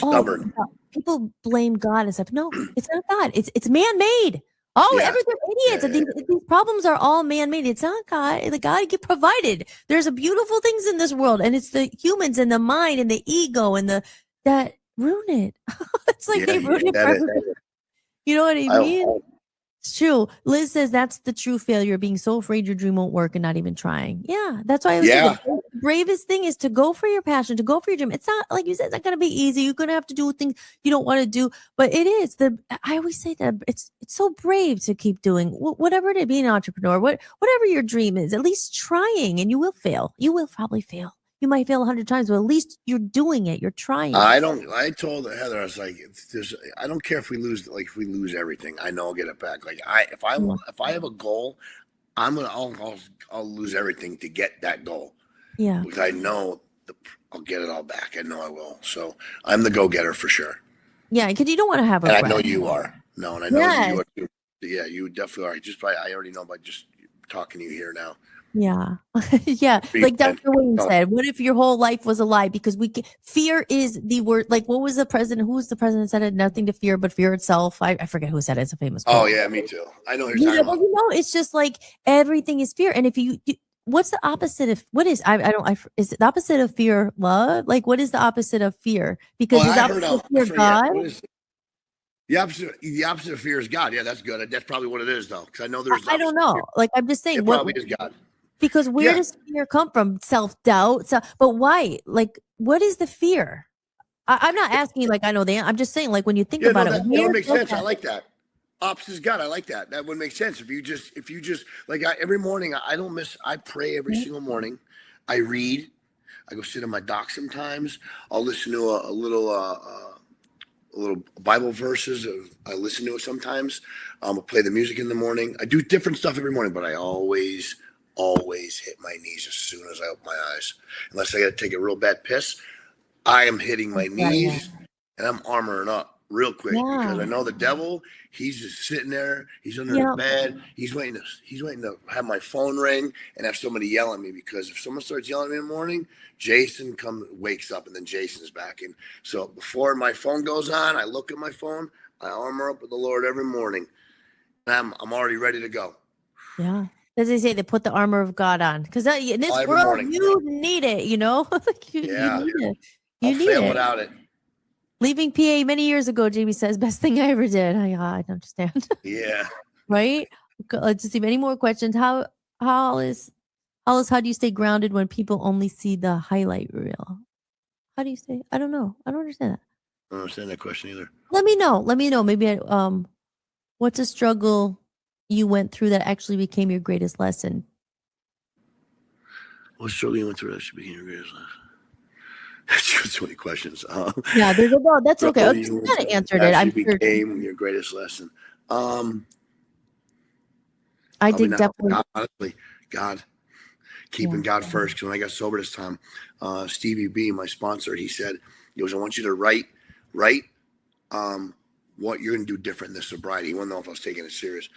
people blame God and stuff. No, it's not God. It's man-made. Oh, everything idiots. And these problems are all man-made. It's not God. The God provided. There's a beautiful things in this world, and it's the humans and the mind and the ego and that ruin it. It's like they ruin it for everybody. You know what I mean? It's true. Liz says that's the true failure, being so afraid your dream won't work and not even trying. Yeah, that's why I was saying the bravest thing is to go for your passion, to go for your dream. It's not, like you said, it's not going to be easy. You're going to have to do things you don't want to do, but it is. I always say that it's so brave to keep doing whatever it is, being an entrepreneur, whatever your dream is, at least trying, and you will fail. You will probably fail. You might fail 100 times, but at least you're doing it. You're trying. I told Heather, I was like, I don't care if we lose, everything. I know I'll get it back. Like if I have a goal, I'll lose everything to get that goal. Yeah. Because I know I'll get it all back. I know I will. So I'm the go-getter for sure. Yeah, because you don't want to have and I know you are. No, and I know you are too. Yeah, you definitely are. I already know by just talking to you here now. Yeah. Yeah. Like Dr. Williams said, what if your whole life was a lie? Because fear is the word. Like, what was the president? Who was the president said it? Nothing to fear but fear itself. I forget who said it. It's a famous quote. Oh, yeah, me too. I know what you're talking about. You know, it's just like everything is fear. And if what's the opposite of is the opposite of fear love? Like, what is the opposite of fear? Because is the opposite of fear God? The opposite of fear is God. Yeah, that's good. That's probably what it is, though. Because I know there's. I don't know. Like, I'm just saying, it probably is God. Because where does fear come from? Self-doubt. But why? Like, what is the fear? I'm not asking. Like, I know I'm just saying. Like, when you think about it, that would make sense. I like that. Opposite is God. I like that. That would make sense if you just like every morning. I don't miss. I pray every single morning. I read. I go sit on my dock sometimes. I'll listen to a little Bible verses. I listen to it sometimes. I'll play the music in the morning. I do different stuff every morning, but I always hit my knees as soon as I open my eyes. Unless I got to take a real bad piss, I am hitting my knees and I'm armoring up real quick because I know the devil. He's just sitting there. He's under the bed. He's waiting to have my phone ring and have somebody yell at me, because if someone starts yelling at me in the morning, Jason wakes up, and then Jason's back. And so before my phone goes on, I look at my phone. I armor up with the Lord every morning, and I'm already ready to go. Yeah. As they say, they put the armor of God on, because in this world you need it. You know, you need it. I'll fail without it. Leaving PA many years ago, Jamie says, best thing I ever did. I understand. Yeah. Right? Let's see any more questions. Hollis, how do you stay grounded when people only see the highlight reel? How do you stay? I don't know. I don't understand that. I don't understand that question either. Let me know. Maybe what's a struggle you went through that actually became your greatest lesson? What struggle you went through that actually became your greatest lesson? That's too many questions. Yeah, that's okay. You kind of answered it. I'm sure. Became your greatest lesson. I did definitely. Honestly, God, keeping God first. Because when I got sober this time, Stevie B, my sponsor, he said, I want you to write what you're going to do different in this sobriety. He wouldn't know if I was taking it serious.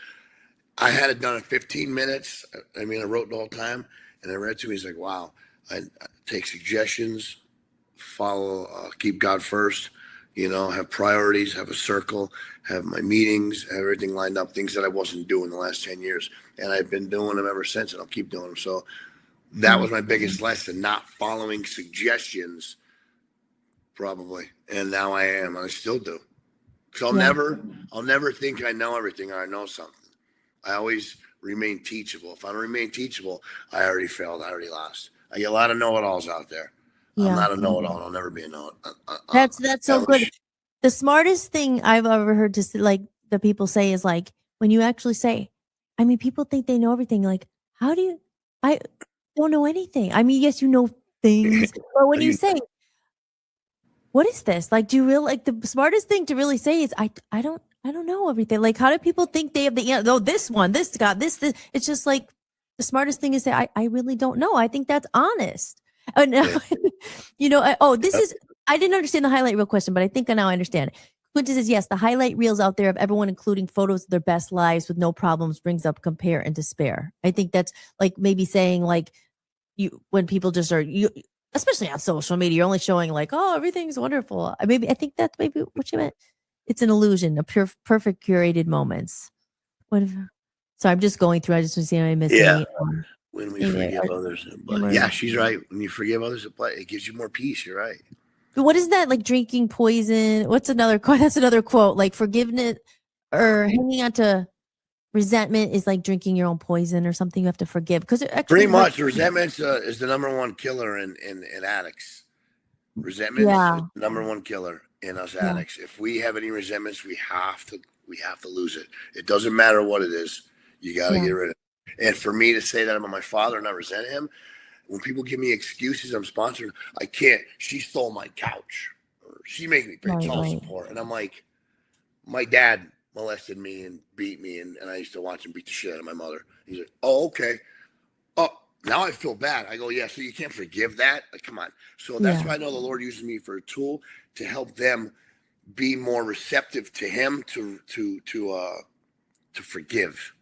I had it done in 15 minutes. I wrote the whole time, and I read to him. He's like, wow, I take suggestions, follow, keep God first, have priorities, have a circle, have my meetings, have everything lined up, things that I wasn't doing the last 10 years. And I've been doing them ever since, and I'll keep doing them. So that was my biggest lesson, not following suggestions, probably. And now I am, and I still do. Because I'll never think I know everything or I know something. I always remain teachable. If I don't remain teachable, I already failed. I already lost. I get a lot of know-it-alls out there. Yeah. I'm not a know-it-all. I'll never be a know-it-all. That's so good. The smartest thing I've ever heard the people say is like, when you actually say, people think they know everything. Like, I don't know anything. Yes, you know things. But when you say, what is this? Like, do you really, the smartest thing to really say is, I don't know everything. Like, how do people think they have the answer? Oh, this got this. It's just like, the smartest thing is say, I really don't know. I think that's honest. I didn't understand the highlight reel question, but I think now I understand it. Quintus says, yes, the highlight reels out there of everyone including photos of their best lives with no problems brings up compare and despair. I think that's like maybe saying like when people just are, especially on social media, you're only showing like, oh, everything's wonderful. I think that's maybe what you meant. It's an illusion, a perfect curated moments. So I'm just going through, I just want to see if I missed any. When we forgive others. But yeah, she's right. When you forgive others, it gives you more peace. You're right. But what is that, like drinking poison? What's another quote? That's another quote. Like forgiveness or hanging on to resentment is like drinking your own poison or something. You have to forgive. Because pretty much resentment is the number one killer in addicts. Resentment is the number one killer in us addicts. If we have any resentments, we have to lose it. It doesn't matter what it is. You got to get rid of it. And for me to say that about my father and I resent him, when people give me excuses, I'm sponsored. I can't. She stole my couch, or she made me pay child support, and I'm like, my dad molested me and beat me, and I used to watch him beat the shit out of my mother. He's like, oh, okay. Oh, now I feel bad. I go, yeah. So you can't forgive that? Like, come on. So that's why I know the Lord uses me for a tool to help them be more receptive to Him to forgive.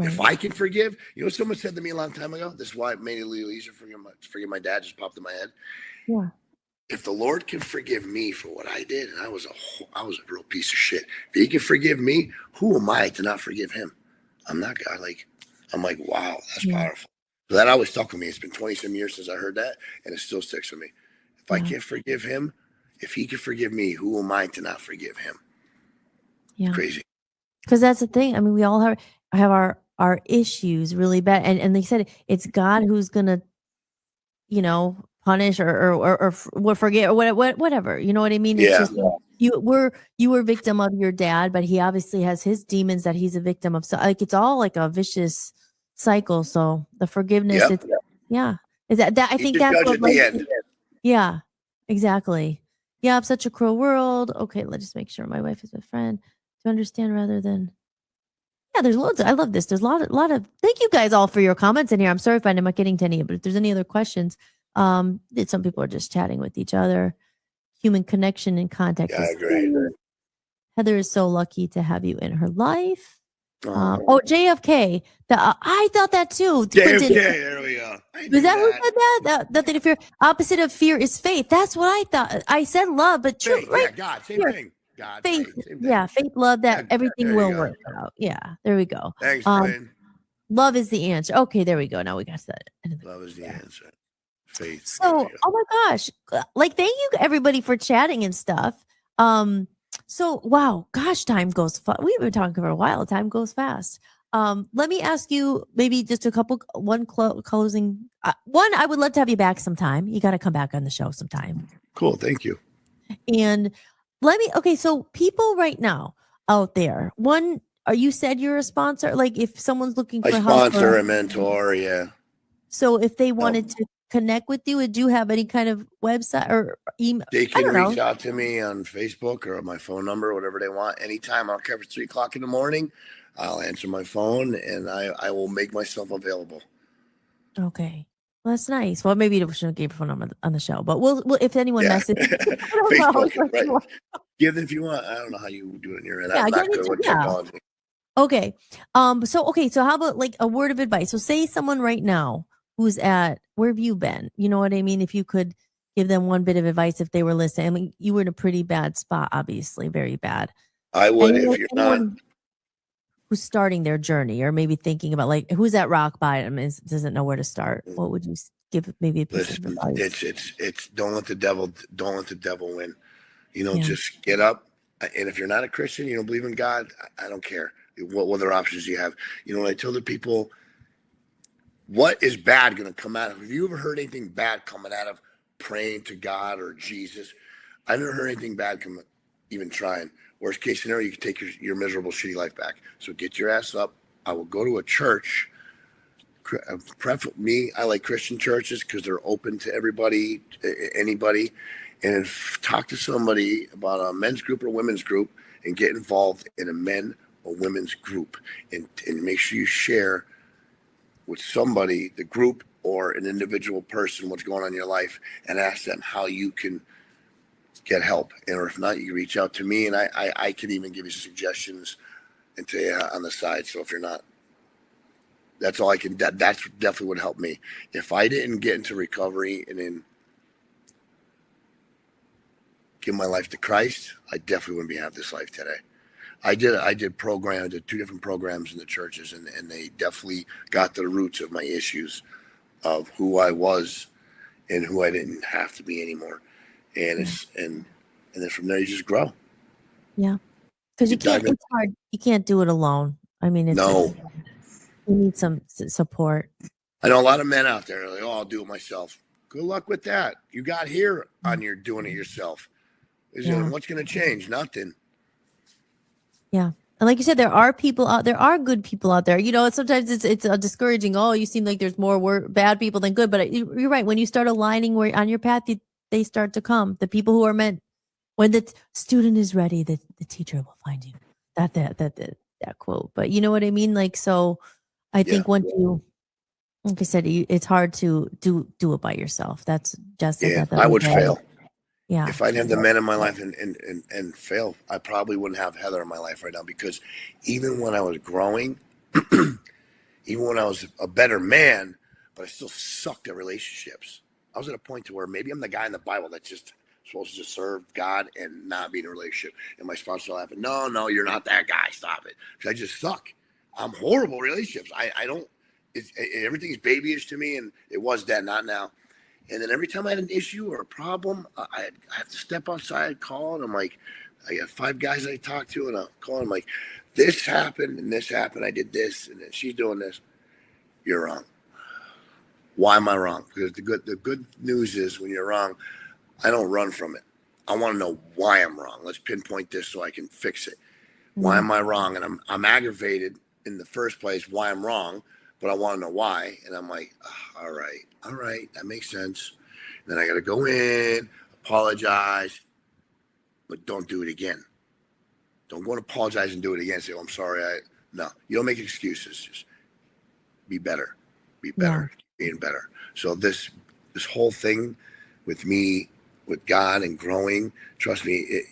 If I can forgive, you know, someone said to me a long time ago, this is why it made it a little easier to forgive my dad, just popped in my head. Yeah. If the Lord can forgive me for what I did, and I was a real piece of shit. If he can forgive me, who am I to not forgive him? I'm not God. I'm like, wow, that's powerful. So that always stuck with me. It's been 20-some years since I heard that, and it still sticks with me. If I can't forgive him, if he can forgive me, who am I to not forgive him? Yeah. Crazy. Because that's the thing. I mean, we all have our issues really bad, and they said it's God who's gonna, you know, punish or forget or whatever. You know what I mean? It's just you were victim of your dad, but he obviously has his demons that he's a victim of. So like it's all like a vicious cycle. So the forgiveness, is that I think that's what at the end. Yeah, exactly. Yeah, I'm such a cruel world. Okay, let's just make sure my wife is my friend to understand rather than. Yeah, there's loads. I love this. There's a lot of. Thank you guys all for your comments in here. I'm sorry if I'm not getting to any, but if there's any other questions, some people are just chatting with each other. Human connection and contact. Yeah, I agree. Heather is so lucky to have you in her life. JFK. I thought that too. JFK. There we go. Was that who said that? Nothing to fear. Opposite of fear is faith. That's what I thought. I said love, but faith, right? Yeah, God, same thing. God, faith, same thing. Yeah, faith, love. That everything will work out. Yeah, there we go. Thanks, Brian. Love is the answer. Okay, there we go. Now we got that. Love is the answer. Faith. So, oh my gosh, like thank you everybody for chatting and stuff. So wow, gosh, time goes fast. We've been talking for a while. Time goes fast. Let me ask you maybe just a couple. Closing. One, I would love to have you back sometime. You got to come back on the show sometime. Cool, thank you. And okay, so people right now out there, you said you're a sponsor? Like if someone's looking for a sponsor, a mentor, yeah. So if they wanted to connect with you, would you have any kind of website or email? They can reach out to me on Facebook or my phone number, whatever they want, anytime. I don't care if it's 3:00 in the morning. I'll answer my phone and I will make myself available. Okay. Well, that's nice. Well, maybe we shouldn't give your phone number on the show, but we'll if anyone messages, Facebook, right? Give it if you want. I don't know how you do it in your end. I'm not good with technology. Okay. So how about like a word of advice? So say someone right now who's where have you been? You know what I mean? If you could give them one bit of advice if they were listening. I mean, you were in a pretty bad spot, obviously, very bad. I would if you're not. Who's starting their journey or maybe thinking about like who's at rock bottom doesn't know where to start. What would you give maybe a piece of advice? It's don't let the devil win. You know, just get up. And if you're not a Christian, you don't believe in God, I don't care what other options you have. You know, when I tell the people, what is bad going to come out of? Have you ever heard anything bad coming out of praying to God or Jesus? I never heard anything bad come, even trying. Worst case scenario, you can take your miserable, shitty life back. So get your ass up. I will go to a church. I like Christian churches because they're open to everybody, anybody. And talk to somebody about a men's group or women's group and get involved in a men or women's group. And make sure you share with somebody, the group or an individual person, what's going on in your life and ask them how you can get help. And or if not, you can reach out to me and I can even give you suggestions and tell you on the side. So if you're not, that's all I can, that's definitely would help me. If I didn't get into recovery and then give my life to Christ, I definitely wouldn't have this life today. I did 2 different programs in the churches and they definitely got to the roots of my issues of who I was and who I didn't have to be anymore. And and then from there you just grow. Yeah. Because it's hard. You can't do it alone. I mean, you need some support. I know a lot of men out there are like, oh, I'll do it myself. Good luck with that. You got here on your doing it yourself. What's going to change? Nothing. Yeah. And like you said, there are good people out there. You know, sometimes it's discouraging. Oh, you seem like there's more bad people than good. But you're right. When you start aligning on your path, they start to come. The people who are meant, when the student is ready, the teacher will find you. That quote. But you know what I mean? Like, so I think once you, like I said, it's hard to do it by yourself. That's just I would fail. Yeah. If I didn't have the men in my life and fail, I probably wouldn't have Heather in my life right now because even when I was growing, even when I was a better man, but I still sucked at relationships. I was at a point to where maybe I'm the guy in the Bible that's just supposed to just serve God and not be in a relationship. And my spouse will laugh, no, you're not that guy. Stop it. Because I just suck. I'm horrible at relationships. I don't, everything's babyish to me, and it was then, not now. And then every time I had an issue or a problem, I have to step outside, call, and I'm like, I got 5 guys I talk to, and I'll call, and I'm like, this happened, and this happened, I did this, and then she's doing this. You're wrong. Why am I wrong? Because the good news is when you're wrong, I don't run from it. I want to know why I'm wrong. Let's pinpoint this so I can fix it. Why am I wrong? And I'm aggravated in the first place why I'm wrong, but I want to know why. And I'm like, oh, all right, that makes sense. Then I got to go in, apologize, but don't do it again. Don't go and apologize and do it again. Say, oh, I'm sorry. No, you don't make excuses. Just be better. Being better. So this whole thing with me, with God and growing, trust me,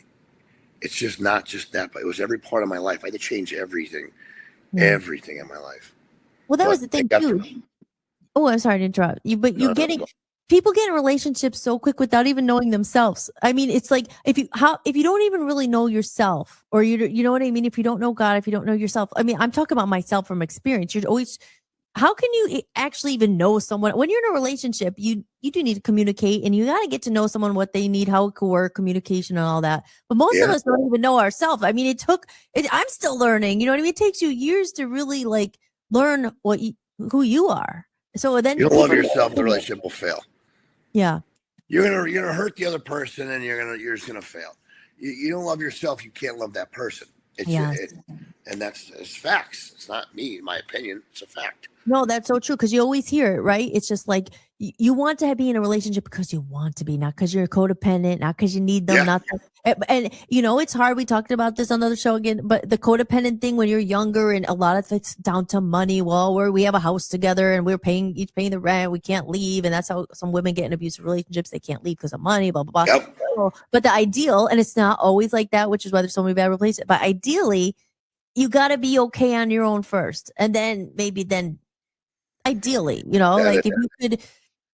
it's just not just that, but it was every part of my life. I had to change everything in my life. Well, that was the thing too. Oh, I'm sorry to interrupt you, but people get in relationships so quick without even knowing themselves. I mean, it's like if you don't even really know yourself, or you know what I mean? If you don't know God, if you don't know yourself, I mean, I'm talking about myself from experience. You're always, how can you actually even know someone when you're in a relationship? You do need to communicate, and you got to get to know someone, what they need, how it could work, communication and all that. But most of us don't even know ourselves. I mean, I'm still learning, you know what I mean? It takes you years to really like learn who you are. So then you don't love yourself, the relationship will fail. Yeah. You're gonna hurt the other person, and you're just gonna fail. You don't love yourself, you can't love that person. And it's facts. It's not me, my opinion. It's a fact. No, that's so true, because you always hear it, right? It's just like you want to be in a relationship because you want to be, not because you're codependent, not because you need them, not. And you know, it's hard. We talked about this on another show again, but the codependent thing when you're younger, and a lot of it's down to money. Well, we have a house together, and we're each paying the rent. We can't leave, and that's how some women get in abusive relationships. They can't leave because of money. Blah blah blah. Yep. But the ideal, and it's not always like that, which is why there's so many bad relationships. But ideally, you got to be okay on your own first, and then ideally, you know, like if you could,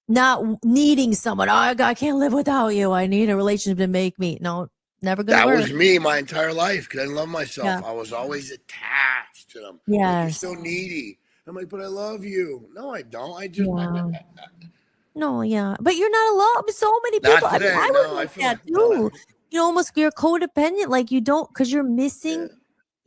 not needing someone, I can't live without you, I need a relationship to make me. No, never gonna work. That was me my entire life, because I didn't love myself. I was always attached to them. Yeah, you're so needy. I'm like, but I love you. No, I don't. I just no, but you're not alone. So many people. Not today. I would like that too. You know, almost you're codependent, like you don't, because you're missing. Yeah.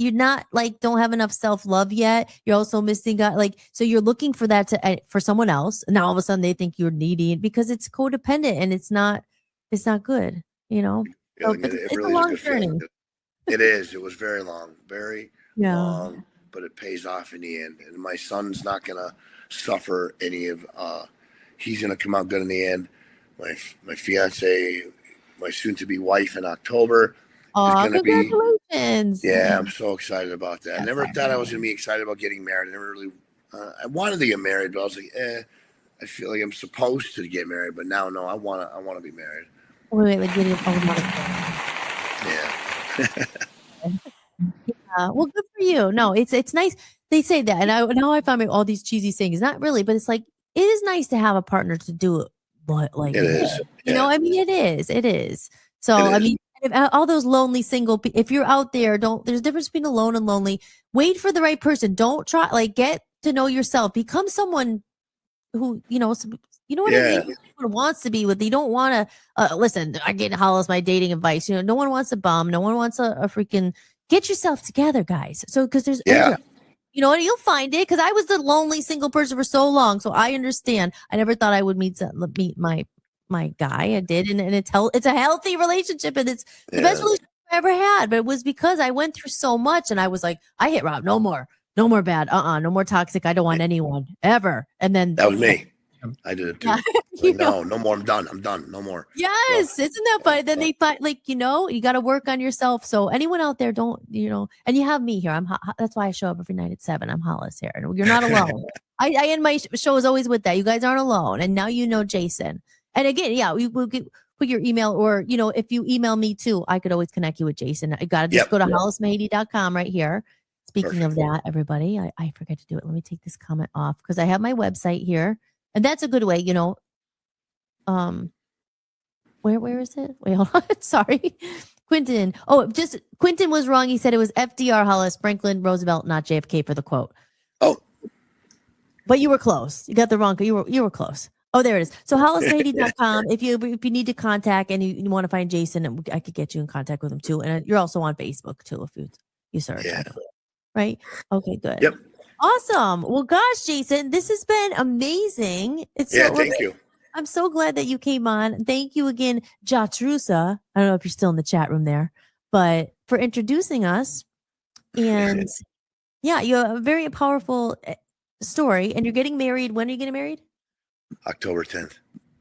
You're not like, don't have enough self-love yet. You're also missing God. Like, so you're looking for that for someone else. And now all of a sudden they think you're needy because it's codependent, and it's not good, you know? So it's really a long journey. It is. It was very long, long, but it pays off in the end. And my son's not going to suffer any of, he's going to come out good in the end. My fiance, my soon to be wife in October. Oh, congratulations. I'm so excited about that. I never thought I was going to be excited about getting married. I never really, I wanted to get married, but I was like, I feel like I'm supposed to get married, but now, no, I want to be married. Wait, like getting well, good for you. No, it's nice. They say that, and now I find all these cheesy things. Not really, but it's like, it is nice to have a partner to do it. But like, it is. You know, I mean, it is. So, I mean, if all those lonely single people, if you're out there, there's a difference between alone and lonely. Wait for the right person. Don't try, like, get to know yourself. Become someone who, you know what I mean? Someone wants to be with. You don't want to, listen, I get Hollis my dating advice. You know, no one wants a bum. No one wants a freaking, get yourself together, guys. So, because there's, you know, and you'll find it, because I was the lonely single person for so long. So I understand. I never thought I would meet my guy. I did, and it's a healthy relationship, and it's the best relationship I ever had. But it was because I went through so much, and I was like, I hit Rob, no more bad, no more toxic. I don't want anyone ever. And then that was me. I did it too. Like, no more. I'm done. No more. Yes, isn't that funny? Then they find, like, you know, you got to work on yourself. So anyone out there, don't, you know, and you have me here. That's why I show up every night at 7. I'm Hollis here, and you're not alone. I end my show is always with that. You guys aren't alone, and now you know Jason. And again, we will put your email, or, you know, if you email me too, I could always connect you with Jason. I got to just go to hollismahady.com right here. Speaking of that, everybody, I forget to do it. Let me take this comment off because I have my website here. And that's a good way, where is it? Wait, hold on. Sorry. Quentin. Oh, Quentin was wrong. He said it was FDR, Hollis, Franklin Roosevelt, not JFK for the quote. Oh. But you were close. You got the wrong. You were close. Oh, there it is. So hollismahady.com. If you need to contact and you want to find Jason, I could get you in contact with him too. And you're also on Facebook too if you search. Yeah. Right? Okay, good. Yep. Awesome. Well, gosh, Jason, this has been amazing. Thank you. I'm so glad that you came on. Thank you again, Jatrusa. I don't know if you're still in the chat room there, but for introducing us. And yeah, you have a very powerful story. And you're getting married. When are you getting married? October 10th.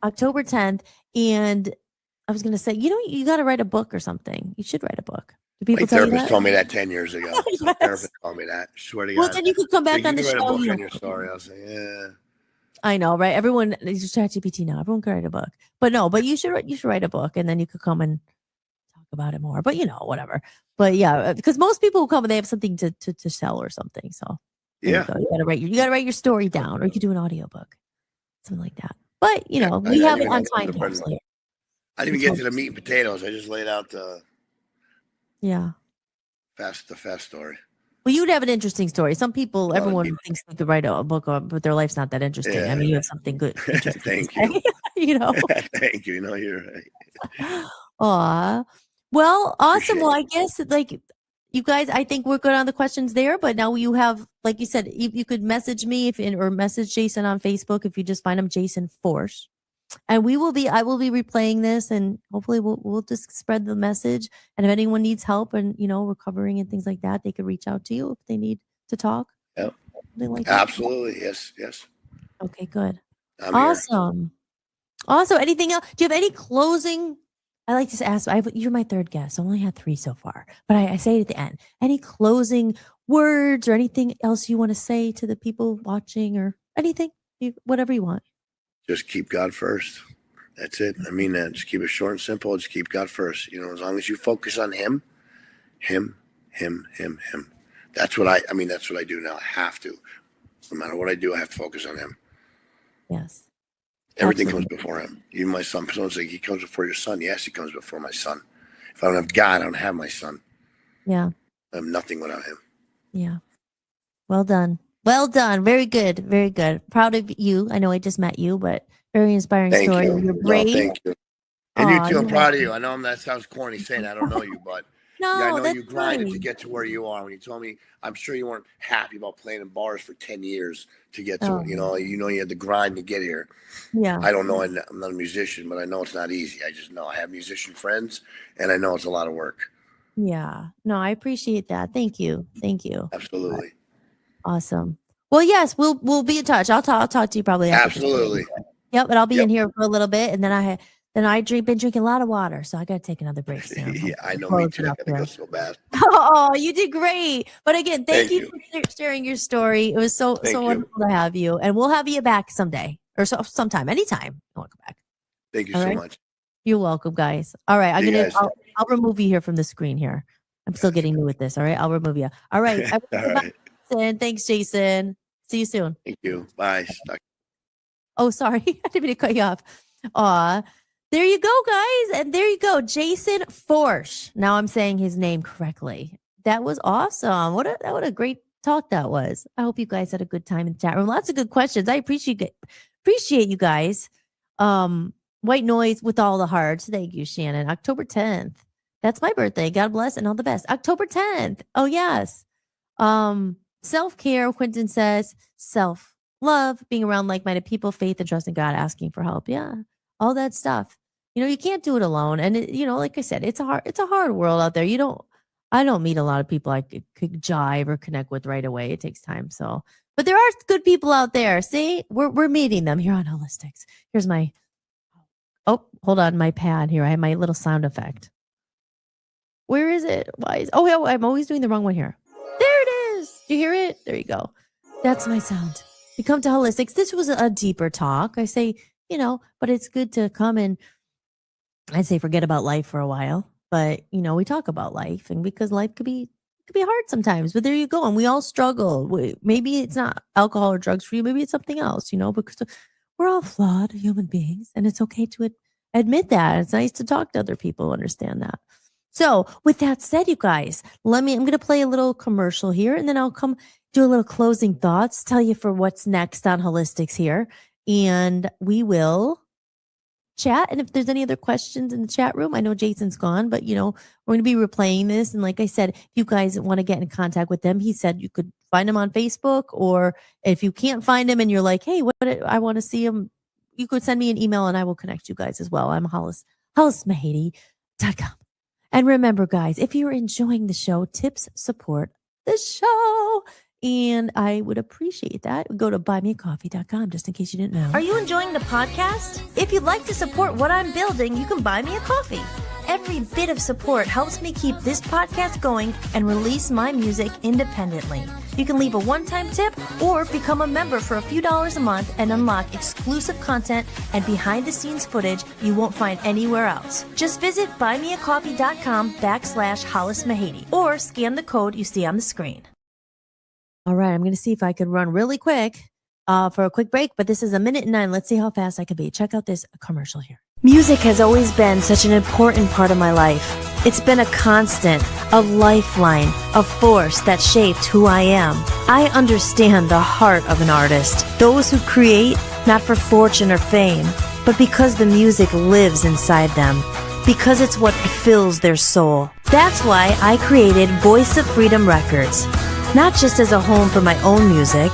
October 10th. And I was going to say, you got to write a book or something. You should write a book. Do people My tell you therapist that? told me that 10 years ago. Yes. My therapist told me that. Swear to God. Well, then you could come back on the you show. write a book on your story. I'll say, yeah. I know, right? Everyone is ChatGPT now. Everyone can write a book, but you should write a book, and then you could come and talk about it more. But whatever. But yeah, because most people who come and they have something to sell or something. So Yeah, you gotta write your story down, or you could do an audiobook, something like that. But we I have it didn't on even time get to capsule here. I didn't even get to the meat and potatoes. I just laid out the fast story. Well, you'd have an interesting story. Some people, Well, everyone thinks they could write a book, but their life's not that interesting. Yeah. I mean, you have something good. Thank you. Thank you. You're right. Aw. Well, awesome. Appreciate Well, I guess you guys, I think we're good on the questions there, but now you have, like you said, you could message me or message Jason on Facebook if you just find him, Jason Foersch. And I will be replaying this, and hopefully we'll just spread the message. And if anyone needs help and recovering and things like that, they could reach out to you if they need to talk. Yep. Like Absolutely. Yes. Okay, good. I'm here. Awesome. Also, anything else? Do you have any closing? I like to ask. You're my third guest. I only had 3 so far, but I say it at the end. Any closing words or anything else you want to say to the people watching, or anything, whatever you want? Just keep God first. That's it. I mean that. Just keep it short and simple. Just keep God first. As long as you focus on Him. That's what that's what I do now. I have to. No matter what I do, I have to focus on Him. Yes. Everything Absolutely. comes before Him. Even my son. Someone's like, He comes before your son. Yes, He comes before my son. If I don't have God, I don't have my son. Yeah. I have nothing without Him. Yeah. Well done. Well done. Very good. Very good. Proud of you. I know I just met you, but very inspiring Thank story. you. You're brave. No, thank you. And you too. I'm you're proud of you. I know that sounds corny saying I don't know you, but No, I know that's you grinded to fine. get to where you are. When you told me, I'm sure you weren't happy about playing in bars for 10 years to get to Oh. it. You had to grind to get here. Yeah. I don't know. I'm not a musician, but I know it's not easy. I just know I have musician friends, and I know it's a lot of work. Yeah. No, I appreciate that. Thank you. Thank you. Absolutely. Awesome. Well, yes, we'll be in touch. I'll talk to you probably after this. Absolutely. Yep, and I'll be Yep. in here for a little bit, and then I been drinking a lot of water, so I got to take another break soon. Yeah, I know. Close Me it too. I up gotta here. go so bad. Oh, you did great. But again, thank Thank you for sharing your story. It was so Thank you. wonderful to have you, and we'll have you back someday or sometime, anytime you want to come back. Thank you All so right. much. You're welcome, guys. All right, See you guys. I'll remove you here from the screen here. I'm still getting new with this. All right, I'll remove you. All right. All right. Thanks, Jason. See you soon. Thank you. Bye. Oh, sorry. I didn't mean to cut you off. Aw. There you go, guys. And there you go. Jason Foersch. Now I'm saying his name correctly. That was awesome. What a great talk that was. I hope you guys had a good time in the chat room. Lots of good questions. I appreciate you guys. White noise with all the hearts. Thank you, Shannon. October 10th. That's my birthday. God bless and all the best. October 10th. Oh, yes. Self-care, Quentin says, self-love, being around like-minded people, faith and trust in God, asking for help. Yeah, all that stuff. You can't do it alone. And like I said, it's a hard world out there. I don't meet a lot of people I could jive or connect with right away. It takes time. So, but there are good people out there. See, we're meeting them here on Hollistics. Here's my, hold on, my pad here. I have my little sound effect. Where is it? I'm always doing the wrong one here. There it is. Do you hear it? There you go. That's my sound. You come to Hollistics. This was a deeper talk. I say, but it's good to come and I'd say forget about life for a while. But, we talk about life, and because life could be could be hard sometimes, but there you go. And we all struggle. Maybe it's not alcohol or drugs for you. Maybe it's something else, because we're all flawed human beings, and it's okay to admit that. It's nice to talk to other people who understand that. So with that said, you guys, I'm going to play a little commercial here, and then I'll come do a little closing thoughts, tell you for what's next on Hollistics here. And we will chat. And if there's any other questions in the chat room, I know Jason's gone, but we're going to be replaying this. And like I said, if you guys want to get in contact with them, he said you could find him on Facebook, or if you can't find him and you're like, hey, I want to see him, you could send me an email and I will connect you guys as well. I'm hollismahady.com. And remember, guys, if you're enjoying the show, tips support the show. And I would appreciate that. Go to buymeacoffee.com just in case you didn't know. Are you enjoying the podcast? If you'd like to support what I'm building, you can buy me a coffee. Every bit of support helps me keep this podcast going and release my music independently. You can leave a one-time tip or become a member for a few dollars a month and unlock exclusive content and behind-the-scenes footage you won't find anywhere else. Just visit buymeacoffee.com/hollismahady or scan the code you see on the screen. All right, I'm going to see if I could run really quick for a quick break, but this is 1:09. Let's see how fast I can be. Check out this commercial here. Music has always been such an important part of my life. It's been a constant, a lifeline, a force that shaped who I am. I understand the heart of an artist, those who create not for fortune or fame, but because the music lives inside them, because it's what fills their soul. That's why I created Voice of Freedom Records. Not just as a home for my own music,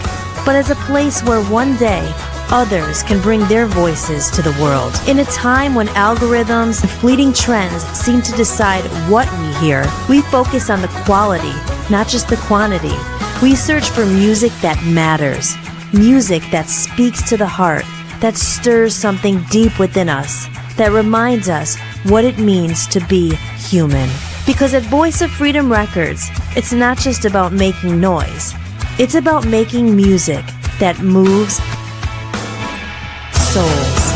but as a place where one day others can bring their voices to the world. In a time when algorithms and fleeting trends seem to decide what we hear, we focus on the quality, not just the quantity. We search for music that matters, music that speaks to the heart, that stirs something deep within us, that reminds us what it means to be human. Because at Voice of Freedom Records, it's not just about making noise. It's about making music that moves souls.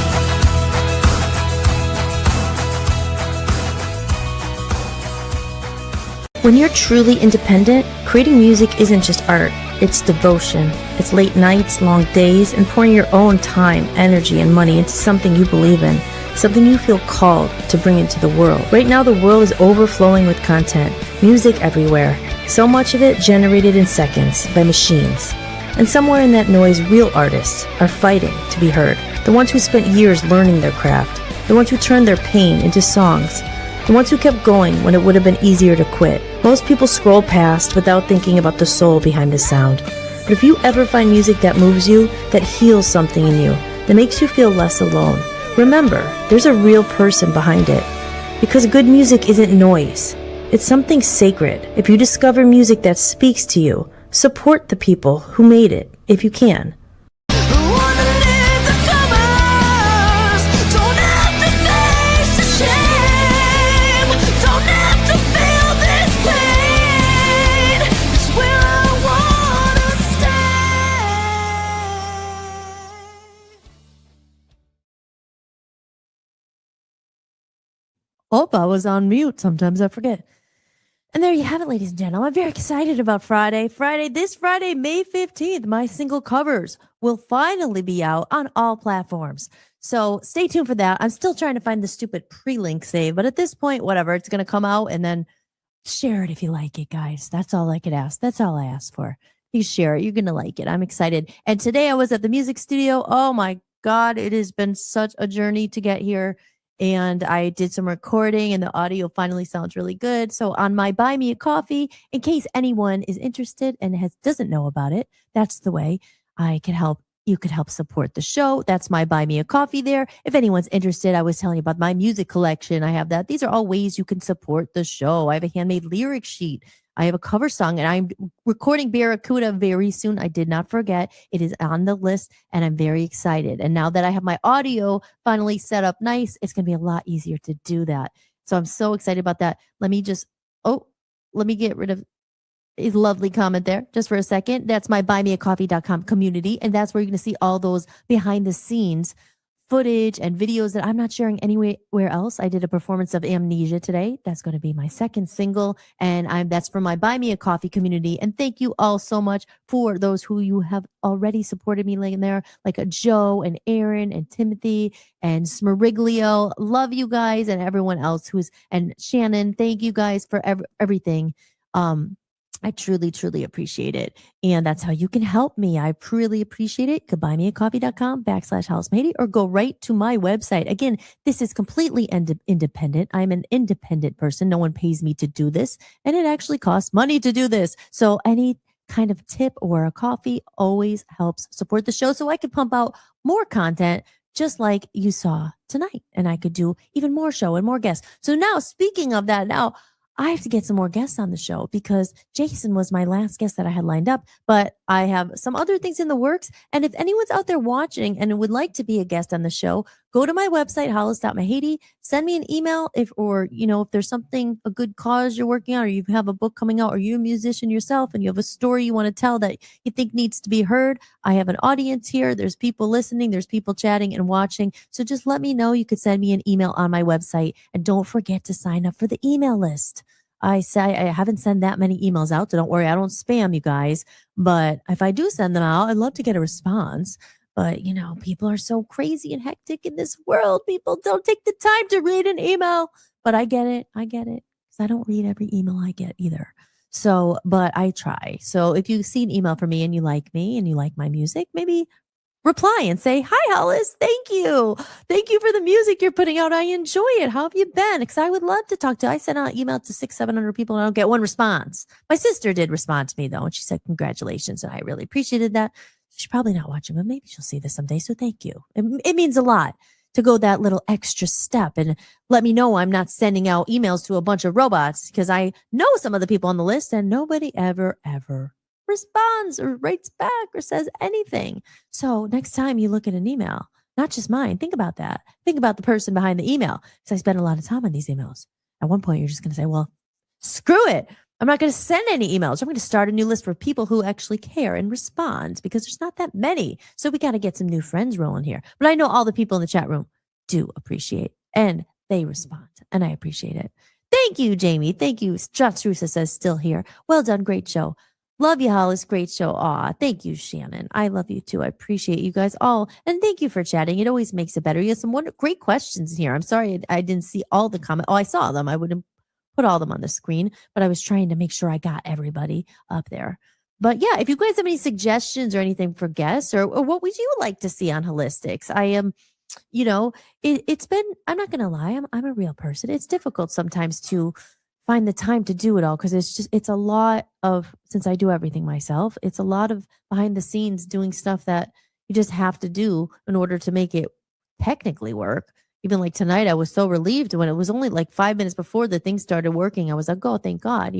When you're truly independent, creating music isn't just art. It's devotion. It's late nights, long days, and pouring your own time, energy, and money into something you believe in. Something you feel called to bring into the world. Right now, the world is overflowing with content, music everywhere. So much of it generated in seconds by machines. And somewhere in that noise, real artists are fighting to be heard. The ones who spent years learning their craft. The ones who turned their pain into songs. The ones who kept going when it would have been easier to quit. Most people scroll past without thinking about the soul behind the sound. But if you ever find music that moves you, that heals something in you, that makes you feel less alone, remember, there's a real person behind it. Because good music isn't noise. It's something sacred. If you discover music that speaks to you, support the people who made it, if you can. Oh, I was on mute. Sometimes I forget. And there you have it, ladies and gentlemen. I'm very excited about Friday. This Friday, May 15th, my single covers will finally be out on all platforms. So stay tuned for that. I'm still trying to find the stupid pre-link save, but at this point, whatever, it's going to come out, and then share it if you like it, guys. That's all I could ask. That's all I asked for. You share it. You're going to like it. I'm excited. And today I was at the music studio. Oh my God, it has been such a journey to get here. And I did some recording, and the audio finally sounds really good. So on my Buy Me a Coffee, in case anyone is interested and doesn't know about it, that's the way I can help. You could help support the show. That's my Buy Me a Coffee there. If anyone's interested, I was telling you about my music collection. I have that. These are all ways you can support the show. I have a handmade lyric sheet. I have a cover song, and I'm recording Barracuda very soon. I did not forget. It is on the list, and I'm very excited. And now that I have my audio finally set up nice, it's going to be a lot easier to do that. So I'm so excited about that. Let me get rid of his lovely comment there just for a second. That's my buymeacoffee.com community, and that's where you're going to see all those behind the scenes footage and videos that I'm not sharing anywhere else. I did a performance of Amnesia today. That's going to be my second single, and that's for my Buy Me a Coffee community. And thank you all so much for those who you have already supported me in there, like Joe and Aaron and Timothy and Smeriglio. Love you guys, and everyone else and Shannon. Thank you guys for everything. I truly, truly appreciate it. And that's how you can help me. I really appreciate it. Could buymeacoffee.com/Hollis or go right to my website. Again, this is completely independent. I'm an independent person. No one pays me to do this. And it actually costs money to do this. So any kind of tip or a coffee always helps support the show so I could pump out more content just like you saw tonight. And I could do even more show and more guests. So now, speaking of that, I have to get some more guests on the show because Jason was my last guest that I had lined up, but I have some other things in the works. And if anyone's out there watching and would like to be a guest on the show, go to my website, hollis.mahady, send me an email if there's something, a good cause you're working on, or you have a book coming out, or you're a musician yourself and you have a story you want to tell that you think needs to be heard. I have an audience here. There's people listening. There's people chatting and watching. So just let me know. You could send me an email on my website, and don't forget to sign up for the email list. I haven't sent that many emails out, so don't worry. I don't spam you guys, but if I do send them out, I'd love to get a response. But, people are so crazy and hectic in this world. People don't take the time to read an email, but I get it. Because I don't read every email I get either. So, but I try. So if you see an email from me and you like my music, maybe reply and say, "Hi, Hollis. Thank you. Thank you for the music you're putting out. I enjoy it. How have you been?" Because I would love to talk to. I sent out an email to 600-700 people and I don't get one response. My sister did respond to me though, and she said congratulations, and I really appreciated that. She's probably not watching, but maybe she'll see this someday. So thank you. It means a lot to go that little extra step and let me know I'm not sending out emails to a bunch of robots, because I know some of the people on the list and nobody ever responds or writes back or says anything. So next time you look at an email, not just mine, think about that. Think about the person behind the email, because I spend a lot of time on these emails. At one point, you're just going to say, well, screw it. I'm not going to send any emails. I'm going to start a new list for people who actually care and respond, because there's not that many. So we got to get some new friends rolling here. But I know all the people in the chat room do appreciate, and they respond, and I appreciate it. Thank you, Jamie. Thank you. Jatrusa says still here. Well done. Great show. Love you, Hollis. Great show. Aw, thank you, Shannon. I love you too. I appreciate you guys all. And thank you for chatting. It always makes it better. You have some great questions here. I'm sorry I didn't see all the comments. Oh, I saw them. I wouldn't put all them on the screen, but I was trying to make sure I got everybody up there. But yeah, if you guys have any suggestions or anything for guests, or what would you like to see on Hollistics? I am, it's been, I'm not going to lie, I'm a real person. It's difficult sometimes to find the time to do it all, because it's a lot of, since I do everything myself, it's a lot of behind the scenes doing stuff that you just have to do in order to make it technically work. Even like tonight, I was so relieved when it was only like 5 minutes before the thing started working. I was like, oh, thank God,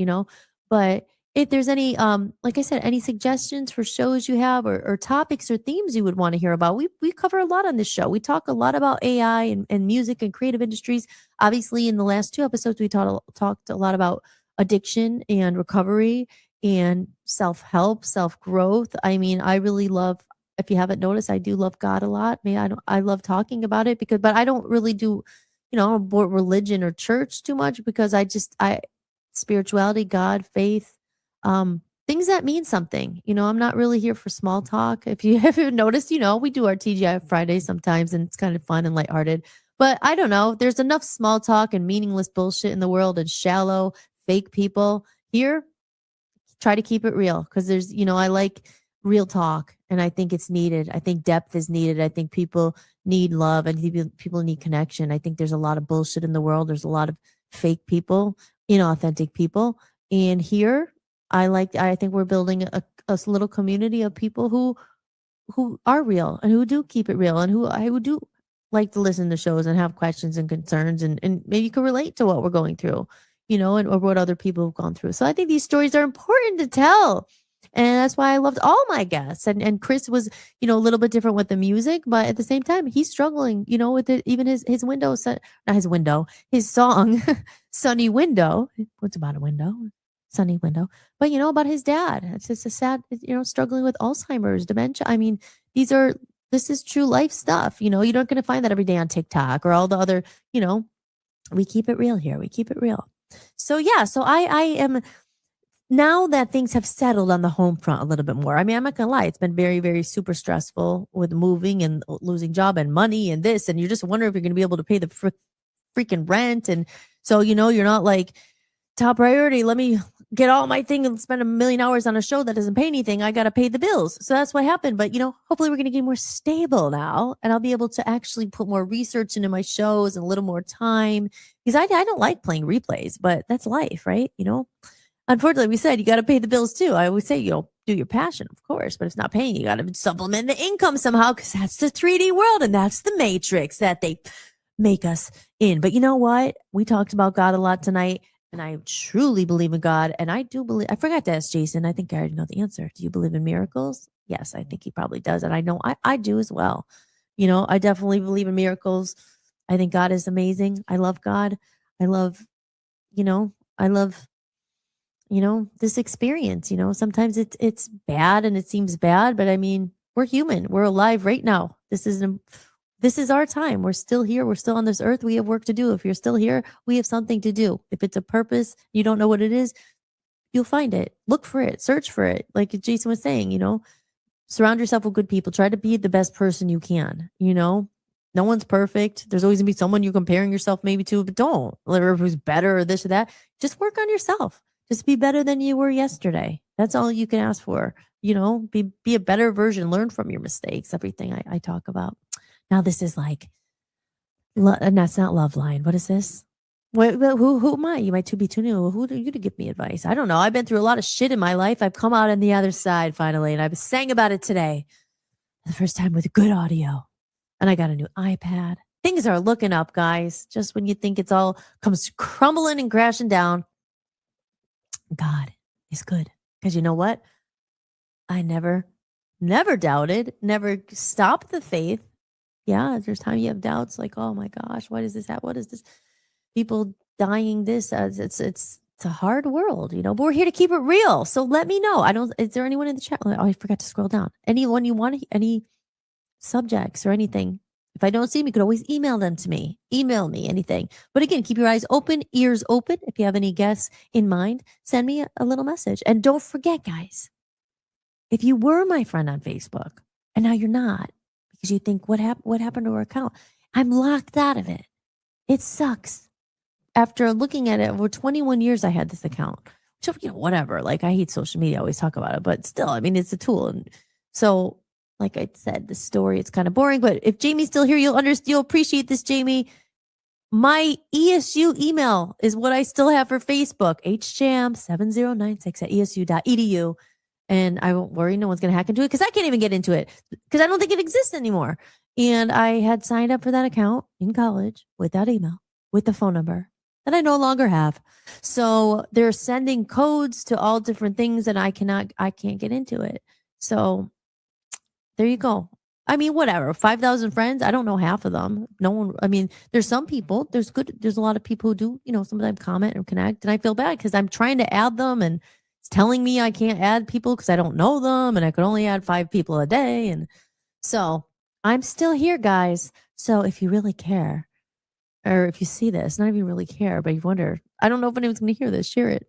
But if there's any, like I said, any suggestions for shows you have, or topics or themes you would want to hear about, we cover a lot on this show. We talk a lot about AI and music and creative industries. Obviously, in the last 2 episodes, we talked a lot about addiction and recovery and self-help, self-growth. I mean, I really love, if you haven't noticed, I do love God a lot. I love talking about it but I don't really do, religion or church too much, because spirituality, God, faith, things that mean something. I'm not really here for small talk. If you haven't noticed, we do our TGI Fridays sometimes, and it's kind of fun and lighthearted. But I don't know. There's enough small talk and meaningless bullshit in the world, and shallow, fake people here. Try to keep it real, because there's, I like real talk, and I think it's needed. I think depth is needed. I think people need love, and people need connection. I think there's a lot of bullshit in the world. There's a lot of fake people, inauthentic people. And here, I think we're building a little community of people who are real and who do keep it real, and who do like to listen to shows and have questions and concerns, and maybe you can relate to what we're going through, or what other people have gone through. So I think these stories are important to tell. And that's why I loved all my guests. And Chris was, a little bit different with the music, but at the same time, he's struggling, with it. Even his song, Sunny Window. What's about a window? Sunny Window. But, about his dad. It's just a sad, struggling with Alzheimer's, dementia. I mean, these are This is true life stuff. You're not going to find that every day on TikTok or all the other, we keep it real here. We keep it real. So yeah, so I am, now that things have settled on the home front a little bit more. I mean, I'm not gonna lie, it's been very, very super stressful with moving and losing job and money and this, and you're just wondering if you're gonna be able to pay the freaking rent. And so, you're not like top priority. Let me get all my thing and spend 1,000,000 hours on a show that doesn't pay anything. I got to pay the bills. So that's what happened. But, hopefully we're going to get more stable now, and I'll be able to actually put more research into my shows and a little more time, because I don't like playing replays, but that's life, right? Unfortunately, we said you got to pay the bills too. I always say, do your passion, of course, but if it's not paying, you got to supplement the income somehow, because that's the 3D world and that's the matrix that they make us in. But you know what? We talked about God a lot tonight, and I truly believe in God. And I do believe, I forgot to ask Jason. I think I already know the answer. Do you believe in miracles? Yes, I think he probably does. And I know I do as well. I definitely believe in miracles. I think God is amazing. I love God. I love, this experience. Sometimes it's bad and it seems bad, but I mean, we're human. We're alive right now. This is our time. We're still here. We're still on this earth. We have work to do. If you're still here, we have something to do. If it's a purpose, you don't know what it is, you'll find it. Look for it. Search for it. Like Jason was saying, surround yourself with good people. Try to be the best person you can. No one's perfect. There's always gonna be someone you're comparing yourself maybe to, but don't. Who's better or this or that. Just work on yourself. Just be better than you were yesterday. That's all you can ask for. Be a better version. Learn from your mistakes. Everything I talk about. Now this is like, and that's not Love Line. What is this? Who am I? You might be too new. Who are you to give me advice? I don't know. I've been through a lot of shit in my life. I've come out on the other side finally, and I sang about it today. The first time with good audio. And I got a new iPad. Things are looking up, guys. Just when you think it's all comes crumbling and crashing down, God is good. Because you know what? I never doubted, never stopped the faith. Yeah, there's time you have doubts like, oh my gosh, what is this? What is this? People dying this. It's a hard world, but we're here to keep it real. So let me know. Is there anyone in the chat? Oh, I forgot to scroll down. Anyone you want, any subjects or anything. If I don't see them, you could always email them to me. Email me anything. But again, keep your eyes open, ears open. If you have any guests in mind, send me a little message. And don't forget, guys, if you were my friend on Facebook and now you're not, because you think, what happened to our account? I'm locked out of it. It sucks. After looking at it, over 21 years, I had this account. So, whatever. Like, I hate social media. I always talk about it. But still, I mean, it's a tool. And so, like I said, the story, it's kind of boring. But if Jamie's still here, you'll appreciate this, Jamie. My ESU email is what I still have for Facebook. hjam7096@esu.edu. And I won't worry. No one's going to hack into it because I can't even get into it because I don't think it exists anymore. And I had signed up for that account in college with that email, with the phone number that I no longer have. So they're sending codes to all different things and I can't get into it. So there you go. I mean, whatever, 5,000 friends. I don't know half of them. No one, I mean, there's some people, there's a lot of people who do, sometimes comment and connect. And I feel bad because I'm trying to add them and it's telling me I can't add people because I don't know them and I could only add 5 people a day. And so I'm still here, guys. So if you really care, or if you see this, not even really care, but you wonder, I don't know if anyone's going to hear this, share it.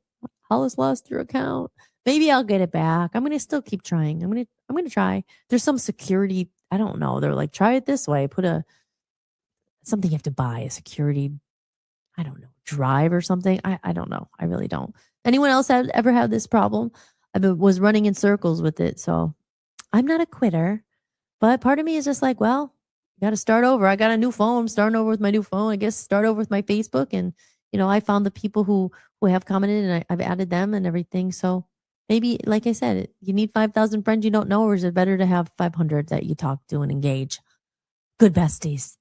Hollis lost your account. Maybe I'll get it back. I'm going to still keep trying. I'm going to try. There's some security. I don't know. They're like, try it this way. Put something you have to buy, a security, I don't know, drive or something. I don't know. I really don't. Anyone else ever had this problem? I was running in circles with it. So I'm not a quitter, but part of me is just like, well, got to start over. I got a new phone. I'm starting over with my new phone. I guess start over with my Facebook. And, I found the people who have commented and I've added them and everything. So maybe, like I said, you need 5,000 friends you don't know, or is it better to have 500 that you talk to and engage? Good besties.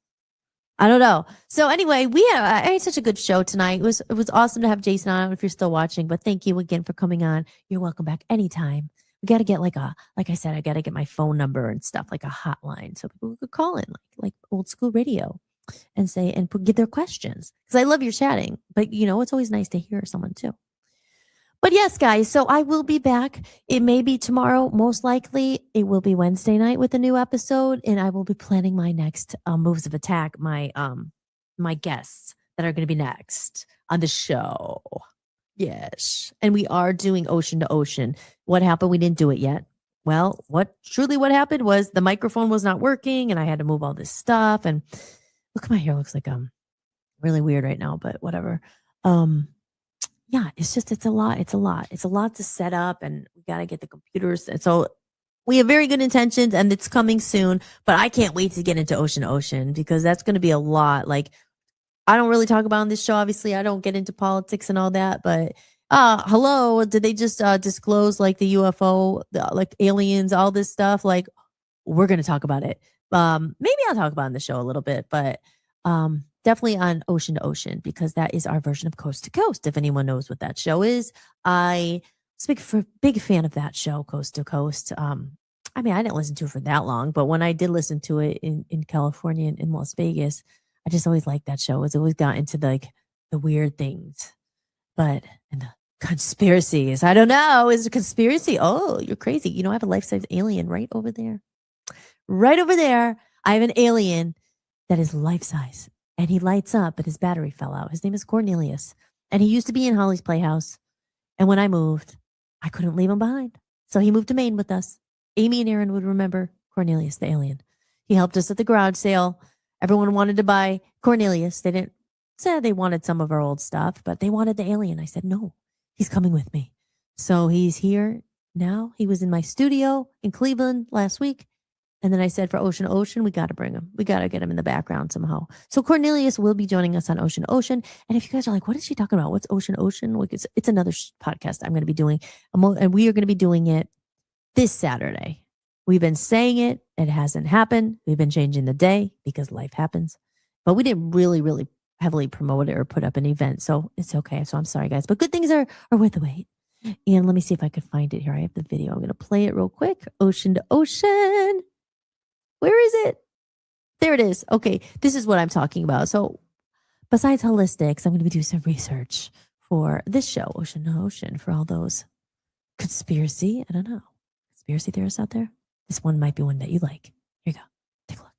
I don't know. So anyway, I had such a good show tonight. It was awesome to have Jason on if you're still watching, but thank you again for coming on. You're welcome back anytime. We got to get like I said, I got to get my phone number and stuff, like a hotline so people could call in like old school radio and say, and get their questions. Cause I love your chatting, but it's always nice to hear someone too. But yes, guys, so I will be back. It may be tomorrow. Most likely, it will be Wednesday night with a new episode, and I will be planning my next moves of attack. My guests that are going to be next on the show. Yes, and we are doing Ocean to Ocean. What happened? We didn't do it yet. Well, what happened was the microphone was not working, and I had to move all this stuff. And look, at my hair looks like really weird right now, but whatever. Yeah, it's a lot. It's a lot to set up, and we got to get the computers. And so we have very good intentions, and it's coming soon, but I can't wait to get into Ocean to Ocean because that's going to be a lot. Like, I don't really talk about on this show. Obviously, I don't get into politics and all that, but hello, did they just disclose like the UFO, like aliens, all this stuff? Like, we're going to talk about it. Maybe I'll talk about it on the show a little bit, but definitely on Ocean to Ocean because that is our version of Coast to Coast. If anyone knows what that show is, I was a big fan of that show, Coast to Coast. I mean, I didn't listen to it for that long, but when I did listen to it in California and in Las Vegas, I just always liked that show. It's always got into the weird things, and the conspiracies. I don't know. Is it a conspiracy? Oh, you're crazy. You know, I have a life-size alien right over there. Right over there. I have an alien that is life-size. And he lights up, but his battery fell out. His name is Cornelius. And he used to be in Holly's Playhouse. And when I moved, I couldn't leave him behind. So he moved to Maine with us. Amy and Aaron would remember Cornelius, the alien. He helped us at the garage sale. Everyone wanted to buy Cornelius. They didn't say they wanted some of our old stuff, but they wanted the alien. I said, no, he's coming with me. So he's here now. He was in my studio in Cleveland last week. And then I said, for Ocean to Ocean, we got to bring him. We got to get him in the background somehow. So Cornelius will be joining us on Ocean to Ocean. And if you guys are like, what is she talking about? What's Ocean to Ocean? Like, it's another podcast I'm going to be doing. And we are going to be doing it this Saturday. We've been saying it. It hasn't happened. We've been changing the day because life happens. But we didn't really, really heavily promote it or put up an event. So it's okay. So I'm sorry, guys. But good things are worth the wait. And let me see if I could find it here. I have the video. I'm going to play it real quick. Ocean to Ocean. Where is it? There it is. Okay, this is what I'm talking about. So besides Hollistics, I'm going to be doing some research for this show, Ocean to Ocean, for all those conspiracy theorists out there. This one might be one that you like. Here you go. Take a look.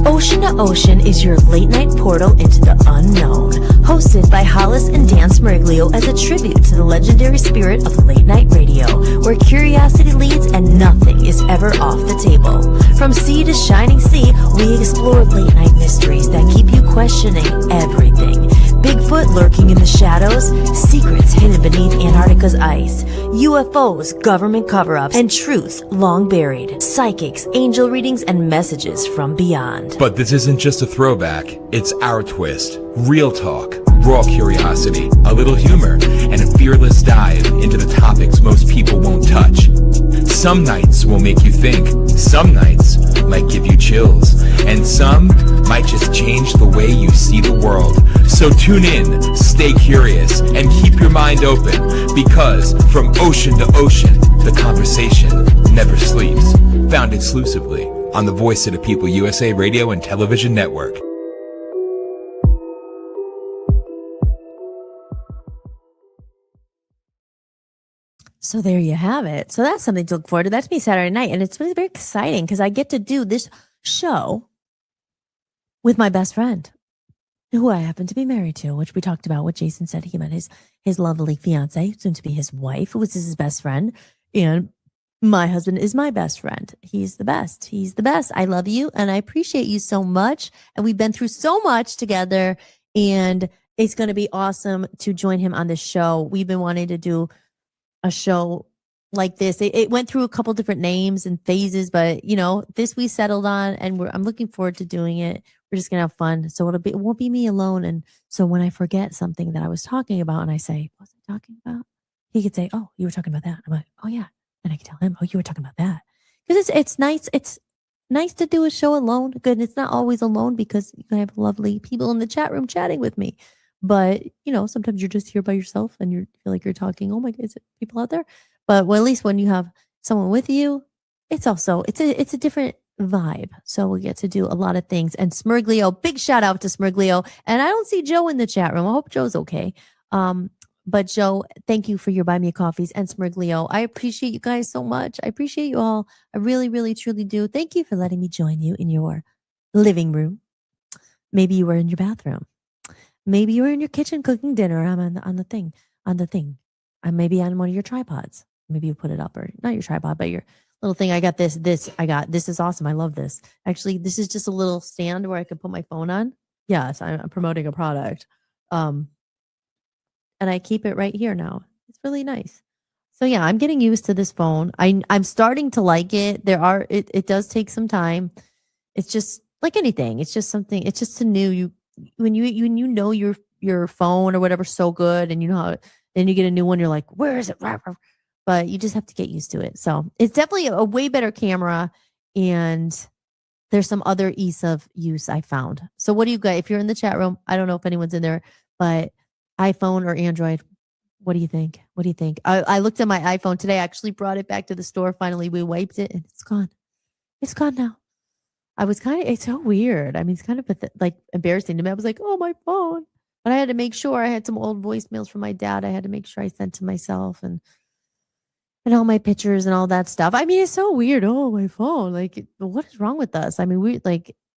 Ocean to Ocean is your late night portal into the unknown. Hosted by Hollis and Dan Smeriglio as a tribute to the legendary spirit of late night radio, where curiosity leads and nothing is ever off the table. From sea to shining sea, we explore late night mysteries that keep you questioning everything. Bigfoot lurking in the shadows, secrets hidden beneath Antarctica's ice, UFOs, government cover-ups, and truths long buried, psychics, angel readings, and messages from beyond. But this isn't just a throwback, it's our twist. Real talk, raw curiosity, a little humor, and a fearless dive into the topics most people won't touch. Some nights will make you think, some nights might give you chills, and some might just change the way you see the world. So tune in, stay curious, and keep your mind open, because from ocean to ocean, the conversation never sleeps. Found exclusively on the Voice of the People U.S.A. radio and television network. So there you have it. So that's something to look forward to. That's me Saturday night. And it's really very exciting because I get to do this show with my best friend, who I happen to be married to, which we talked about what Jason said. He met his lovely fiance, soon to be his wife, who was his best friend. And my husband is my best friend. He's the best. He's the best. I love you and I appreciate you so much. And we've been through so much together. And it's going to be awesome to join him on this show. We've been wanting to do a show like this. It went through a couple different names and phases, but this we settled on, and I'm looking forward to doing it. We're just gonna have fun. So it won't be me alone. And so when I forget something that I was talking about and I say, what was I talking about? He could say, oh, you were talking about that. I'm like, oh yeah. And I can tell him, oh, you were talking about that. Because it's nice. It's nice to do a show alone. Good. It's not always alone because I have lovely people in the chat room chatting with me. But, sometimes you're just here by yourself and you feel like you're talking, oh my God, is it people out there? But at least when you have someone with you, it's a different vibe. So we get to do a lot of things. And Smurglio, big shout out to Smurglio. And I don't see Joe in the chat room. I hope Joe's okay. But Joe, thank you for your buy me coffees and Smurglio. I appreciate you guys so much. I appreciate you all. I really, really, truly do. Thank you for letting me join you in your living room. Maybe you were in your bathroom. Maybe you were in your kitchen cooking dinner. I'm on the thing. Maybe on one of your tripods. Maybe you put it up, or not your tripod, but your little thing. I got this. This is awesome. I love this. Actually, this is just a little stand where I could put my phone on. Yes, I'm promoting a product. And I keep it right here now. It's really nice. So yeah, I'm getting used to this phone. I'm starting to like it. It does take some time. It's just like anything. It's just something. It's just a new when you know your phone or whatever so good, and you know how. Then you get a new one. You're like, where is it? But you just have to get used to it. So it's definitely a way better camera, and there's some other ease of use I found. So what do you guys? If you're in the chat room, I don't know if anyone's in there, but iPhone or Android, what do you think? What do you think? I looked at my iPhone today. I actually brought it back to the store. Finally, we wiped it and it's gone. It's gone now. It's so weird. I mean, it's kind of like embarrassing to me. I was like, oh, my phone. But I had to make sure. I had some old voicemails from my dad. I had to make sure I sent to myself and all my pictures and all that stuff. I mean, it's so weird. Oh, my phone. Like, what is wrong with us? I mean,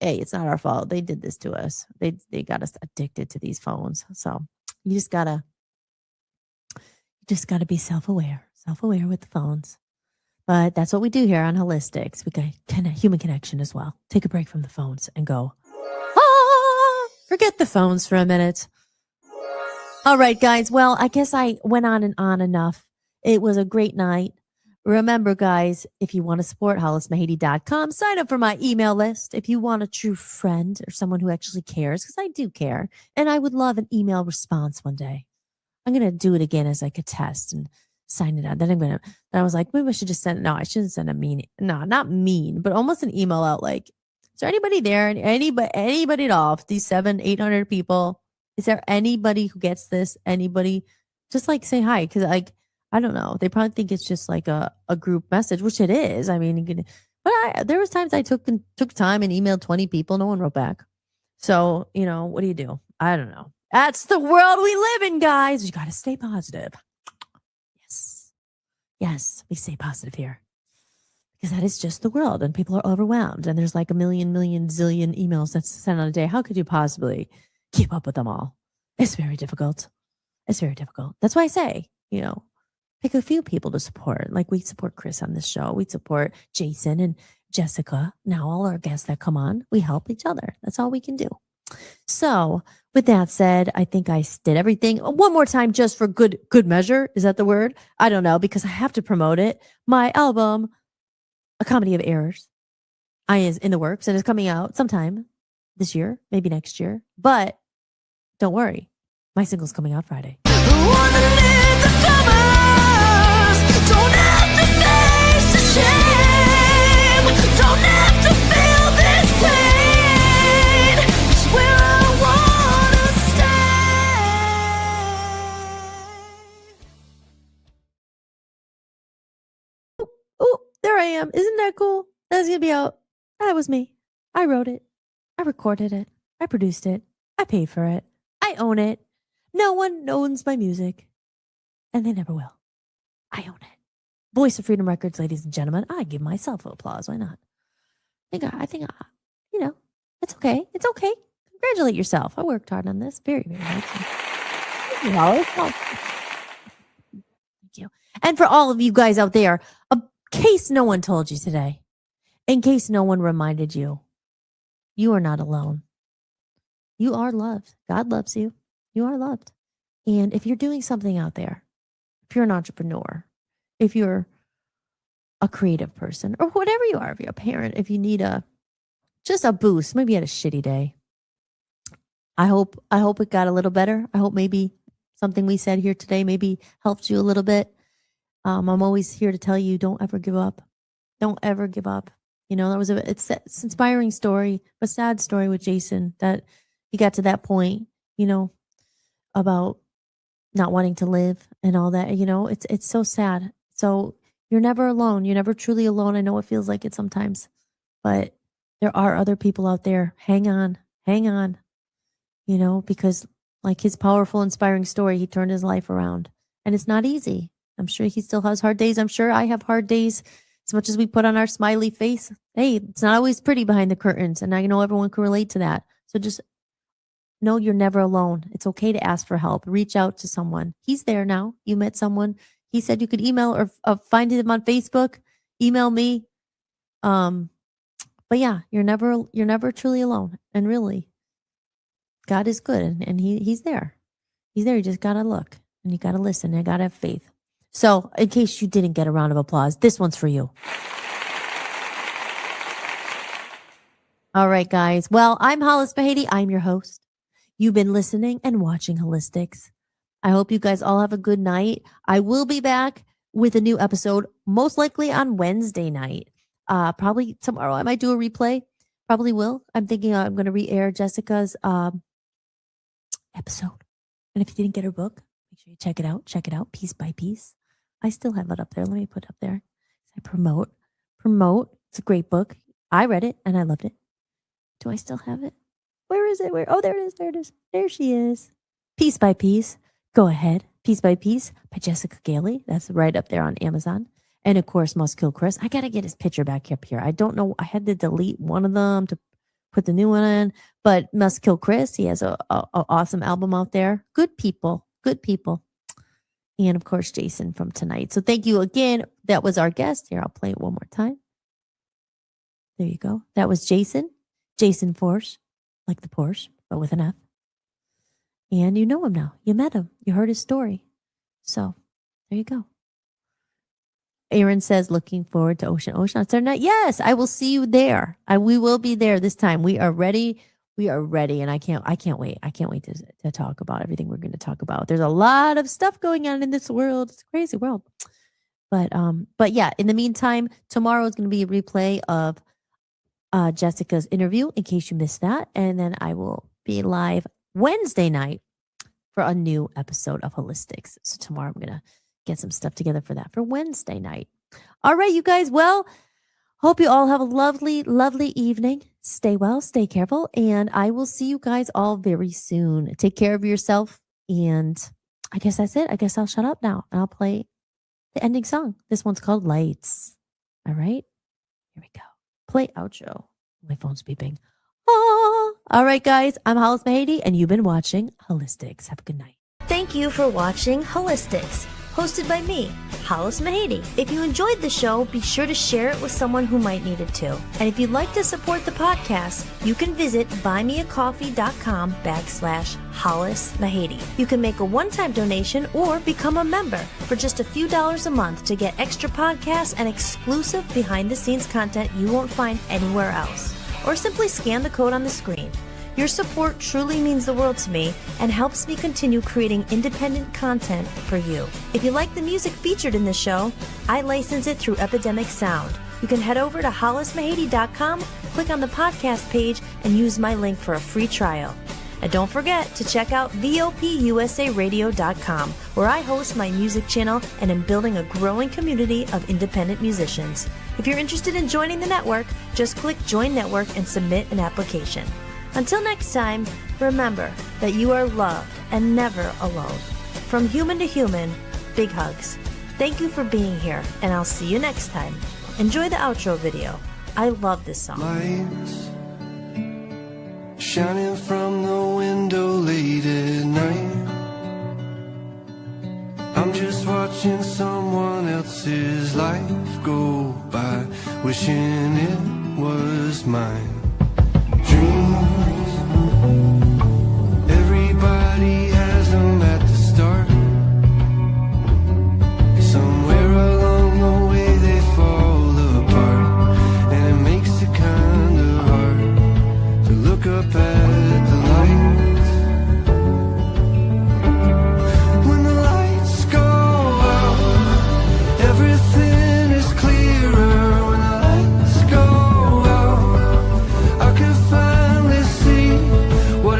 hey, it's not our fault. They did this to us. They got us addicted to these phones. So you just gotta be self-aware with the phones. But that's what we do here on Hollistics. We got human connection as well. Take a break from the phones and go, forget the phones for a minute. All right, guys. Well, I guess I went on and on enough. It was a great night. Remember, guys, if you want to support hollismahady.com, sign up for my email list. If you want a true friend or someone who actually cares, because I do care, and I would love an email response one day. I'm going to do it again as like a test and sign it out. Then I was like, maybe I should just send, no, I shouldn't send not mean, but almost an email out like, is there anybody there? Anybody at all? These 700-800 people. Is there anybody who gets this? Anybody? Just like say hi. Cause like, I don't know. They probably think it's just like a group message, which it is. I mean, but there was times I took time and emailed 20 people. No one wrote back. So, what do you do? I don't know. That's the world we live in, guys. You got to stay positive. Yes, we stay positive here. Because that is just the world, and people are overwhelmed, and there's like a million zillion emails that's sent on a day. How could you possibly keep up with them all? It's very difficult. That's why I say, pick a few people to support. Like we support Chris on this show. We support Jason and Jessica. Now all our guests that come on, we help each other. That's all we can do. So with that said, I think I did everything. One more time, just for good measure. Is that the word? I don't know, because I have to promote it. My album, A Comedy of Errors, is in the works and is coming out sometime this year, maybe next year. But don't worry, my single's coming out Friday. Oh, there I am. Isn't that cool? That's going to be out. That was me. I wrote it. I recorded it. I produced it. I paid for it. I own it. No one owns my music. And they never will. I own it. Voice of Freedom Records, ladies and gentlemen. I give myself applause. Why not? I think, it's okay. It's okay. Congratulate yourself. I worked hard on this. Very, very hard. Thank you. And for all of you guys out there, in case no one told you today, in case no one reminded you, you are not alone. You are loved. God loves you. You are loved. And if you're doing something out there, if you're an entrepreneur, if you're a creative person, or whatever you are, if you're a parent, if you need just a boost, maybe you had a shitty day. I hope it got a little better. I hope maybe something we said here today maybe helped you a little bit. I'm always here to tell you, don't ever give up. Don't ever give up. That was it's inspiring story, but sad story with Jason that he got to that point, about not wanting to live and all that. It's so sad. So you're never alone. You're never truly alone. I know it feels like it sometimes, but there are other people out there. Hang on, because like his powerful, inspiring story, he turned his life around, and it's not easy. I'm sure he still has hard days. I'm sure I have hard days. As much as we put on our smiley face, hey, it's not always pretty behind the curtains, and I know everyone can relate to that. So just know you're never alone. It's okay to ask for help. Reach out to someone. He's there now. You met someone. He said you could email or find him on Facebook. Email me. But yeah, you're never truly alone. And really, God is good, and he's there. He's there. You just gotta look, and you gotta listen, and you gotta have faith. So, in case you didn't get a round of applause, this one's for you. All right, guys. Well, I'm Hollis Mahady. I'm your host. You've been listening and watching Hollistics. I hope you guys all have a good night. I will be back with a new episode, most likely on Wednesday night. Probably tomorrow I might do a replay. Probably will. I'm thinking I'm going to re-air Jessica's episode. And if you didn't get her book, make sure you check it out. Check it out piece by piece. I still have it up there. Let me put it up there. I promote. It's a great book. I read it and I loved it. Do I still have it? Where is it? Oh, there it is. There she is. Piece by piece. Go ahead. Piece by Piece by Jessica Gailey. That's right up there on Amazon. And of course, Must Kill Chris. I got to get his picture back up here. I don't know. I had to delete one of them to put the new one in. But Must Kill Chris, he has a awesome album out there. Good people. And of course, Jason from tonight. So thank you again. That was our guest. Here, I'll play it one more time. There you go. That was Jason Foersch, like the Porsche, but with an F. And you know him now. You met him. You heard his story. So there you go. Aaron says, looking forward to Ocean on Saturday night. Yes, I will see you there. We will be there this time. We are ready. And I can't wait. I can't wait to talk about everything we're going to talk about. There's a lot of stuff going on in this world. It's a crazy world. But yeah, in the meantime, tomorrow is going to be a replay of Jessica's interview in case you missed that. And then I will be live Wednesday night for a new episode of Hollistics. So tomorrow I'm going to get some stuff together for that for Wednesday night. All right, you guys. Well, hope you all have a lovely, lovely evening. Stay well, stay careful, and I will see you guys all very soon. Take care of yourself. And I guess that's it. I guess I'll shut up now and I'll play the ending song. This one's called Lights. All right. Here we go. Play outro. My phone's beeping. Ah. All right, guys. I'm Hollis Mahady, and you've been watching Hollistics. Have a good night. Thank you for watching Hollistics, hosted by me, Hollis Mahady. If you enjoyed the show, be sure to share it with someone who might need it too. And if you'd like to support the podcast, you can visit buymeacoffee.com/Hollis Mahady. You can make a one-time donation or become a member for just a few dollars a month to get extra podcasts and exclusive behind-the-scenes content you won't find anywhere else. Or simply scan the code on the screen. Your support truly means the world to me and helps me continue creating independent content for you. If you like the music featured in this show, I license it through Epidemic Sound. You can head over to hollismahady.com, click on the podcast page, and use my link for a free trial. And don't forget to check out VOPUSARadio.com, where I host my music channel and am building a growing community of independent musicians. If you're interested in joining the network, just click Join Network and submit an application. Until next time, remember that you are loved and never alone. From human to human, big hugs. Thank you for being here, and I'll see you next time. Enjoy the outro video. I love this song. Lights shining from the window late at night. I'm just watching someone else's life go by, wishing it was mine. Dreams, everybody has them at the start. Somewhere along the way they fall apart, and it makes it kind of hard to look up at the lights. When the lights go out, everything is clearer. When the lights go out, I can finally see what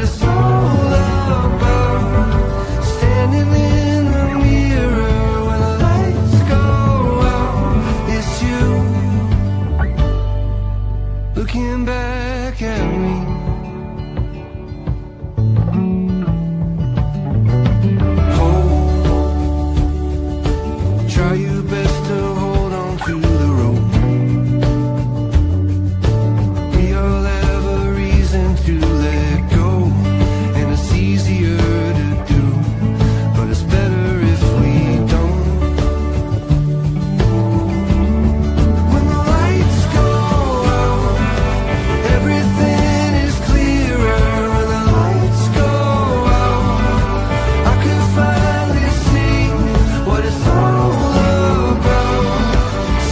looking back at me. Hold, try your best to hold on to the rope. We all have a reason to let go, and it's easier to do, but it's better if we don't. When the lights go out, everything is clearer. When the lights go out, I can finally see what it's all about.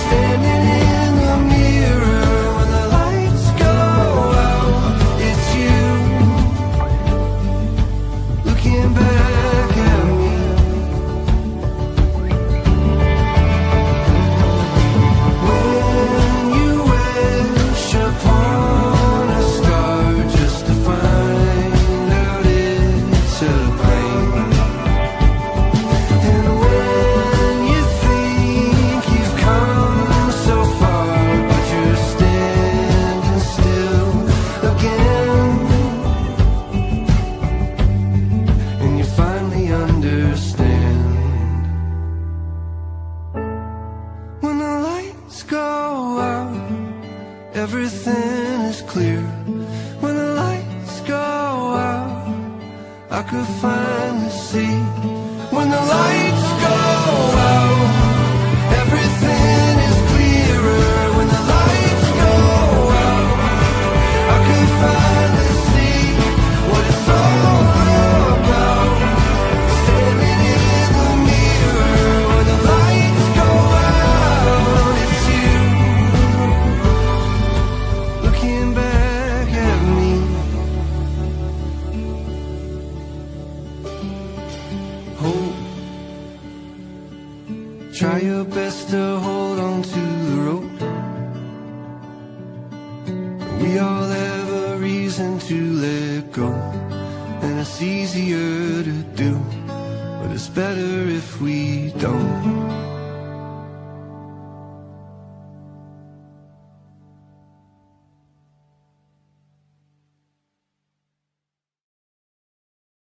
Standing in the mirror, when the lights go out, it's you looking back at me. When you wish upon a star just to find out it's a plane, and when you think you've come so far, but you're standing still again, and you finally understand. When the lights go out, everything is clear. When the lights go out, I could finally see. When the lights go out, everything is clearer. When the lights go out, I could finally see what it's all about. Standing in the mirror, when the lights go out, it's you looking back at me. Hold, try your best to hold on to the rope. We all have a reason to let go, and it's easier to do, but it's better if we